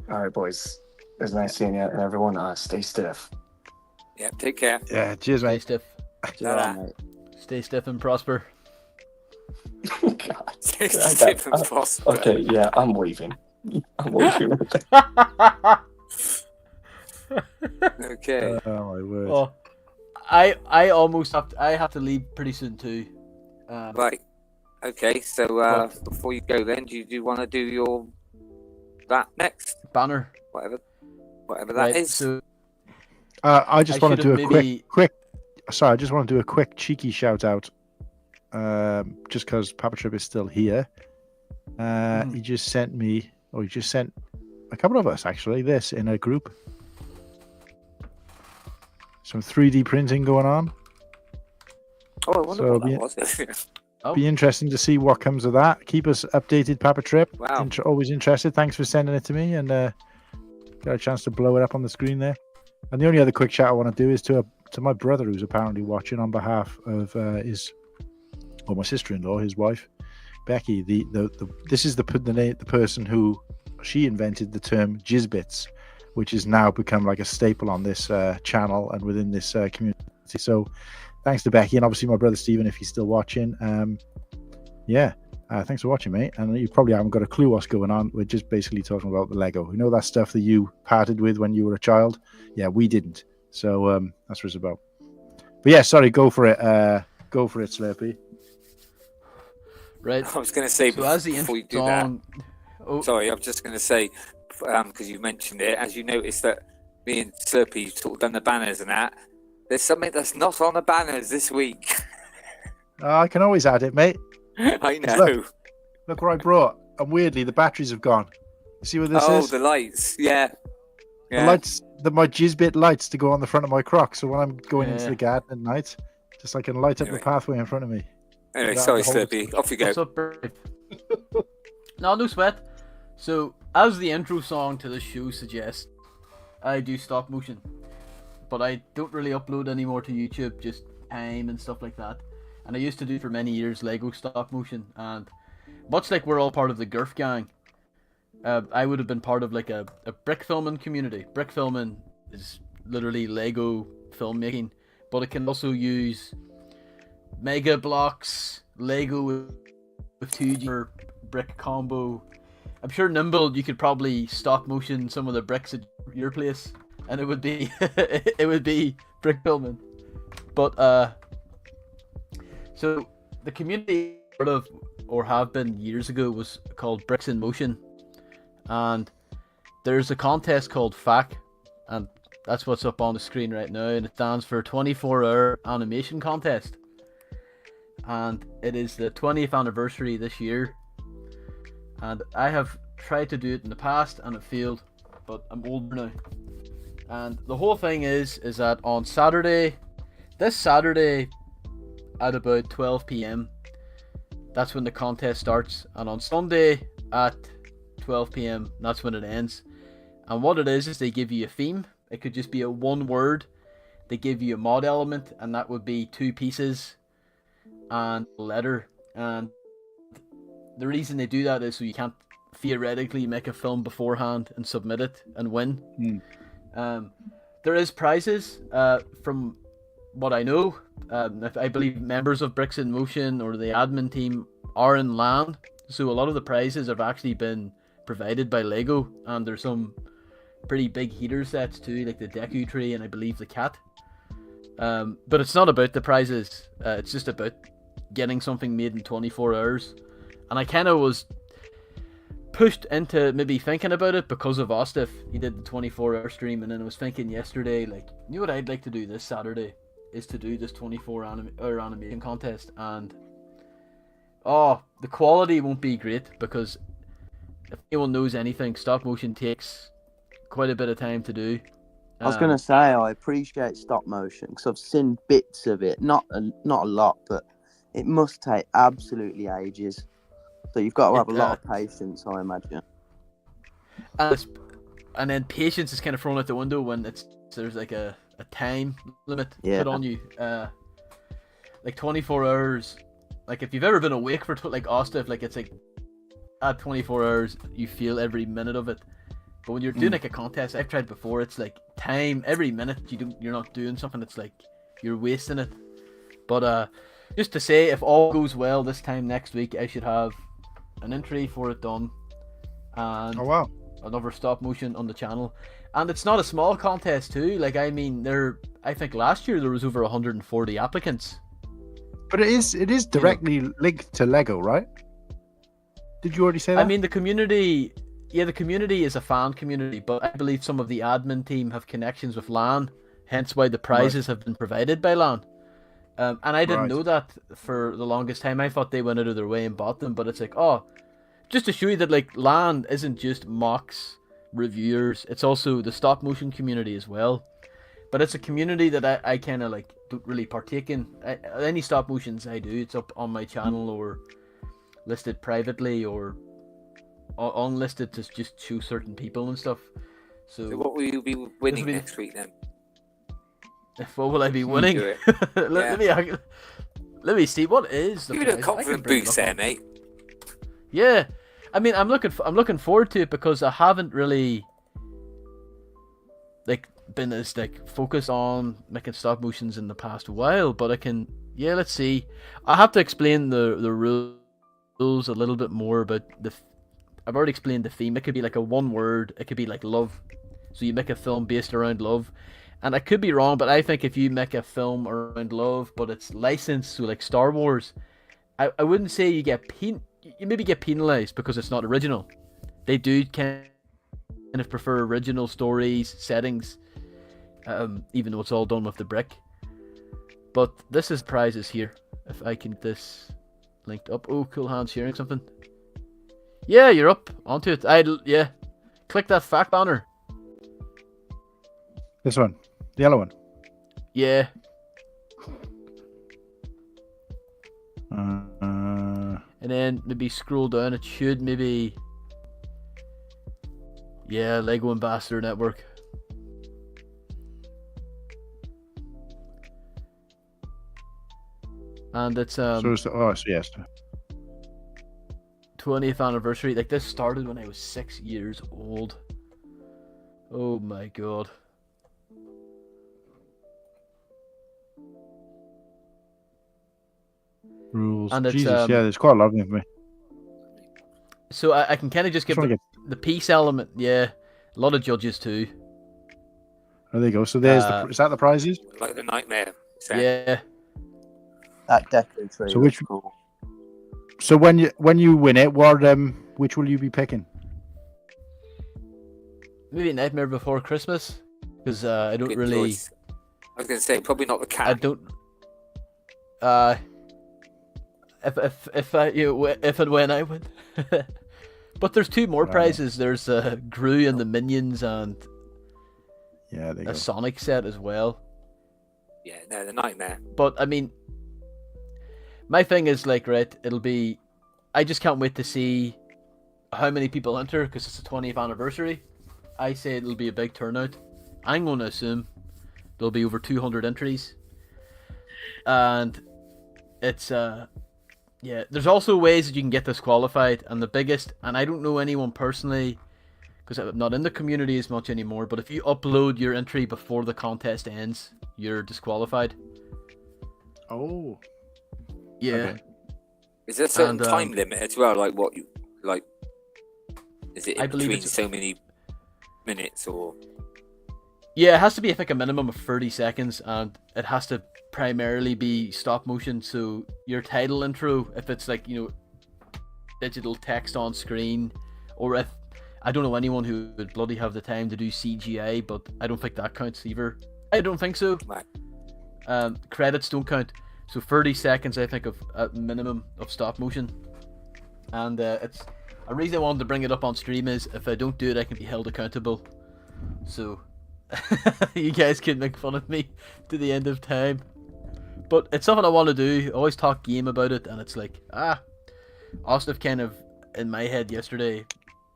All right, boys. It was nice seeing you, and everyone, stay stiff. Yeah, take care. Yeah, cheers, Stay mate. stiff. Ta-ra, mate. Stay stiff and prosper. God. Stay safe and prosper. Okay, yeah, I'm leaving. I'm watching it. Okay. Oh my word. Oh, I almost have to leave pretty soon too. Right. Okay. So But- before you go, then, do you want to do that next? Banner. Whatever that Right. is. So I just I want to should do have a maybe- quick. Sorry, I just want to do a quick cheeky shout out. Just because Papa Trip is still here. He just sent me, or he just sent a couple of us actually, this in a group. Some 3D printing going on. Oh, I wonder So what that was. Oh, Be interesting to see what comes of that. Keep us updated, Papa Trip. Wow. Always interested. Thanks for sending it to me, and got a chance to blow it up on the screen there. And the only other quick shout I want to do is to my brother, who's apparently watching on behalf of my sister-in-law, his wife, Becky. This is the person who she invented the term jizzbits, which has now become like a staple on this channel and within this community. So thanks to Becky, and obviously my brother Stephen, if he's still watching. Thanks for watching, mate. And you probably haven't got a clue what's going on. We're just basically talking about the Lego. You know that stuff that you parted with when you were a child? Yeah, we didn't. So that's what it's about. But yeah, sorry, go for it. Go for it, Slurpy. right. I was going to say So as the before you do intro that. song, oh, Sorry, I was just going to say, because you mentioned it, as you noticed that me and Slurpy sort of done the banners and that, there's something that's not on the banners this week. I can always add it, mate. I know. Look what I brought. And weirdly, the batteries have gone. You see what this is? The lights. Yeah. The lights, my jizzbit lights to go on the front of my Crocs. So when I'm going into Yeah. the garden at night, just I can light up Anyway. the pathway in front of me. Anyway, That sorry, whole- Slurpy. Off you go. what's up, Brave? No sweat. So, as the intro song to this show suggests, I do stop motion, but I don't really upload anymore to YouTube, just time and stuff like that. And I used to do for many years Lego stop motion, and much like we're all part of the Gurf gang, I would have been part of like a brick filming community. Brick filming is literally Lego filmmaking, but it can also use Mega Blocks, Lego with 2G or brick combo. I'm sure Nimble, you could probably stop motion some of the bricks at your place, and it would be it would be brick filming. But so the community sort of, or have been years ago, was called Bricks in Motion, and there's a contest called THAC, and that's what's up on the screen right now, and it stands for 24-hour animation contest, and it is the 20th anniversary this year. And I have tried to do it in the past and it failed, but I'm older now. And the whole thing is that on this Saturday at about 12 p.m, that's when the contest starts, and on Sunday at 12 p.m, that's when it ends. And what it is they give you a theme. It could just be a one word. They give you a mod element, and that would be 2 pieces and a letter. And the reason they do that is so you can't theoretically make a film beforehand and submit it and win. There is prizes from what I know. I believe members of Bricks in Motion or the admin team are in LAN, so a lot of the prizes have actually been provided by Lego, and there's some pretty big heater sets too, like the Deku Tree and I believe the cat. But it's not about the prizes, it's just about getting something made in 24 hours. And I kind of was pushed into maybe thinking about it because of Ostif. He did the 24-hour stream, and then I was thinking yesterday, like, you know what I'd like to do this Saturday is to do this 24-hour animation contest. And the quality won't be great, because if anyone knows anything, stop motion takes quite a bit of time to do. I was going to say, I appreciate stop motion because I've seen bits of it, not a lot, but it must take absolutely ages. So you've got to have a lot of patience, I imagine. And then patience is kind of thrown out the window when there's like a time limit put on you. Like 24 hours. Like if you've ever been awake for like Ostif, like it's like at 24 hours you feel every minute of it. But when you're doing like a contest, I've tried before, it's like time every minute you're not doing something, it's like you're wasting it. But just to say, if all goes well this time next week, I should have an entry for it done, and Oh wow. another stop motion on the channel. And it's not a small contest too. Like, I mean, I think last year there was over 140 applicants. But it is directly linked to Lego, right? Did you already say that? I mean, the community is a fan community, but I believe some of the admin team have connections with LAN, hence why the prizes have been provided by LAN. And I didn't know that for the longest time. I thought they went out of their way and bought them, but it's like, oh, just to show you that, like, LAN isn't just mocks, reviewers, it's also the stop motion community as well. But it's a community that I kind of like don't really partake in. Any stop motions I do, it's up on my channel or listed privately or unlisted to just show certain people and stuff. So what will you be winning next week then? What will I be winning? let me see. What is the Give it a confident boost there, mate. Yeah, I mean, I'm looking forward to it because I haven't really like been as like focused on making stop motions in the past while, but I can. Yeah, let's see. I have to explain the rules a little bit more about I've already explained the theme. It could be like a one word. It could be like love. So you make a film based around love. And I could be wrong, but I think if you make a film around love, but it's licensed to like Star Wars, I wouldn't say you maybe get penalized because it's not original. They do kind of prefer original stories, settings, even though it's all done with the brick. But this is prizes here. If I can get this linked up. Oh, cool hand sharing something. Yeah, you're up onto it. Yeah. Click that fact banner. This one. The yellow one. Yeah. And then maybe scroll down. It should maybe. Yeah, Lego Ambassador Network. And it's yes. 20th anniversary. Like, this started when I was 6 years old. Oh my god. Rules. And it's, Jesus, yeah, there's quite a lot of them for me. So I can kind of just give the peace element. Yeah, a lot of judges too. Oh, there you go. So there's is that the prizes? Like the nightmare. Yeah. That decorative tree. So which? Cool. So when you win it, which will you be picking? Maybe Nightmare Before Christmas, because I don't really. Choice. I was gonna say probably not the cat. I don't. If and when I win. But there's two more prizes. There's Gru and the Minions and a Sonic set as well. Yeah, no, the Nightmare. But I mean, my thing is like, right, it'll be. I just can't wait to see how many people enter because it's the 20th anniversary. I say it'll be a big turnout. I'm going to assume there'll be over 200 entries, and it's yeah. There's also ways that you can get disqualified, and the biggest, and I don't know anyone personally because I'm not in the community as much anymore. But if you upload your entry before the contest ends, you're disqualified. Oh. Yeah. Okay. Is there a certain time limit as well? Like what you like? Is it in between so many minutes or? Yeah, it has to be I think a minimum of 30 seconds, and it has to primarily be stop motion. So your title intro, if it's like digital text on screen, or if I don't know anyone who would bloody have the time to do CGI, but I don't think that counts either. I don't think so. Right. Credits don't count. So 30 seconds, I think, of at minimum of stop motion. And it's a reason I wanted to bring it up on stream is if I don't do it, I can be held accountable. So you guys can make fun of me to the end of time. But it's something I want to do. I always talk game about it, and it's like, Austin kind of in my head yesterday.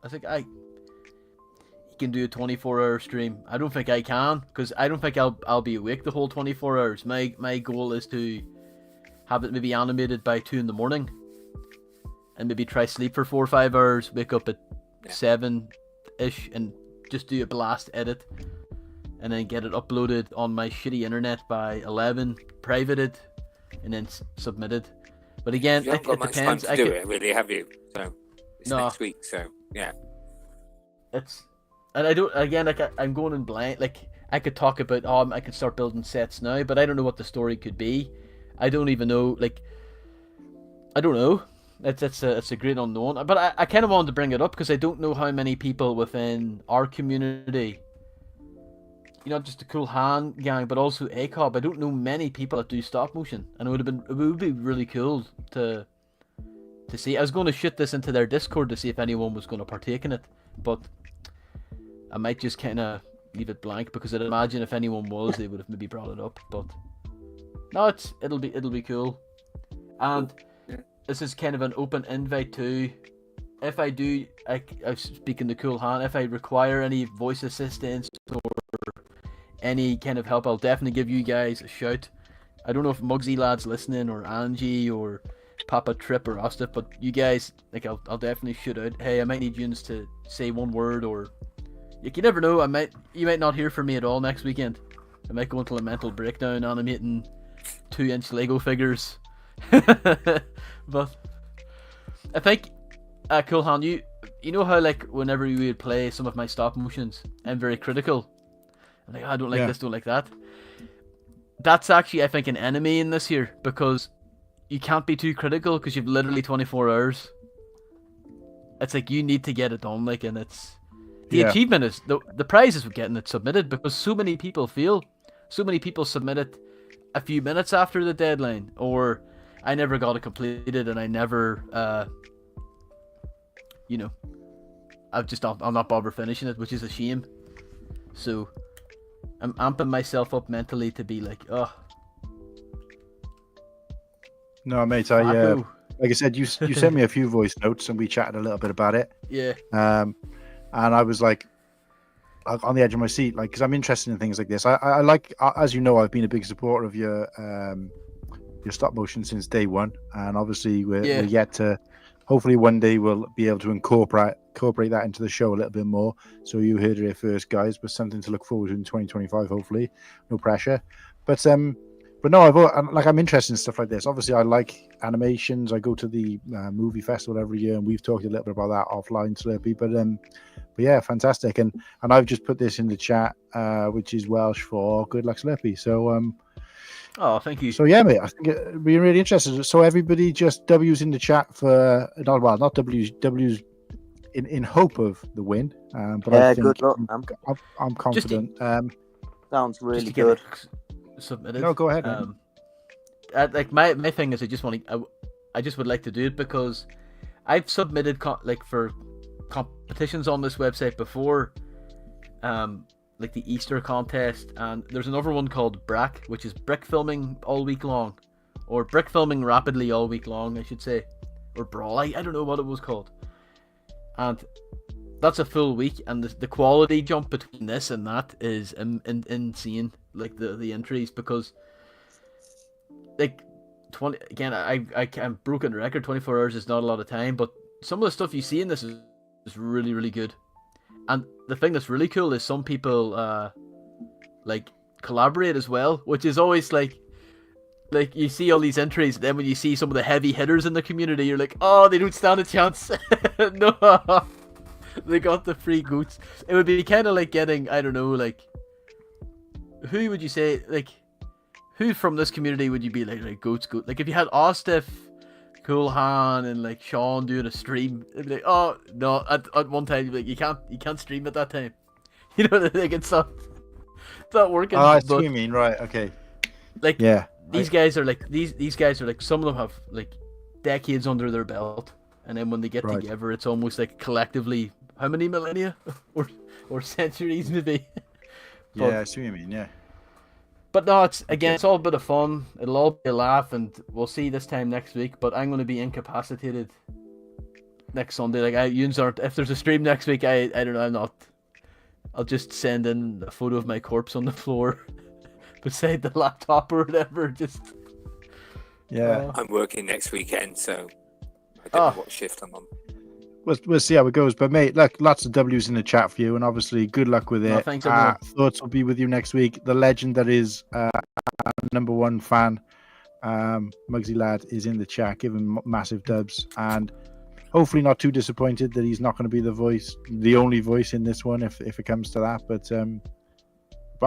I think he can do a 24-hour stream. I don't think I can, because I don't think I'll be awake the whole 24 hours. My goal is to have it maybe animated by 2 in the morning, and maybe try sleep for 4 or 5 hours, wake up at 7-ish, and just do a blast edit, and then get it uploaded on my shitty internet by 11, privated, and then submitted. But again, you haven't got much depends. time to do it, really, have you? So it's no. next week, so yeah. it's, and I don't, again, like I'm going in blind. Like I could talk about, I could start building sets now, but I don't know what the story could be. I don't even know, like, I don't know. It's a great unknown. But I kind of wanted to bring it up because I don't know how many people within our community, not just the Cool Hand gang, but also ACOB. I don't know many people that do stop motion, and it would be really cool to see. I was going to shoot this into their Discord to see if anyone was going to partake in it, but I might just kind of leave it blank because I'd imagine if anyone was, they would have maybe brought it up. But no, it'll be cool, and this is kind of an open invite to, if I do, I speaking to Cool Hand, if I require any voice assistance or any kind of help, I'll definitely give you guys a shout. I don't know if Muggsy Lad's listening, or Angie, or Papa Trip, or Ostif, but you guys, like, I'll definitely shout out, hey, I might need you to say one word, or like, you never know, you might not hear from me at all next weekend. I might go into a mental breakdown animating 2-inch Lego figures. But I think, Cool Hand, you know how, like, whenever we would play some of my stop motions, I'm very critical. I'm like, I don't like this, don't like that. That's actually, I think, an enemy in this here, because you can't be too critical because you've literally 24 hours. It's like, you need to get it done, like, and it's the achievement is the prize is getting it submitted, because so many people fail. So many people submit it a few minutes after the deadline, or I never got it completed, and I never, I'll not bother finishing it, which is a shame. So I'm amping myself up mentally to be like, oh. No, mate, like I said, you sent me a few voice notes, and we chatted a little bit about it. Yeah. And I was like on the edge of my seat, like, because I'm interested in things like this. I like, as you know, I've been a big supporter of your stop motion since day one, and obviously we're yet to, hopefully one day we'll be able to incorporate that into the show a little bit more. So you heard it here first, guys, but something to look forward to in 2025, hopefully. No pressure, but no, I'm interested in stuff like this. Obviously, I like animations. I go to the movie festival every year, and we've talked a little bit about that offline, Slurpy. But yeah, fantastic. And I've just put this in the chat, which is Welsh for good luck, Slurpy. So oh, thank you. So yeah, mate, I think it'd be really interesting. So everybody just W's in the chat for not W's in hope of the win. But yeah, I think good luck. I'm confident. Sounds really good. Submitted. No, go ahead. Like my thing is, I just would like to do it because I've submitted for competitions on this website before, like the Easter contest, and there's another one called BRAC, which is brick filming all week long, or brick filming rapidly all week long, I should say, or Brawl. I don't know what it was called, and that's a full week, and the quality jump between this and that is insane. Like the entries, because like 20 again, I'm broken record. 24 hours is not a lot of time, but some of the stuff you see in this is really, really good. And the thing that's really cool is some people like collaborate as well, which is always like you see all these entries, and then when you see some of the heavy hitters in the community, you're like, oh, they don't stand a chance. No, they got the free goods. It would be kind of like getting, I don't know, like, who would you say, like, who from this community would you be like goats? Like, if you had Ostif, Cool Hand, and like Sean doing a stream, it'd be like, oh no, at one time, like, you can't stream at that time. You know, like, it's not working. Oh, I see what you mean, right? Okay. Like, yeah, these guys are like these guys are like, some of them have like decades under their belt, and then when they get together, it's almost like collectively, how many millennia or centuries maybe. But, yeah, I see what you mean, yeah. But no, it's all a bit of fun. It'll all be a laugh, and we'll see this time next week. But I'm going to be incapacitated next Sunday. Like, if there's a stream next week, I don't know, I'm not. I'll just send in a photo of my corpse on the floor beside the laptop or whatever. Just yeah. I'm working next weekend, so I don't know what shift I'm on. We'll see how it goes, but mate, look, lots of W's in the chat for you, and obviously good luck with it. Thanks, everyone. Thoughts will be with you next week. The legend that is number one fan, Muggsy Lad, is in the chat. Give him massive dubs, and hopefully not too disappointed that he's not going to be the only voice in this one if it comes to that. But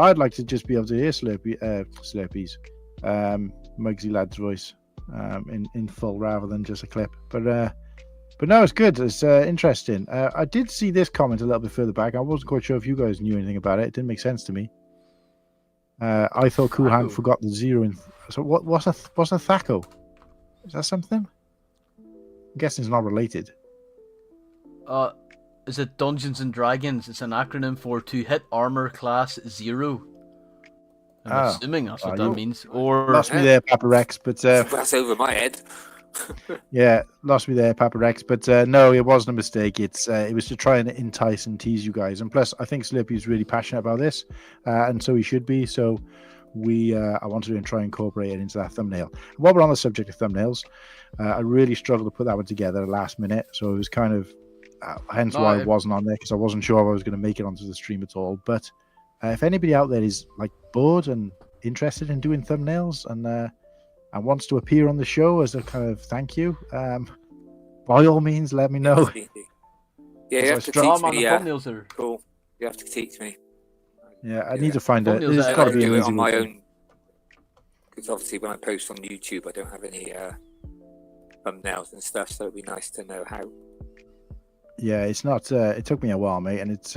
I'd like to just be able to hear Slurpy's Muggsy Lad's voice in full rather than just a clip. But no, it's good. It's interesting. I did see this comment a little bit further back. I wasn't quite sure if you guys knew anything about it. It didn't make sense to me. I thought Cool Hand forgot the zero in. So what's a THACO? Is that something? I'm guessing it's not related. Is it Dungeons and Dragons? It's an acronym for to hit armor class 0. I'm assuming that's what that means. Or lost me there, Papa Rex. But that's over my head. Yeah, lost me there, Papa Rex. But no, it wasn't a mistake. It was to try and entice and tease you guys. And plus, I think Slurpy's really passionate about this, and so he should be. So I wanted to try and incorporate it into that thumbnail. While we're on the subject of thumbnails, I really struggled to put that one together last minute. So it was kind of hence why I wasn't on there, because I wasn't sure if I was going to make it onto the stream at all. But if anybody out there is like bored and interested in doing thumbnails and wants to appear on the show as a kind of thank you, by all means, let me know. Yeah, you have to teach me. Thumbnails are cool. You have to teach me. Yeah, I need to find it. Thumbnails There's got to be do an it easy on my way. own. Because obviously, when I post on YouTube, I don't have any thumbnails and stuff. So it'd be nice to know how. Yeah, it's not. It took me a while, mate, and it's.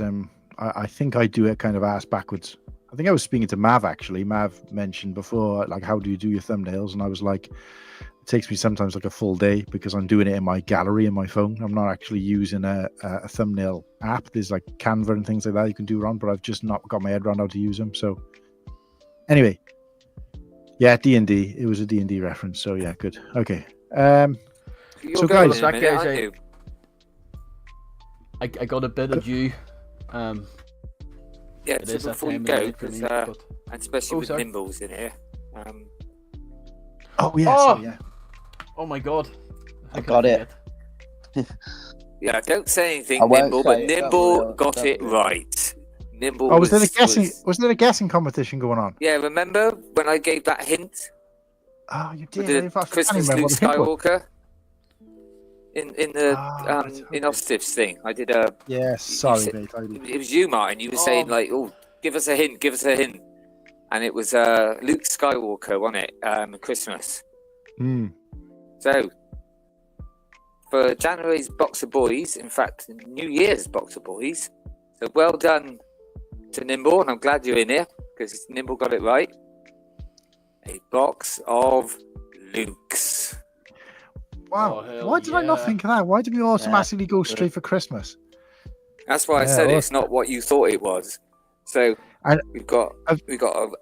I think I do it kind of ass backwards. I think I was speaking to Mav actually. Mav mentioned before, like, how do you do your thumbnails? And I was like, it takes me sometimes like a full day because I'm doing it in my gallery in my phone. I'm not actually using a thumbnail app. There's like Canva and things like that you can do around, but I've just not got my head around how to use them. So anyway, yeah, D&D. It was a D&D reference. So yeah, good. Okay. So guys, I got a bit of you. Yeah, it so is before you that go, time because but... and especially with sorry. Nimble's in here. oh yeah, Oh! so, yeah. Oh my god. I got it. Yeah, don't say anything, I won't Nimble, say but it, Nimble don't got worry. it right. Nimble. Oh, was there a guessing competition going on? Yeah, remember when I gave that hint Oh, you with did. the I can't Christmas remember Luke what the hint was. Skywalker in the right, in okay. Ostiff's thing? I did a. Yes, sorry, said- mate. I did. It was you, Martin. You were saying like, "Oh, give us a hint, give us a hint," and it was Luke Skywalker, wasn't it? Christmas. Hmm. So for January's Box of Boys, in fact, New Year's Box of Boys. So well done to Nimble, and I'm glad you're in here because Nimble got it right. A box of Lukes. Wow. Oh, hell Why did I not yeah. think of that? Why did we automatically go straight for Christmas? That's why I Yeah, said well- it's not what you thought it was. So And- we've got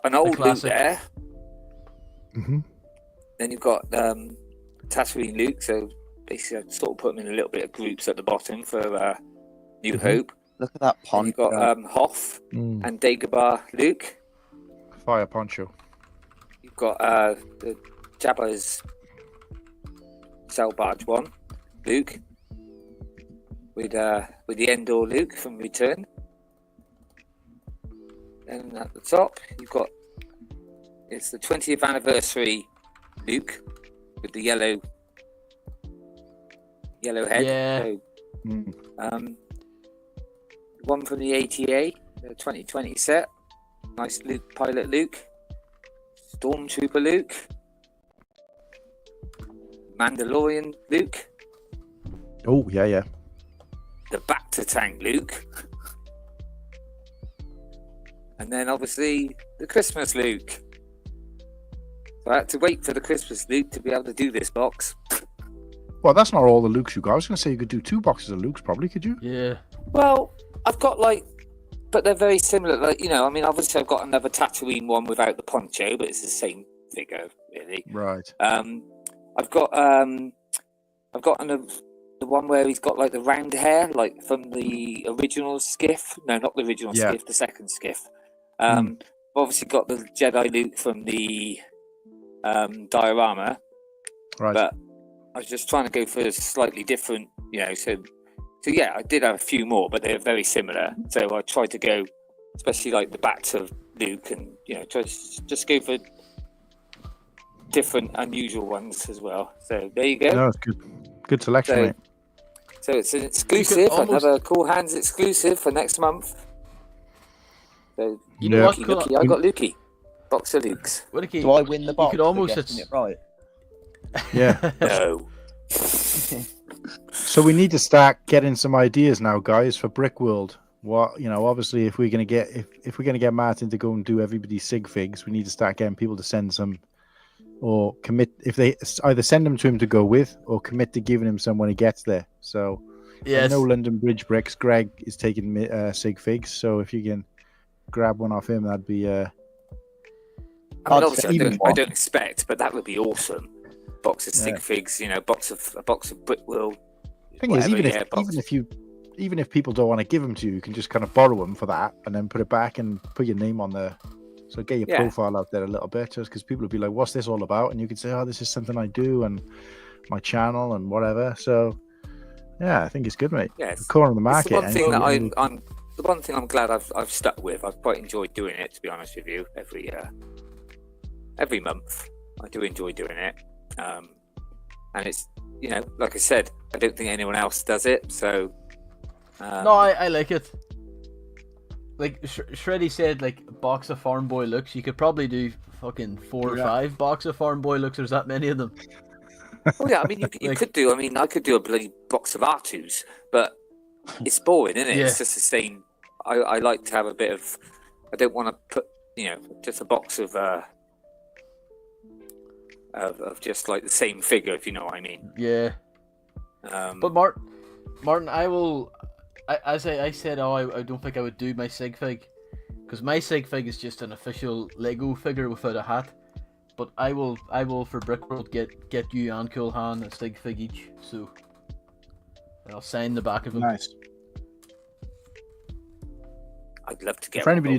an old Luke classic. there. Mm-hmm. Then you've got Tatooine Luke. So basically, I sort of put them in a little bit of groups at the bottom for New Hope. Look at that Then pond. you've got Hoth and Dagobah Luke. Fire poncho. You've got the Jabba's Sail Barge one, Luke, with the Endor Luke from Return. And at the top, you've got it's the 20th anniversary Luke with the yellow head. Yeah. So, Mm. one from the ATA, the 2020 set. Nice Luke, Pilot Luke, Stormtrooper Luke, Mandalorian Luke, Oh, yeah. the Bacta Tank Luke, and then obviously the Christmas Luke. So I had to wait for the Christmas Luke to be able to do this box. Well, that's not all the Lukes you got. I was going to say you could do 2 boxes of Lukes, probably, could you? Yeah. Well, I've got but they're very similar. Like, I mean, obviously I've got another Tatooine one without the poncho, but it's the same figure, really. Right. I've got the one where he's got like the round hair, like from the original skiff. No, not the original Yeah. skiff, the second skiff. Obviously got the Jedi Luke from the diorama, Right. but I was just trying to go for a slightly different, So yeah, I did have a few more, but they're very similar. So I tried to go, especially like the backs of Luke, and try to just go for different, unusual ones as well. So there you go. No, it's good. Good selection, So, mate. So it's an exclusive, almost- another Cool Hands exclusive for next month. So You know what? Lukey, I got Lukey. Box of Lukes. WhittaKEE, Do I win the box could almost for getting it right? Yeah. No. So we need to start getting some ideas now, guys, for Brick World. What obviously, if we're gonna get Martin to go and do everybody's sig figs, we need to start getting people to send some or commit. If they either send them to him to go with or commit to giving him some when he gets there. So yes. I know London Bridge Bricks. Greg is taking sig figs, so if you can grab one off him, that'd be. I mean, I'd obviously, say I don't expect, but that would be awesome. Box of sig figs, a box of Brick World. Thing is, even if people don't want to give them to you, you can just kind of borrow them for that and then put it back and put your name on there. So get your profile out there a little bit, just because people will be like, "What's this all about?" And you can say, "Oh, this is something I do and my channel and whatever." So yeah, I think it's good, mate. Yes. The corner of the market. It's the one thing that I'm the one thing I'm glad I've stuck with. I've quite enjoyed doing it, to be honest with you. Every month, I do enjoy doing it, and it's like I said, I don't think anyone else does it. So no, I like it. Like Shreddy said, like a box of Farm Boy looks. You could probably do fucking 4 or 5 box of Farm Boy looks. There's that many of them. Oh yeah, I mean you could do. I mean, I could do a bloody box of R2s, but it's boring, isn't it? Yeah. It's just the same. I like to have a bit of. I don't want to put just a box of just like the same figure, if you know what I mean. Yeah. But Martin, I will. As I said, I don't think I would do my sig fig, because my sig fig is just an official Lego figure without a hat. But I will for Brick World get you and Cool Hand a sig fig each, so I'll sign the back of them. Nice. I'd love to get. For anybody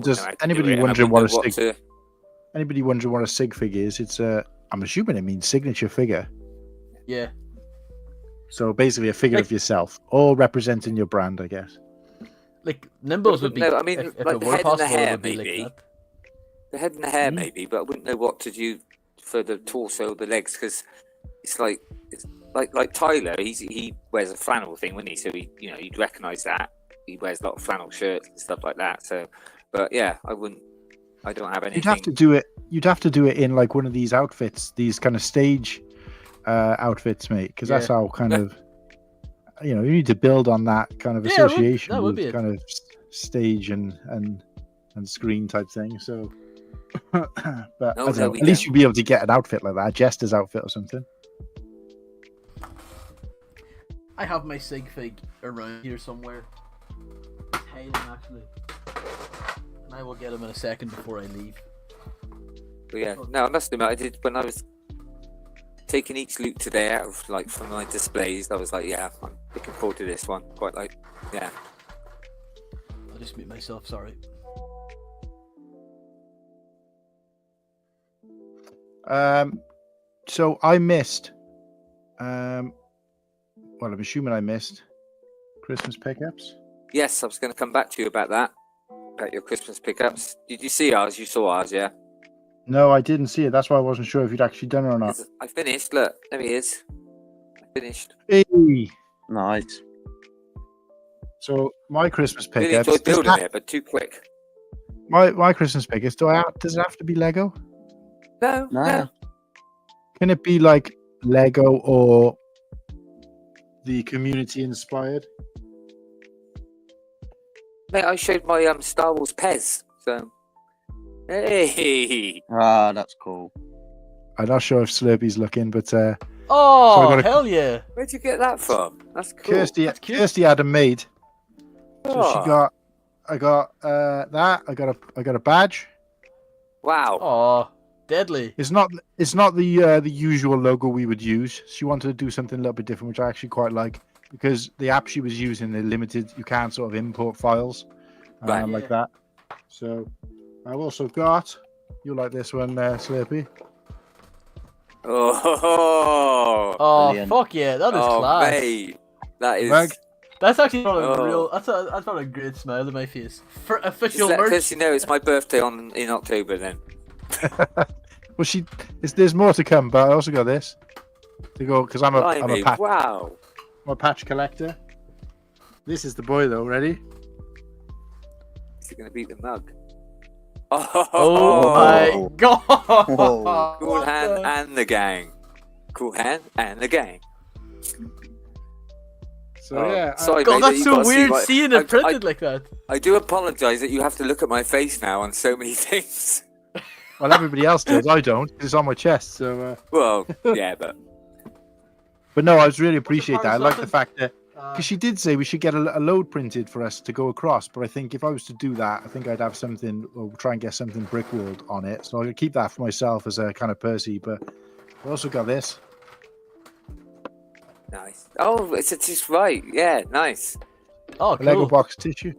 wondering what a sig fig is, it's I'm assuming it means signature figure. Yeah. So basically a figure of yourself, all representing your brand, I guess. Like Nimble's would be. No, I mean, if like it the were head and the possible, hair, it would be maybe. like that. The head and the hair, maybe, but I wouldn't know what to do for the torso, the legs, because it's like Tyler. He wears a flannel thing, wouldn't he? So you'd recognise that. He wears a lot of flannel shirts and stuff like that. So, but yeah, I don't have anything. You'd have to do it in like one of these outfits, these kind of stage outfits, mate, because that's how kind of you need to build on that kind of association that would with be kind of stage and screen type thing. So, but I don't know, at least you'll be able to get an outfit like that, a jester's outfit or something. I have my sig fig around here somewhere, hiding actually, and I will get him in a second before I leave. But yeah, no, I must admit, I did when I was taking each loot today out of from my displays. I was like, yeah, I'm looking forward to this one. Quite yeah. I'll just mute myself. Sorry. So I missed. Well, I'm assuming I missed Christmas pickups. Yes, I was going to come back to you about that, about your Christmas pickups. Did you see ours? You saw ours, yeah? No, I didn't see it. That's why I wasn't sure if you'd actually done it or not. I finished. Look, there he is. I finished. Hey. Nice. So my Christmas Really pickups. enjoyed building it, but too quick. My Christmas pickups. Does it have to be Lego? No. Can it be like Lego or the community inspired? Mate, I showed my Star Wars Pez. So, hey. Ah, that's cool. I'm not sure if Slurpy's looking, but Oh, hell yeah! Where'd you get that from? That's cool. Kirsty had them made. So Oh. I got that. I got a badge. Wow. Oh, deadly. It's not the usual logo we would use. She wanted to do something a little bit different, which I actually quite like, because the app she was using, they're limited. You can't sort of import files like that. So I've also got, you like this one there, Slurpy. Oh. Oh, fuck yeah, that is class. Mate. That is. Rag. That's actually not a real. That's not a great smile on my face. For official merch. Because it's my birthday in October then. Well, there's more to come, but I also got this to go because I'm a patch. Wow. I'm a patch collector. This is the boy though. Ready? Is he going to beat the mug? Oh my god! Whoa. Cool What Hand the- and the gang. Cool Hand and the gang. So Oh, yeah. sorry, God, mate, that that's you so gotta see weird my- seeing I- it printed like that. I do apologise that you have to look at my face now on so many things. Well, everybody else does. I don't. 'Cause it's on my chest. So. Well, yeah, but But no, I was really appreciate that. I like the something? fact that because she did say we should get a load printed for us to go across. But I think if I was to do that, I think I'd have something or try and get something brickwalled on it. So I could keep that for myself as a kind of Percy. But I also got this. nice. Oh, it's just right. Yeah, nice. Oh, A Lego cool. box tissue.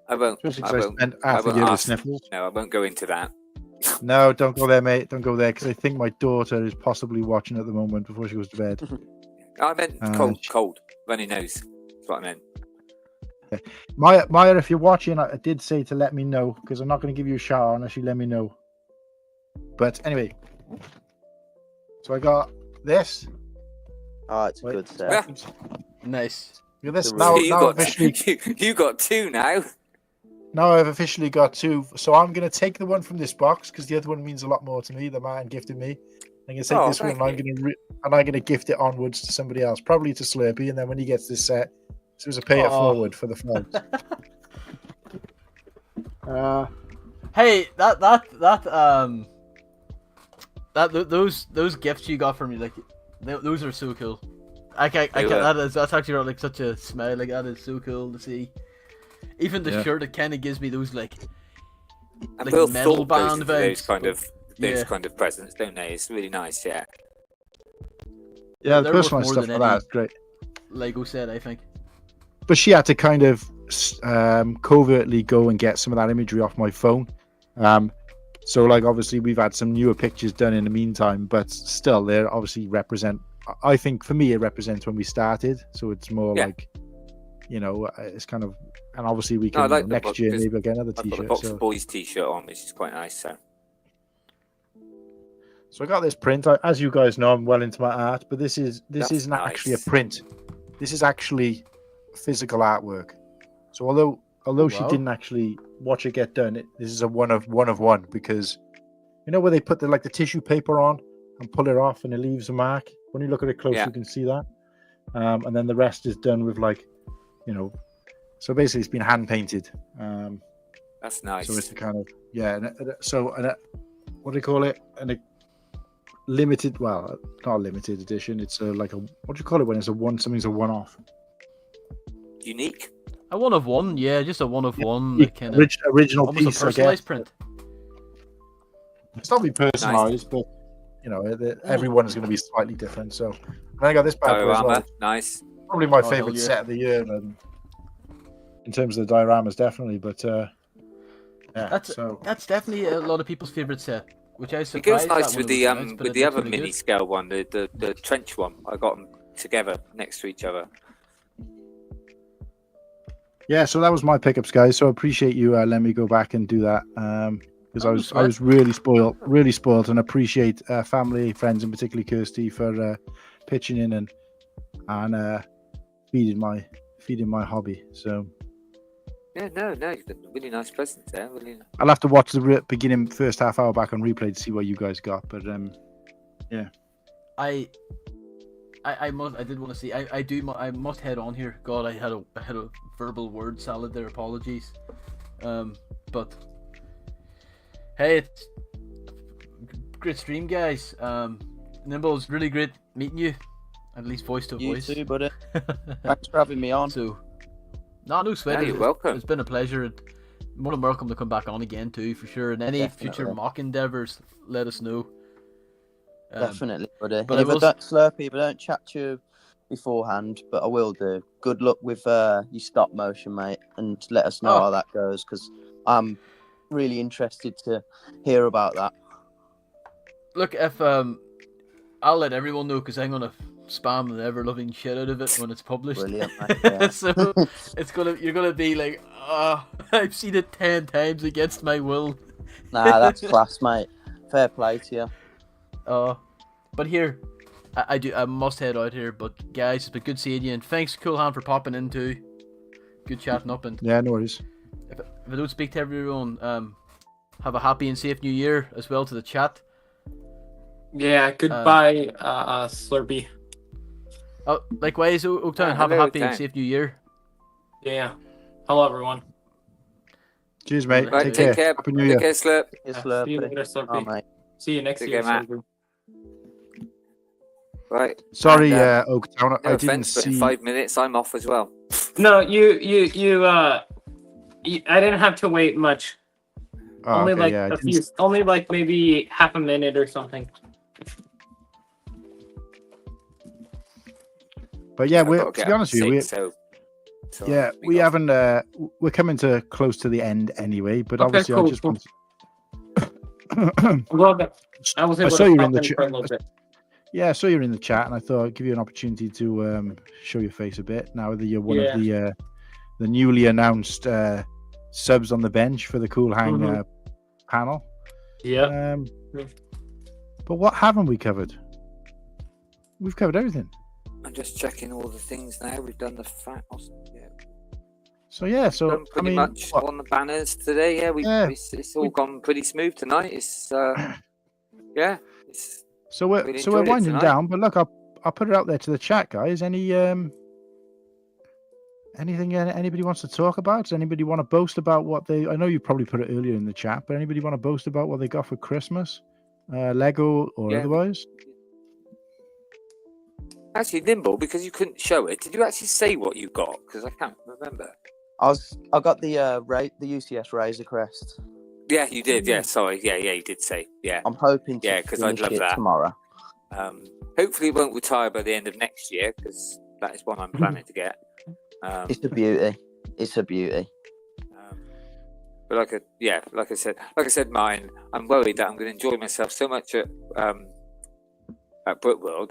I won't. Especially I 'cause I won't. spent I half a won't year with ask. sniffles. No, I won't go into that. No, don't go there, mate. Don't go there because I think my daughter is possibly watching at the moment before she goes to bed. I meant cold, runny nose. That's what I meant. Maya, if you're watching, I did say to let me know because I'm not going to give you a shower unless you let me know. But anyway, so I got this. Oh, it's a Wait. good set. Nice. Look at this. The Now, you now got officially, you got two now. now I've officially got two. So I'm going to take the one from this box because the other one means a lot more to me. The man gifted me. I'm going to take Oh, this one and thank I'm going to gift it onwards to somebody else, probably to Slurpy. And then when he gets this set, so as a pay it Oh. forward for the flags. Hey, those gifts you got from me, like, those are so cool. I can't. They were. That's actually like such a smile. Like that is so cool to see. Even the Yeah. shirt, it kind of gives me those like And Like Will metal thought goes band into those vibes, kind but- of those yeah. kind of presents, don't they? It's really nice. Yeah. Yeah, the They're worth personalised more stuff than like that any- is great. Lego set, I think. But she had to kind of covertly go and get some of that imagery off my phone. So, like, obviously, we've had some newer pictures done in the meantime, but still, they obviously represent. I think for me, it represents when we started. So it's more Yeah. like, it's kind of, and obviously we No, I can like the next box year because maybe I'll get another I've got the T-shirt. Box So. of Boys T-shirt on, which is quite nice. So I got this print. As you guys know, I'm well into my art, but this That's isn't actually a nice. print. This is actually physical artwork. So although she wow. didn't actually watch it get done, this is a one of one because where they put the tissue paper on and pull it off and it leaves a mark. When you look at it close, Yeah. you can see that. And then the rest is done with so basically it's been hand painted. That's nice. So it's a kind of what do you call it? And a limited, well, not a limited edition. It's what do you call it when it's something's a one-off? Unique. A one of one, yeah, just a one of one. The Kind of original almost piece, a I guess. personalized print. It's not be personalized, but everyone is going to be slightly different. So and I got this bad boy as Diorama. well. Nice. Probably my hell favorite yeah. set of the year, and in terms of the dioramas, definitely. But yeah, That's definitely a lot of people's favorite set, which I was It goes surprised nice that with when it the was announced, but with it the looks other really mini good. scale one, the trench one. I got them together next to each other. yeah. So that was my pickups, guys. So I appreciate you letting me go back and do that. Because Oh, I no was sweat. really spoiled, and appreciate family, friends, and particularly Kirsty for pitching in and feeding my hobby. So Yeah, no, you've got really nice presents there. Really. I'll have to watch the beginning first half hour back on replay to see what you guys got. But I did want to see. I must head on here. God, I had a verbal word salad there. Apologies. But hey, it's great stream, guys. Nimble, it's really great meeting you, at least voice to You voice. too, buddy. Thanks for having me on. So, no sweat. Yeah, you're welcome. It's been a pleasure. And more than welcome to come back on again too, for sure. And any future Definitely. mock endeavors, let us know. Definitely, buddy. but And if I I will- don't, Slurpy, if I don't chat to you beforehand, but I will do. Good luck with your stop motion, mate, and let us know Oh. how that goes, because I'm really interested to hear about that. Look, if I'll let everyone know because I'm gonna spam the ever-loving shit out of it when it's published. Brilliant, mate, yeah. So you're gonna be like, I've seen it 10 times against my will. Nah, that's class, mate. Fair play to you. But here, I do. I must head out here, but guys, it's been good seeing you, and thanks, Cool Hand, for popping in too. Good chatting up, and Yeah, no worries. if I don't speak to everyone, have a happy and safe New Year as well to the chat. Yeah, goodbye, Slurpy. Oh, likewise, Oaktown, Yeah, have a hello, happy and Oaktown. safe New Year. Yeah. Hello, everyone. Cheers, mate. Right, Take Take care. care. Happy New Take Year. care, Slurp. It's See you Slurpy. later, Slurpy. Oh, mate. See you next Take year, care, Matt. Slurpy. Right. Sorry, And, Oaktown. No I didn't offense, but in see. 5 minutes I'm off as well. No, I didn't have to wait much. Oh, Only okay, like yeah, I a didn't few, only like maybe half a minute or something. But yeah, I've we're, got to get be up honest at with you, 6, so yeah, we we got- haven't. We're coming to close to the end anyway. But Okay, obviously, cool, I just cool. want. I'm glad that I was I able saw to you pop in the in for a little bit. Yeah, I saw you're in the chat, and I thought I'd give you an opportunity to show your face a bit. Now that you're one of the newly announced subs on the bench for the Cool Hang Mhm. panel. Yeah. But what haven't we covered? We've covered everything. I'm just checking all the things now. We've done the fat. Yeah, So yeah, so done I pretty mean, much what- on the banners today. Yeah, Yeah. it's all gone pretty smooth tonight. It's yeah. It's so we're really so we're enjoyed it winding tonight. down. But look, I'll put it out there to the chat, guys. Anything anybody wants to talk about? Does anybody want to boast about what they? I know you probably put it earlier in the chat, but anybody want to boast about what they got for Christmas, Lego or Yeah. otherwise? Actually, Nimble, because you couldn't show it, did you actually say what you got? Because I can't remember. I got the UCS Razor Crest. Yeah, you did. Yeah, sorry. Yeah, you did say. Yeah. I'm hoping to Yeah, 'cause I'd finish love it that. tomorrow. Hopefully, it won't retire by the end of next year because that is what I'm planning to get. It's a beauty. It's a beauty. But like I said, mine. I'm worried that I'm going to enjoy myself so much at Brookworld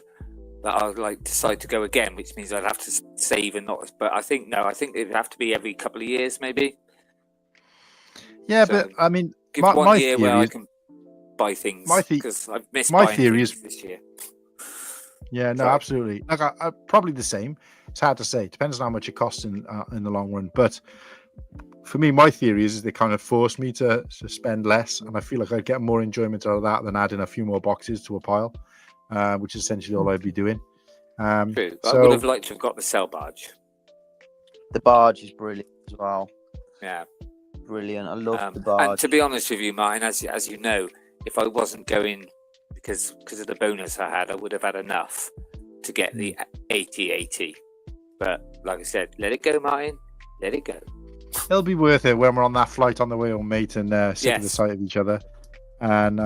that I'll decide to go again, which means I'd have to save and not. But I think it'd have to be every couple of years, maybe. Yeah, So, but I mean, Give my, one my year where theory I is, can buy things my the- because I've missed my buying theory things is- this year. yeah, no, Sorry. absolutely. Like, I probably the same. It's hard to say. It depends on how much it costs in the long run. But for me, my theory is they kind of force me to spend less, and I feel like I'd get more enjoyment out of that than adding a few more boxes to a pile, which is essentially all I'd be doing. True. But I So would have liked to have got the cell barge. The barge is brilliant as well. Yeah. Brilliant. I love the And barge. to be honest with you, Martin, as you know, if I wasn't going because of the bonus I had, I would have had enough to get the 80-80. But like I said, let it go, Martin. Let it go. it'll be worth it when we're on that flight on the way home, mate, and sick of the Yes. sight of each other. And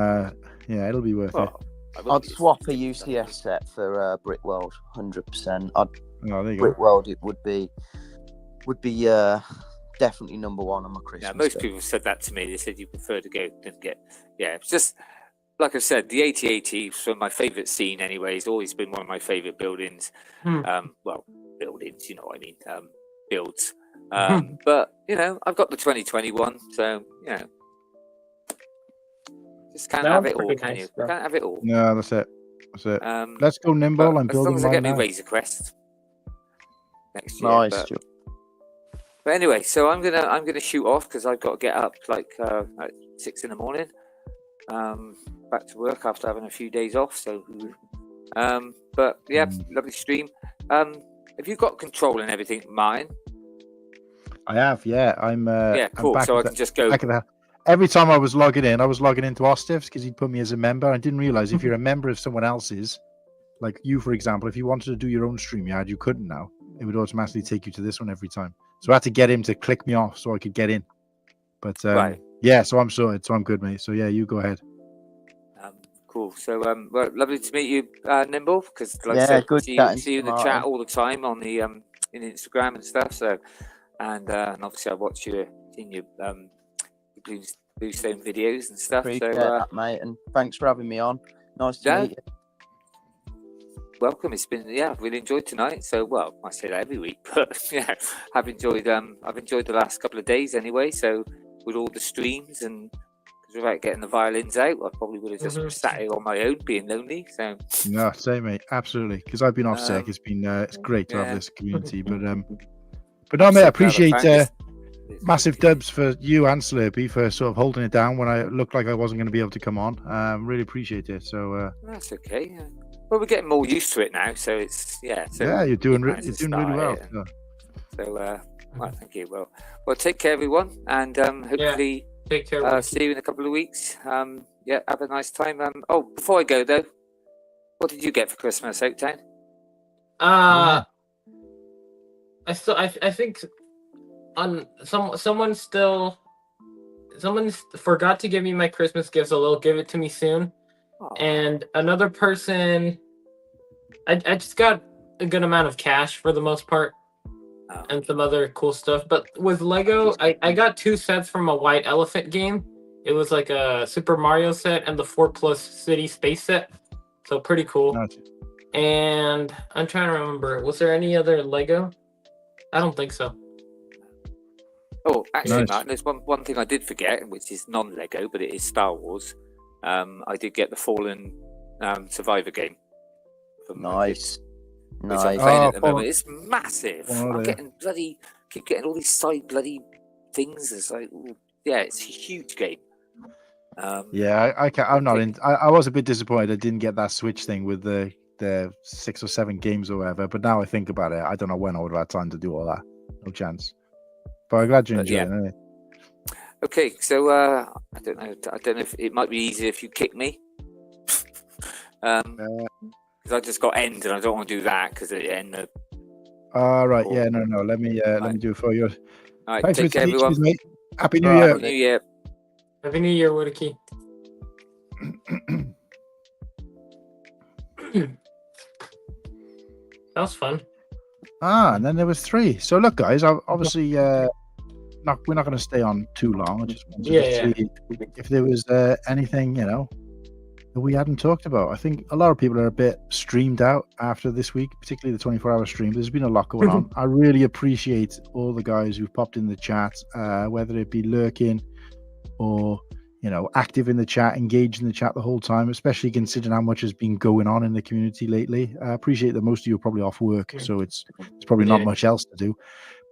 yeah, it'll be worth it. Well, I will I'd be. swap a UCS set for Brickworld, 100%. Oh, there you go. Brickworld, it would be definitely number one on my Christmas. Yeah, most list. people said that to me. They said you prefer to go than get. Yeah, it's just like I said, the 80-80 from my favourite scene anyway. It's always been one of my favourite buildings. Well, buildings, you know what I mean. Builds. But I've got the 2021, so just can't That have was it all, pretty can nice, you? bro. Can't have it all. No, that's it. That's it. Um, Let's go nimble. but I'm as building long as I mine get my now. Razor Crest next year. Nice. But, Stuart. but anyway, so I'm gonna shoot off because I've got to get up at 6 in the morning. Back to work after having a few days off. So, but yeah, lovely stream. Have you got control and everything, mine? I have, yeah. I'm Yeah, I'm cool. back So I at the- can just go. back at the- Every time I was logging in to Ostif's because he'd put me as a member. I didn't realize if you're a member of someone else's, like you, for example, if you wanted to do your own StreamYard, you couldn't now. It would automatically take you to this one every time. So I had to get him to click me off so I could get in. But Right. yeah, so I'm sorted. So I'm good, mate. So yeah, you go ahead. Cool. So, well, lovely to meet you, Nimble. Because like I Yeah, said, good see chatting you in to the you, chat Martin. all the time on the in Instagram and stuff. So, and obviously I watch your Bluestone videos and stuff. Appreciate So, that, mate. And thanks for having me on. Nice to Yeah. meet you. welcome. It's been I've really enjoyed tonight. So, well, I say that every week, but yeah, I've enjoyed the last couple of days anyway. So with all the streams and because without getting the violins out. I probably would have just Mhm. sat here on my own, being lonely. So No, same mate, absolutely. Because I've been off sick. It's been it's great to have yeah. this community, but no, mate, I'm I so glad I appreciate found this massive community. dubs for you and Slurpy for sort of holding it down when I looked like I wasn't going to be able to come on. Really appreciate it. So That's okay. Yeah. Well, we're getting more used to it now, so it's So yeah, you're doing we managed you're to doing really start well. it, So. well, thank you. Well, take care, everyone, and hopefully Take care. see you in a couple of weeks. Yeah, have a nice time. Before I go though, what did you get for Christmas, Oaktown? I think on someone forgot to give me my Christmas gift, so they'll give it to me soon. Oh, And another person, I just got a good amount of cash for the most part, and some other cool stuff. But with Lego, I got 2 sets from a White Elephant game. It was like a Super Mario set and the 4+ City Space set. So pretty cool. Nice. And I'm trying to remember, was there any other Lego? I don't think so. Oh, actually, Nice. Martin, there's one thing I did forget, which is non-Lego, but it is Star Wars. I did get the Fallen Survivor game. From my kids, Nice. which I'm Nice. playing at the Fallen- moment. It's massive. Oh, I'm yeah. keep getting all these side bloody things. It's like, ooh, yeah, it's a huge game. Yeah, I can't. I'm not in. I was a bit disappointed I didn't get that Switch thing with the 6 or 7 games or whatever. But now I think about it, I don't know when I would have had time to do all that. No chance. But I'm glad you But enjoyed yeah. it. Anyway. Okay, so I don't know. I don't know if it might be easier if you kick me. Because I just got end, and I don't want to do that because it end. All right. Yeah. No. Let me Right. do it for you. All right, Thanks take for care, everyone. mate. Happy New Right. Year. Happy New Year. Happy New Year, WhittaKEE. That was fun. And then there was 3. So look, guys, obviously, we're not going to stay on too long. I just wanted to see if there was anything, that we hadn't talked about. I think a lot of people are a bit streamed out after this week, particularly the 24-hour stream. There's been a lot going on. I really appreciate all the guys who've popped in the chat, whether it be lurking or active in the chat, engaged in the chat the whole time, especially considering how much has been going on in the community lately. I appreciate that most of you are probably off work, so it's probably not much else to do.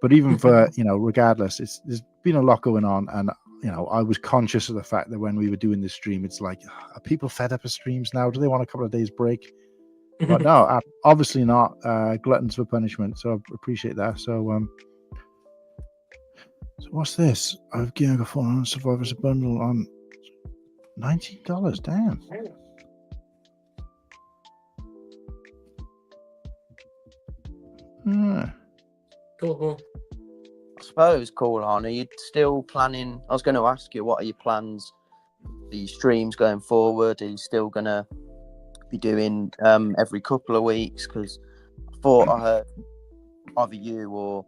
But even for, regardless, there's been a lot going on. And, I was conscious of the fact that when we were doing this stream, it's like, are people fed up of streams now? Do they want a couple of days break? But no, obviously not. Gluttons for punishment. So I appreciate that. So what's this? I've given a Fallen Survivors a bundle on $19. Damn. Cool. I suppose, cool on. Are you still planning? I was going to ask you, what are your plans? Are your streams going forward? Are you still going to be doing every couple of weeks? Because I thought I heard either you or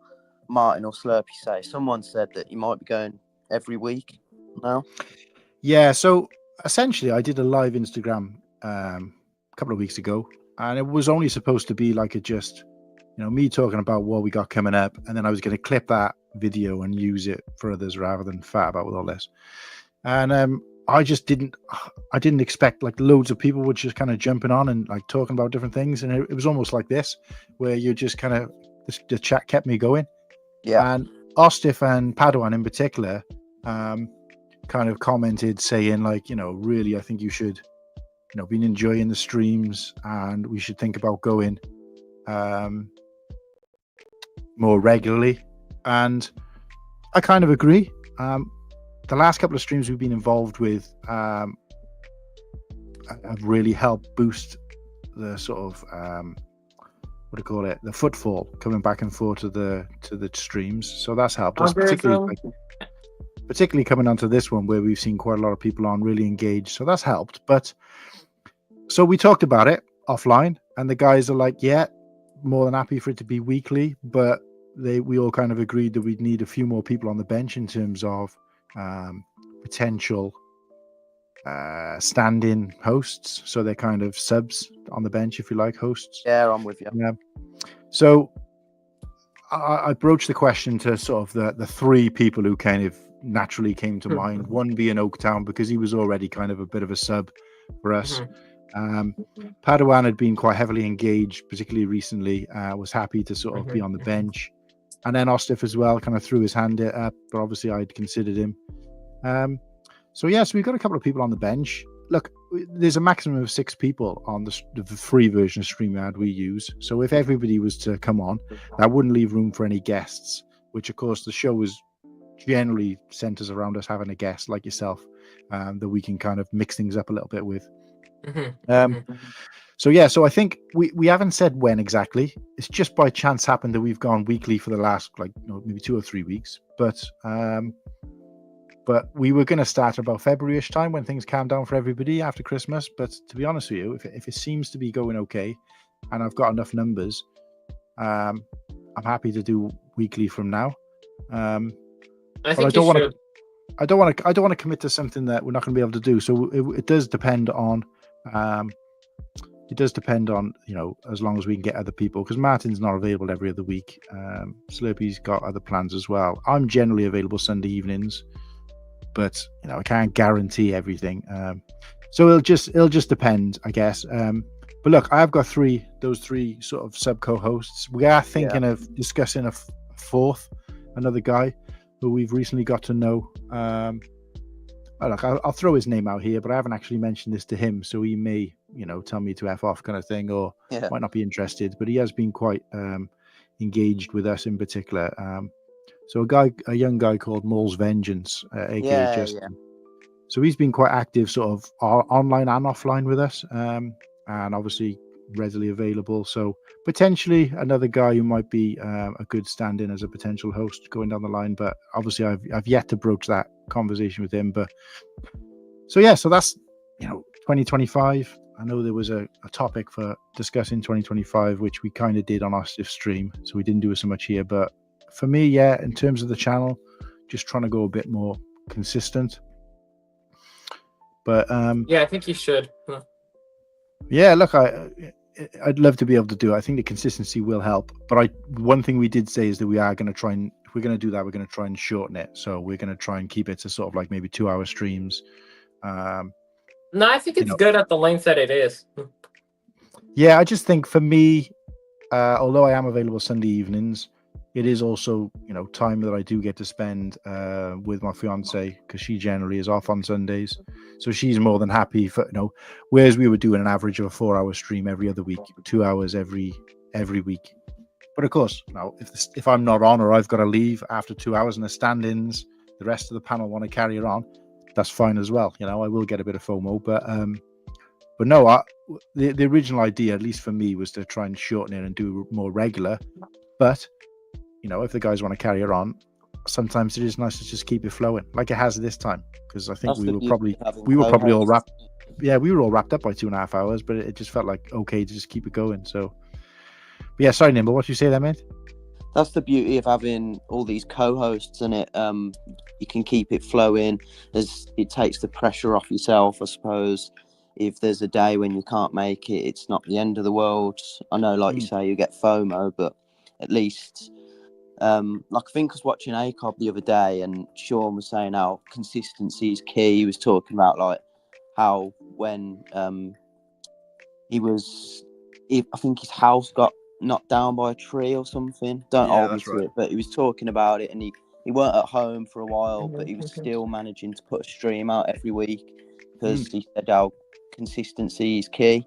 Martin or Slurpy say, someone said that you might be going every week now. Yeah, so essentially I did a live Instagram a couple of weeks ago, and it was only supposed to be like me talking about what we got coming up, and then I was going to clip that video and use it for others rather than fat about with all this. And I didn't expect like loads of people were just kind of jumping on and like talking about different things, and it was almost like this, where you just kind of the chat kept me going. Yeah. And Ostif and Padawan in particular kind of commented saying like, really, I think you should, been enjoying the streams, and we should think about going more regularly. And I kind of agree. The last couple of streams we've been involved with have really helped boost the sort of the footfall coming back and forth to the streams. So that's helped us, particularly coming onto this one where we've seen quite a lot of people on really engaged. So that's helped. But so we talked about it offline, and the guys are like, yeah, more than happy for it to be weekly, but we all kind of agreed that we'd need a few more people on the bench in terms of potential stand-in hosts. So they're kind of subs on the bench, if you like, hosts. Yeah, I'm with you. Yeah. So I broached the question to sort of the 3 people who kind of naturally came to mind. One being Oaktown, because he was already kind of a bit of a sub for us. Padawan had been quite heavily engaged, particularly recently. Was happy to sort of be on the bench. And then Ostif as well kind of threw his hand up, but obviously I'd considered him. So we've got a couple of people on the bench. Look, there's a maximum of 6 people on the free version of StreamYard we use. So if everybody was to come on, that wouldn't leave room for any guests, which of course the show is generally centers around us having a guest like yourself, that we can kind of mix things up a little bit with. So I think we haven't said when exactly. It's just by chance happened that we've gone weekly for the last maybe 2 or 3 weeks. But we were going to start about February-ish time when things calm down for everybody after Christmas. But to be honest with you, if it seems to be going okay, and I've got enough numbers, I'm happy to do weekly from now. I don't want to commit to something that we're not going to be able to do. So it does depend on. It does depend on, as long as we can get other people, because Martin's not available every other week. Slurpy's got other plans as well. I'm generally available Sunday evenings, but I can't guarantee everything. So it'll just depend, I guess. But look, I've got those three sort of sub co-hosts. We are thinking of discussing a fourth, another guy who we've recently got to know. Look, I'll throw his name out here, but I haven't actually mentioned this to him, so he may, tell me to F off kind of thing, or might not be interested. But he has been quite engaged with us in particular. So a young guy called Maul's Vengeance, aka Justin. So he's been quite active, sort of online and offline with us, and obviously readily available. So potentially another guy who might be a good stand-in as a potential host going down the line. But obviously I've yet to broach that conversation with him. But so that's 2025. I know there was a topic for discussing 2025, which we kind of did on our stream, so we didn't do it so much here. But for me, in terms of the channel, just trying to go a bit more consistent. But I think you should. Look, I'd love to be able to do it. I think the consistency will help. But one thing we did say is that we are going to try and, if we're going to do that, we're going to try and shorten it. So we're going to try and keep it to sort of like maybe 2-hour streams. No, I think it's good at the length that it is. I just think for me, although I am available Sunday evenings, it is also, time that I do get to spend with my fiance, because she generally is off on Sundays. So she's more than happy for, whereas we were doing an average of a 4-hour stream every other week, 2 hours every week. But of course, if I'm not on or I've got to leave after 2 hours and the stand-ins, the rest of the panel want to carry it on, that's fine as well. I will get a bit of FOMO, but no, the original idea, at least for me, was to try and shorten it and do more regular. But if the guys want to carry it on, sometimes it is nice to just keep it flowing, like it has this time. Because I think we were probably all wrapped. Yeah, we were all wrapped up by 2.5 hours, but it just felt like okay to just keep it going. So, but sorry, Nimble, what did you say there, mate? That's the beauty of having all these co-hosts, and it. You can keep it flowing, as it takes the pressure off yourself, I suppose. If there's a day when you can't make it, it's not the end of the world. I know, like you say, you get FOMO, but at least. Like I think I was watching ACOB the other day, and Sean was saying how consistency is key. He was talking about like how when I think his house got knocked down by a tree or something. Don't hold me to it, but he was talking about it, and he weren't at home for a while, but he was still managing to put a stream out every week, because he said how consistency is key.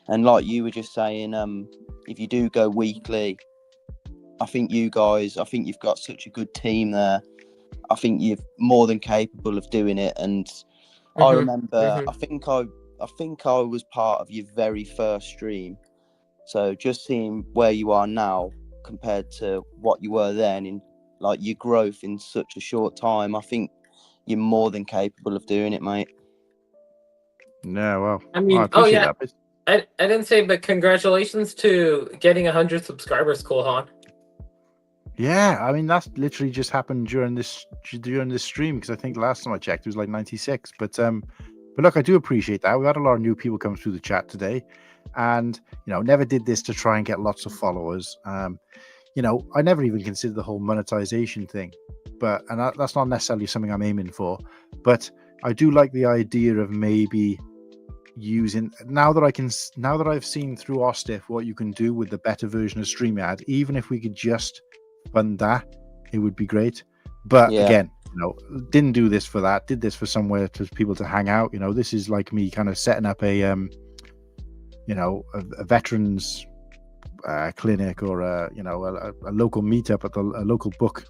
And like you were just saying, if you do go weekly, I think you've got such a good team there. I think you're more than capable of doing it. And I remember, I think I was part of your very first stream. So just seeing where you are now compared to what you were then, in like your growth in such a short time, I think you're more than capable of doing it, mate. No, well, I mean, I appreciate that. I didn't say, but congratulations to getting 100 subscribers, Cool Han. Yeah, I mean that's literally just happened during this stream, because I think the last time I checked it was like 96. But look, I do appreciate that. We had a lot of new people come through the chat today, and never did this to try and get lots of followers. I never even considered the whole monetization thing. but that's not necessarily something I'm aiming for. But I do like the idea of maybe using now that I've seen through Ostiff what you can do with the better version of StreamYard. Even if we could just fund that, it would be great. But again, didn't do this for that. Did this for somewhere for people to hang out. This is like me kind of setting up a veterans clinic or a local meetup at a local book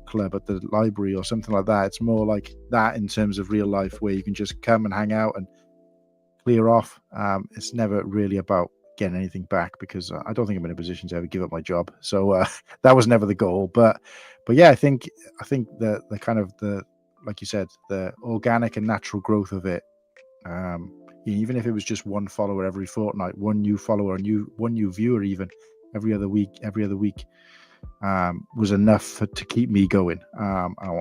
club at the library or something like that. It's more like that in terms of real life, where you can just come and hang out and clear off. It's never really about getting anything back, because I don't think I'm in a position to ever give up my job. So that was never the goal. But yeah, I think the kind of the, like you said, the organic and natural growth of it, even if it was just one follower every fortnight, one new follower, one new viewer, even every other week, was enough to keep me going,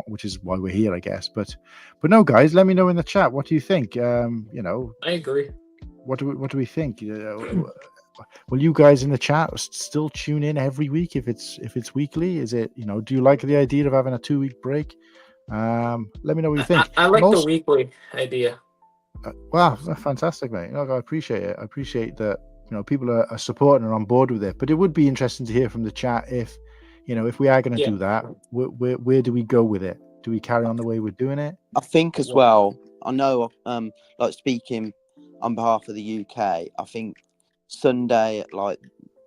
which is why we're here, I guess. But no, guys, let me know in the chat, what do you think? I agree. What do we think? Will you guys in the chat still tune in every week if it's weekly? Is it, do you like the idea of having a 2-week break? Let me know what you think. I like the weekly idea. Wow, fantastic, mate. I appreciate it. I appreciate that people are supporting and on board with it. But it would be interesting to hear from the chat if we are going to do that, where do we go with it? Do we carry on the way we're doing it? I think as well, I know, like speaking on behalf of the UK, I think Sunday at like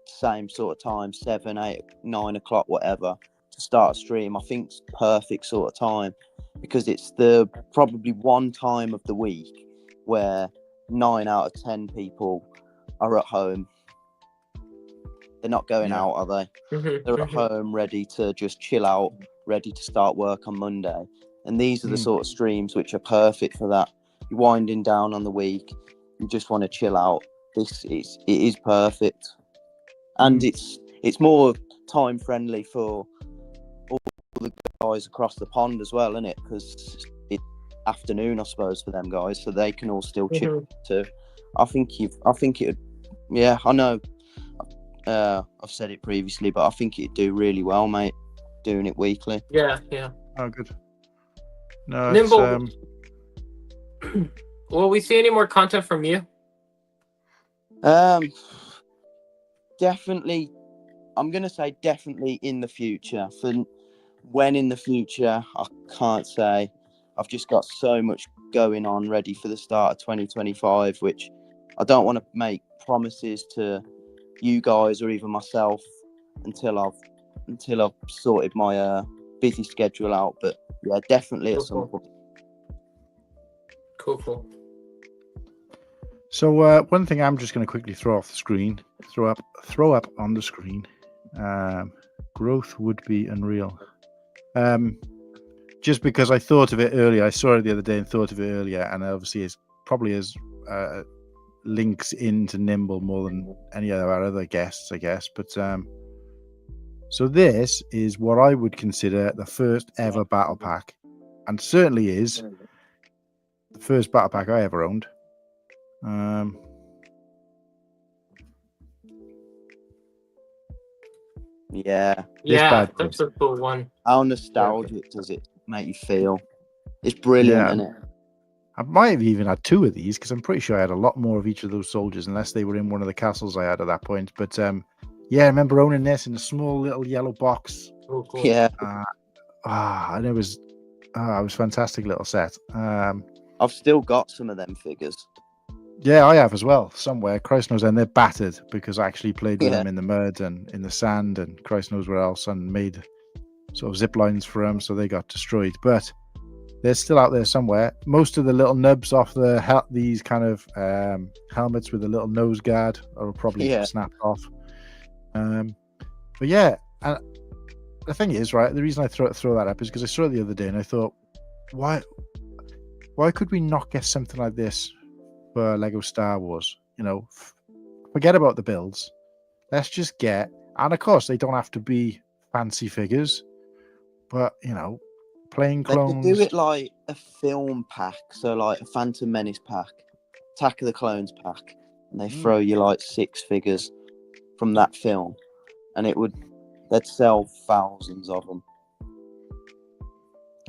same sort of time, 7, 8, 9 o'clock, whatever, to start a stream, I think it's perfect sort of time, because it's the probably one time of the week where 9 out of 10 people are at home. They're not going out, are they? They're at home, ready to just chill out, ready to start work on Monday. And these are the sort of streams which are perfect for that. You're winding down on the week, you just want to chill out. It is perfect, and it's more time friendly for all the guys across the pond as well, isn't it? Because it's afternoon, I suppose, for them guys, so they can all still chill too. I think it. Yeah, I know. I've said it previously, but I think it'd do really well, mate, doing it weekly. Yeah. Oh, good. No, Nimble. Will we see any more content from you? Definitely. I'm gonna say definitely in the future. For when in the future, I can't say. I've just got so much going on ready for the start of 2025, which I don't want to make promises to you guys or even myself until I've sorted my busy schedule out. But yeah, definitely at some point. Cool. So one thing I'm just going to quickly throw up on the screen. Growth would be unreal. Just because I thought of it earlier, I saw it the other day and thought of it earlier, and obviously it's probably as links into Nimble more than any of our other guests, I guess. But so this is what I would consider the first ever battle pack, and certainly is the first battle pack I ever owned. Yeah, that's a cool one. How nostalgic does it make you feel? It's brilliant, isn't it? I might have even had 2 of these, because I'm pretty sure I had a lot more of each of those soldiers, unless they were in one of the castles I had at that point. But yeah, I remember owning this in a small little yellow box. Oh, cool. Yeah. And it was a fantastic little set. I've still got some of them figures. Yeah, I have as well, somewhere. Christ knows, and they're battered, because I actually played with them in the mud and in the sand and Christ knows where else, and made sort of zip lines for them, so they got destroyed. But they're still out there somewhere. Most of the little nubs off these kind of helmets with a little nose guard are probably snapped off. But yeah, and the thing is, right, the reason I throw that up is because I saw it the other day and I thought, why could we not get something like this for Lego Star Wars? Forget about the builds. Let's just get, and of course they don't have to be fancy figures, but playing clones. They could do it like a film pack, so like a Phantom Menace pack, Attack of the Clones pack, and they throw you like 6 figures from that film, and they'd sell thousands of them.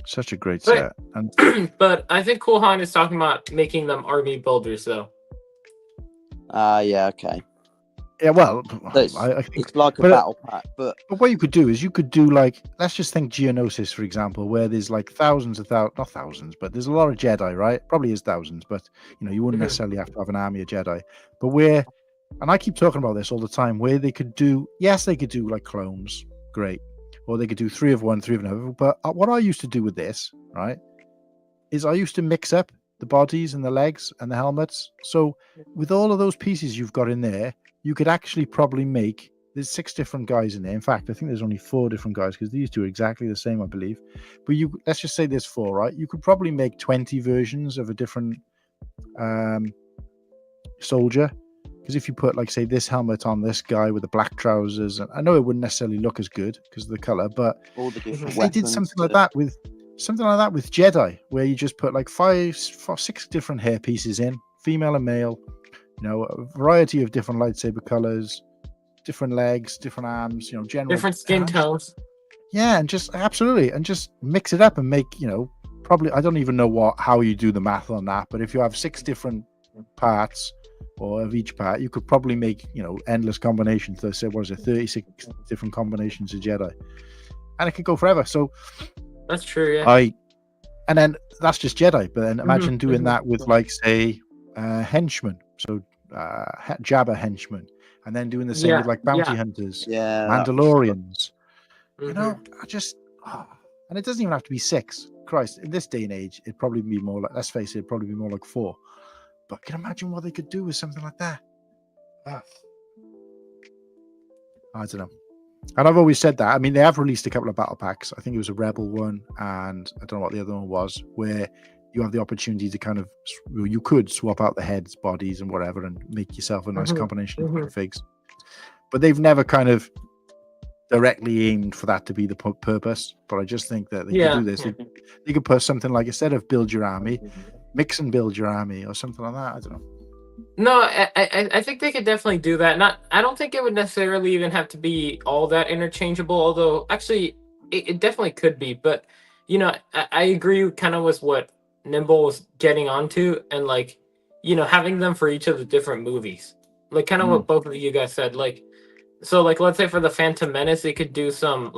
Such a great But- set. And But I think Cool Hand is talking about making them army builders, though. Yeah, okay. yeah, well, That's- I think. It's like a but- battle pack, but But what you could do is you could do like, let's just think Geonosis, for example, where there's like not thousands, but there's a lot of Jedi, right? Probably is thousands, but you wouldn't Mhm. necessarily have to have an army of Jedi. But where, and I keep talking about this all the time, where they could do, yes, they could do like clones, great, or they could do 3 of one, 3 of another. But what I used to do with this, right, is I used to mix up the bodies and the legs and the helmets. So with all of those pieces you've got in there, you could actually probably make. There's 6 different guys in there. In fact, I think there's only 4 different guys because these 2 are exactly the same, I believe. But let's just say there's 4, right? You could probably make 20 versions of a different soldier. Because if you put, like, say, this helmet on this guy with the black trousers, and I know it wouldn't necessarily look as good because of the color, but all the different if they did weapons something like to- that with Jedi, where you just put like 6 different hair pieces in, female and male, a variety of different lightsaber colors, different legs, different arms, general Different skin tones. Yeah, and just absolutely, and just mix it up and make, probably, I don't even know how you do the math on that, but if you have 6 different parts or of each part, you could probably make, endless combinations. They say, what is it, 36 different combinations of Jedi, and it could go forever. So That's true, yeah. and then that's just Jedi, but then imagine doing mhm. that with, like, say, henchmen, so Jabba henchmen, and then doing the same with, like, bounty hunters, Yeah, Mandalorians. Mhm. I just, and it doesn't even have to be 6. Christ, in this day and age, it'd probably be more like, let's face it, it'd probably be more like 4. But can you imagine what they could do with something like that? I don't know. And I've always said that. I mean, they have released a couple of battle packs. I think it was a Rebel one, and I don't know what the other one was, where you have the opportunity to kind of, you could swap out the heads, bodies, and whatever, and make yourself a nice Mhm, combination mhm. of figs. But they've never kind of directly aimed for that to be the purpose. But I just think that they Yeah. could do this. They could put something like, instead of build your army, mix and build your army, or something like that. I don't know. No, I think they could definitely do that. I don't think it would necessarily even have to be all that interchangeable. Although, actually, it definitely could be. But I agree kind of with what Nimble was getting onto, and like, having them for each of the different movies, like kind of what both of you guys said. Like, so like, let's say for the Phantom Menace, they could do some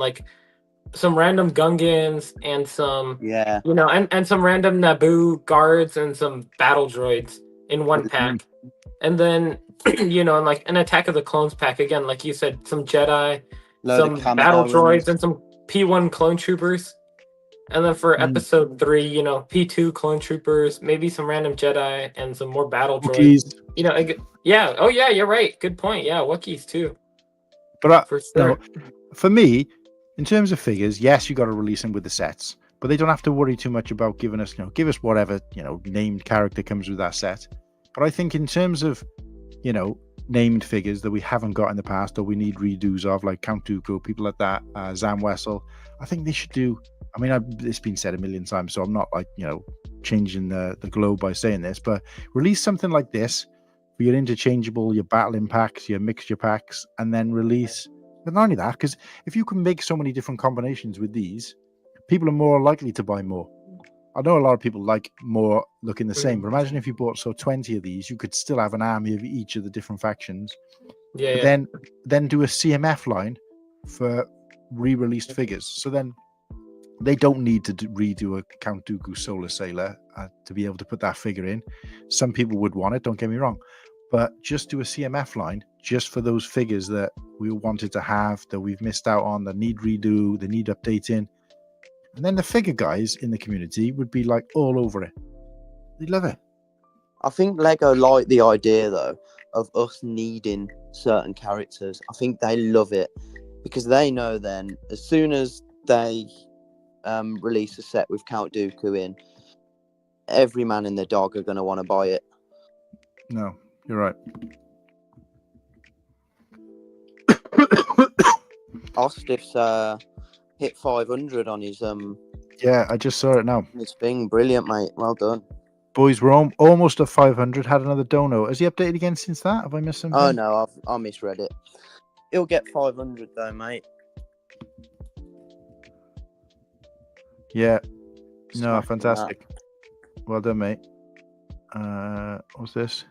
random Gungans and some yeah. and some random Naboo guards and some battle droids in one pack. And then, and like an Attack of the Clones pack again, like you said, some Jedi, Load some of camo battle and- droids, and some P1 clone troopers. And then for episode 3, P2 clone troopers, maybe some random Jedi and some more battle droids. Wookiees. Yeah. Oh yeah, you're right. Good point. Yeah, Wookiees too. But For sure. for me, in terms of figures, yes, you got to release them with the sets, but they don't have to worry too much about giving us, give us whatever, named character comes with that set. But I think in terms of, named figures that we haven't got in the past or we need redos of, like Count Dooku, people like that, Zam Wessel, I think they should do. I mean, it's been said a million times, so I'm not like, changing the globe by saying this, but release something like this for your interchangeable, your battling packs, your mixture packs, and then release. But not only that, because if you can make so many different combinations with these, people are more likely to buy more. I know a lot of people like more looking the same, but imagine if you bought 20 of these, you could still have an army of each of the different factions. Yeah. But then do a CMF line for re-released figures. So then they don't need to redo a Count Dooku Solar Sailor to be able to put that figure in. Some people would want it, don't get me wrong, but just do a CMF line just for those figures that we wanted to have, that we've missed out on, that need redo, that need updating. And then the figure guys in the community would be like all over it. They'd love it. I think Lego like the idea though of us needing certain characters. I think they love it because they know then as soon as they release a set with Count Dooku in, every man and their dog are going to want to buy it. No, you're right. Ostiff's hit 500 on his Yeah, I just saw it now. his thing. Brilliant, mate. Well done. Boys, we're almost at 500. Had another dono. Has he updated again since that? Have I missed something? Oh no, I misread it. He'll get 500 though, mate. Yeah. No, Smashing fantastic. Well done, mate. What's this?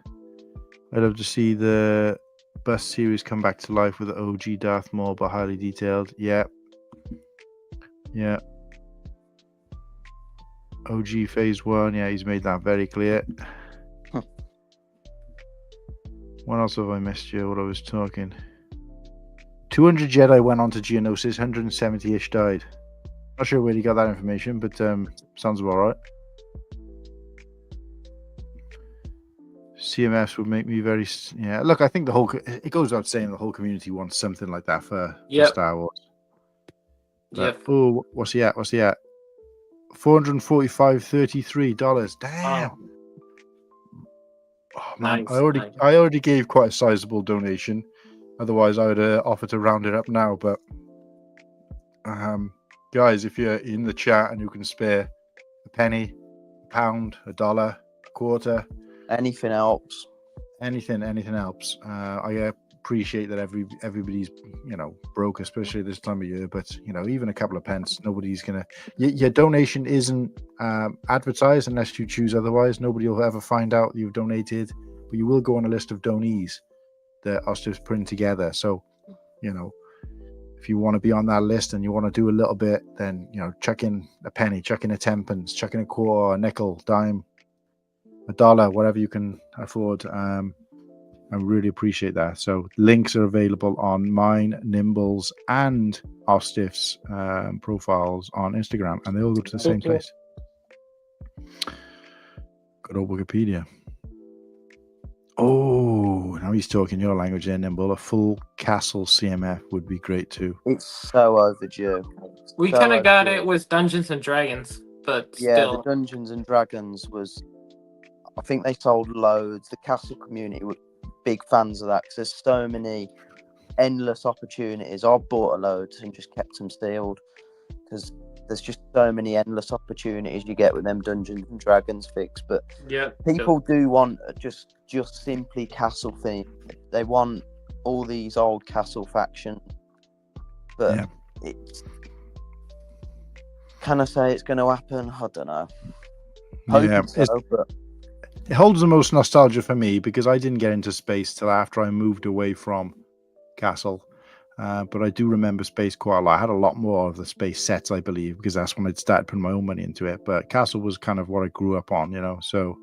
I'd love to see the bus series come back to life with the OG Darth Maul, but highly detailed. Yeah. OG Phase 1. Yeah, he's made that very clear. Huh. What else have I missed here while I was talking? 200 Jedi went on to Geonosis, 170-ish died. Not sure where he got that information, but sounds about right. CMFs would make me very... Yeah, look, I think it goes without saying the whole community wants something like that for Star Wars. But, oh, what's he at? $445.33. Damn. Oh, man, Nice. I already gave quite a sizable donation. Otherwise, I would offer to round it up now. But guys, if you're in the chat and you can spare a penny, a pound, a dollar, a quarter, anything helps. Anything helps. I appreciate that everybody's broke, especially this time of year. But even a couple of pence, nobody's gonna. Your donation isn't advertised unless you choose otherwise. Nobody will ever find out you've donated, but you will go on a list of donees that Ostif's putting together. So, if you want to be on that list and you want to do a little bit, then chuck in a penny, chuck in a 10 pence, chuck in a quarter, a nickel, dime, a dollar, whatever you can afford. I really appreciate that. So links are available on mine, Nimble's, and Ostif's profiles on Instagram, and they all go to the same place. Good old Wikipedia. Oh, now he's talking your language there, Nimble. A full castle CMF would be great too. It's so overdue. We kind of got it with Dungeons and Dragons, but still. The Dungeons and Dragons was... I think they sold loads. The castle community were big fans of that because there's so many endless opportunities. I bought a load and just kept them sealed because there's just so many endless opportunities you get with them Dungeons and Dragons fix. But people do want just simply castle theme. They want all these old castle factions. But it's... Can I say it's going to happen? I don't know. Hoping so, but... It holds the most nostalgia for me because I didn't get into space till after I moved away from Castle. But I do remember space quite a lot. I had a lot more of the space sets, I believe, because that's when I'd started putting my own money into it. But Castle was kind of what I grew up on, So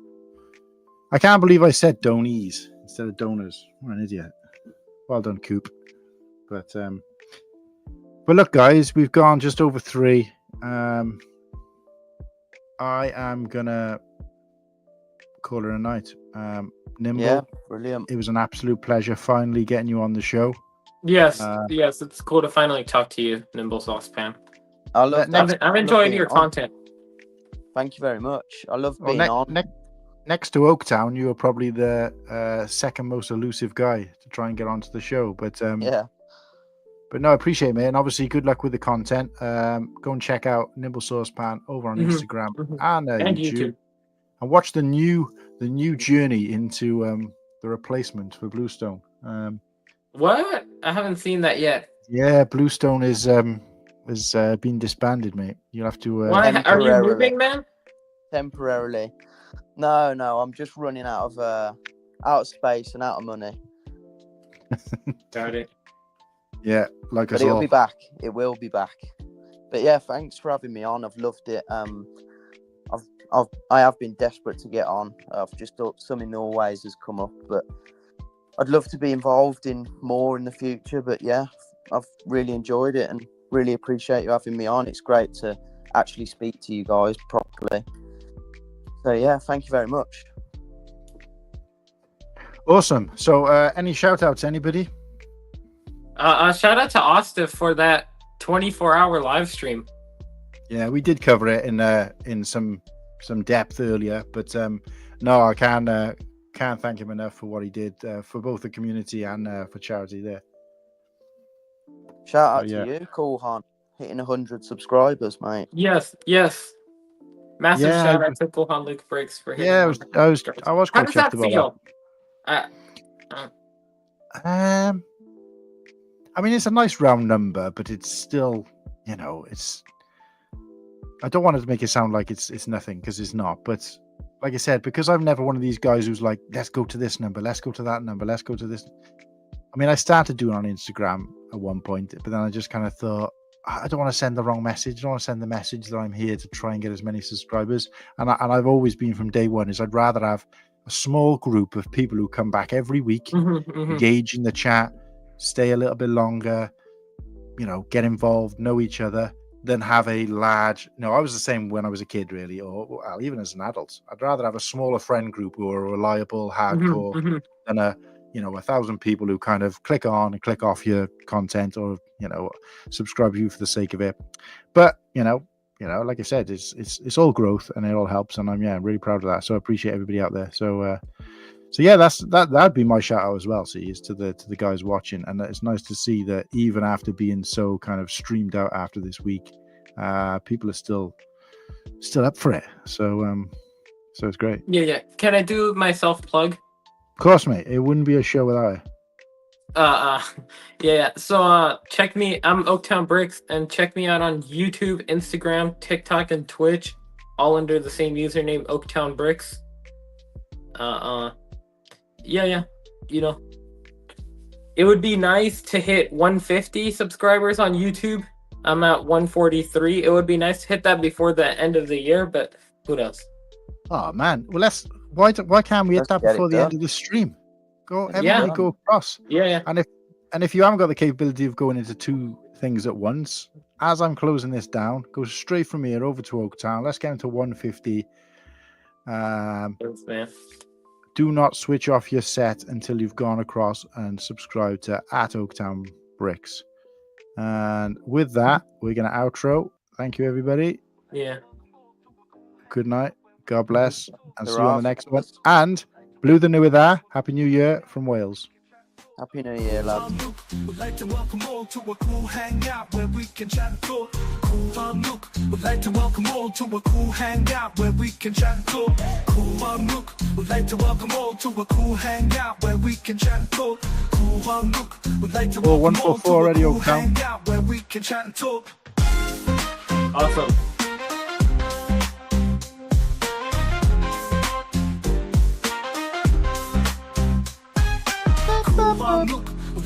I can't believe I said donees instead of donors. What an idiot. Well done, Coop. But look, guys, we've gone just over 3. I am going to call it a night. Nimble, brilliant. It was an absolute pleasure finally getting you on the show. Yes, it's cool to finally talk to you, Nimble Saucepan. I love that. I've enjoyed your content. Thank you very much. I love being on. Next to Oaktown, you were probably the second most elusive guy to try and get onto the show. But but no, I appreciate it, mate. And obviously, good luck with the content. Go and check out Nimble Saucepan over on Instagram and YouTube. And watch the new journey into the replacement for Bluestone. What? I haven't seen that yet. Yeah, Bluestone is been disbanded, mate. You'll have to. Why are you moving, man? Temporarily. No, I'm just running out of space and out of money. Got it. Yeah, like us all. But it'll be back. It will be back. But yeah, thanks for having me on. I've loved it. I have been desperate to get on. I've just thought something always has come up, but I'd love to be involved in more in the future. But yeah, I've really enjoyed it and really appreciate you having me on. It's great to actually speak to you guys properly. So yeah, thank you very much. Awesome. So any shout outs, anybody? Shout out to Ostif for that 24-hour live stream. Yeah, we did cover it in some depth earlier, but no, I can't thank him enough for what he did for both the community and for charity there. Shout out to you, Kulhan, hitting 100 subscribers, mate. Yes. Massive shout out to Kulhan Luke Briggs for hitting. Yeah, I was quite chuffed about that. I mean, it's a nice round number, but it's still, it's I don't want to make it sound like it's nothing, because it's not. But like I said, because I'm never one of these guys who's like, let's go to this number, let's go to that number, let's go to this. I mean, I started doing it on Instagram at one point, but then I just kind of thought, I don't want to send the wrong message. I don't want to send the message that I'm here to try and get as many subscribers. And I've always been from day one is I'd rather have a small group of people who come back every week, engage in the chat, stay a little bit longer, you know, get involved, know each other, than have a large. No, I was the same when I was a kid, really, or well, even as an adult. I'd rather have a smaller friend group who are reliable, hardcore, than 1,000 people who kind of click on and click off your content, or subscribe to you for the sake of it. But like I said, it's all growth and it all helps, and I'm really proud of that. So I appreciate everybody out there. So yeah, that'd be my shout out as well. See, is to the guys watching, and it's nice to see that even after being so kind of streamed out after this week, people are still up for it. So it's great. Yeah. Can I do my self plug? Of course, mate. It wouldn't be a show without it. Yeah. So check me. I'm Oaktown Bricks, and check me out on YouTube, Instagram, TikTok, and Twitch, all under the same username, Oaktown Bricks. Yeah. It would be nice to hit 150 subscribers on YouTube. I'm at 143. It would be nice to hit that before the end of the year, but who knows? Oh man, well why can't we hit that before the end of the stream? Everybody go across. Yeah. And if you haven't got the capability of going into two things at once, as I'm closing this down, go straight from here over to Oaktown. Let's get into 150. Thanks, man. Do not switch off your set until you've gone across and subscribe to @Oaktown Bricks. And with that, we're going to outro. Thank you, everybody. Yeah. Good night. God bless. And see you on the next one. And Blue the New there. Happy New Year from Wales. Happy New Year, lads. Would like to welcome all to a cool hangout where we can chat and talk. Cool look. Would like to welcome all to a cool hangout where we can chat and talk. Cool look. Would like to welcome all to a cool hangout where we can chat and talk. Cool look. Would like to welcome all to a cool hangout where we can chat and talk. Awesome. Cool look.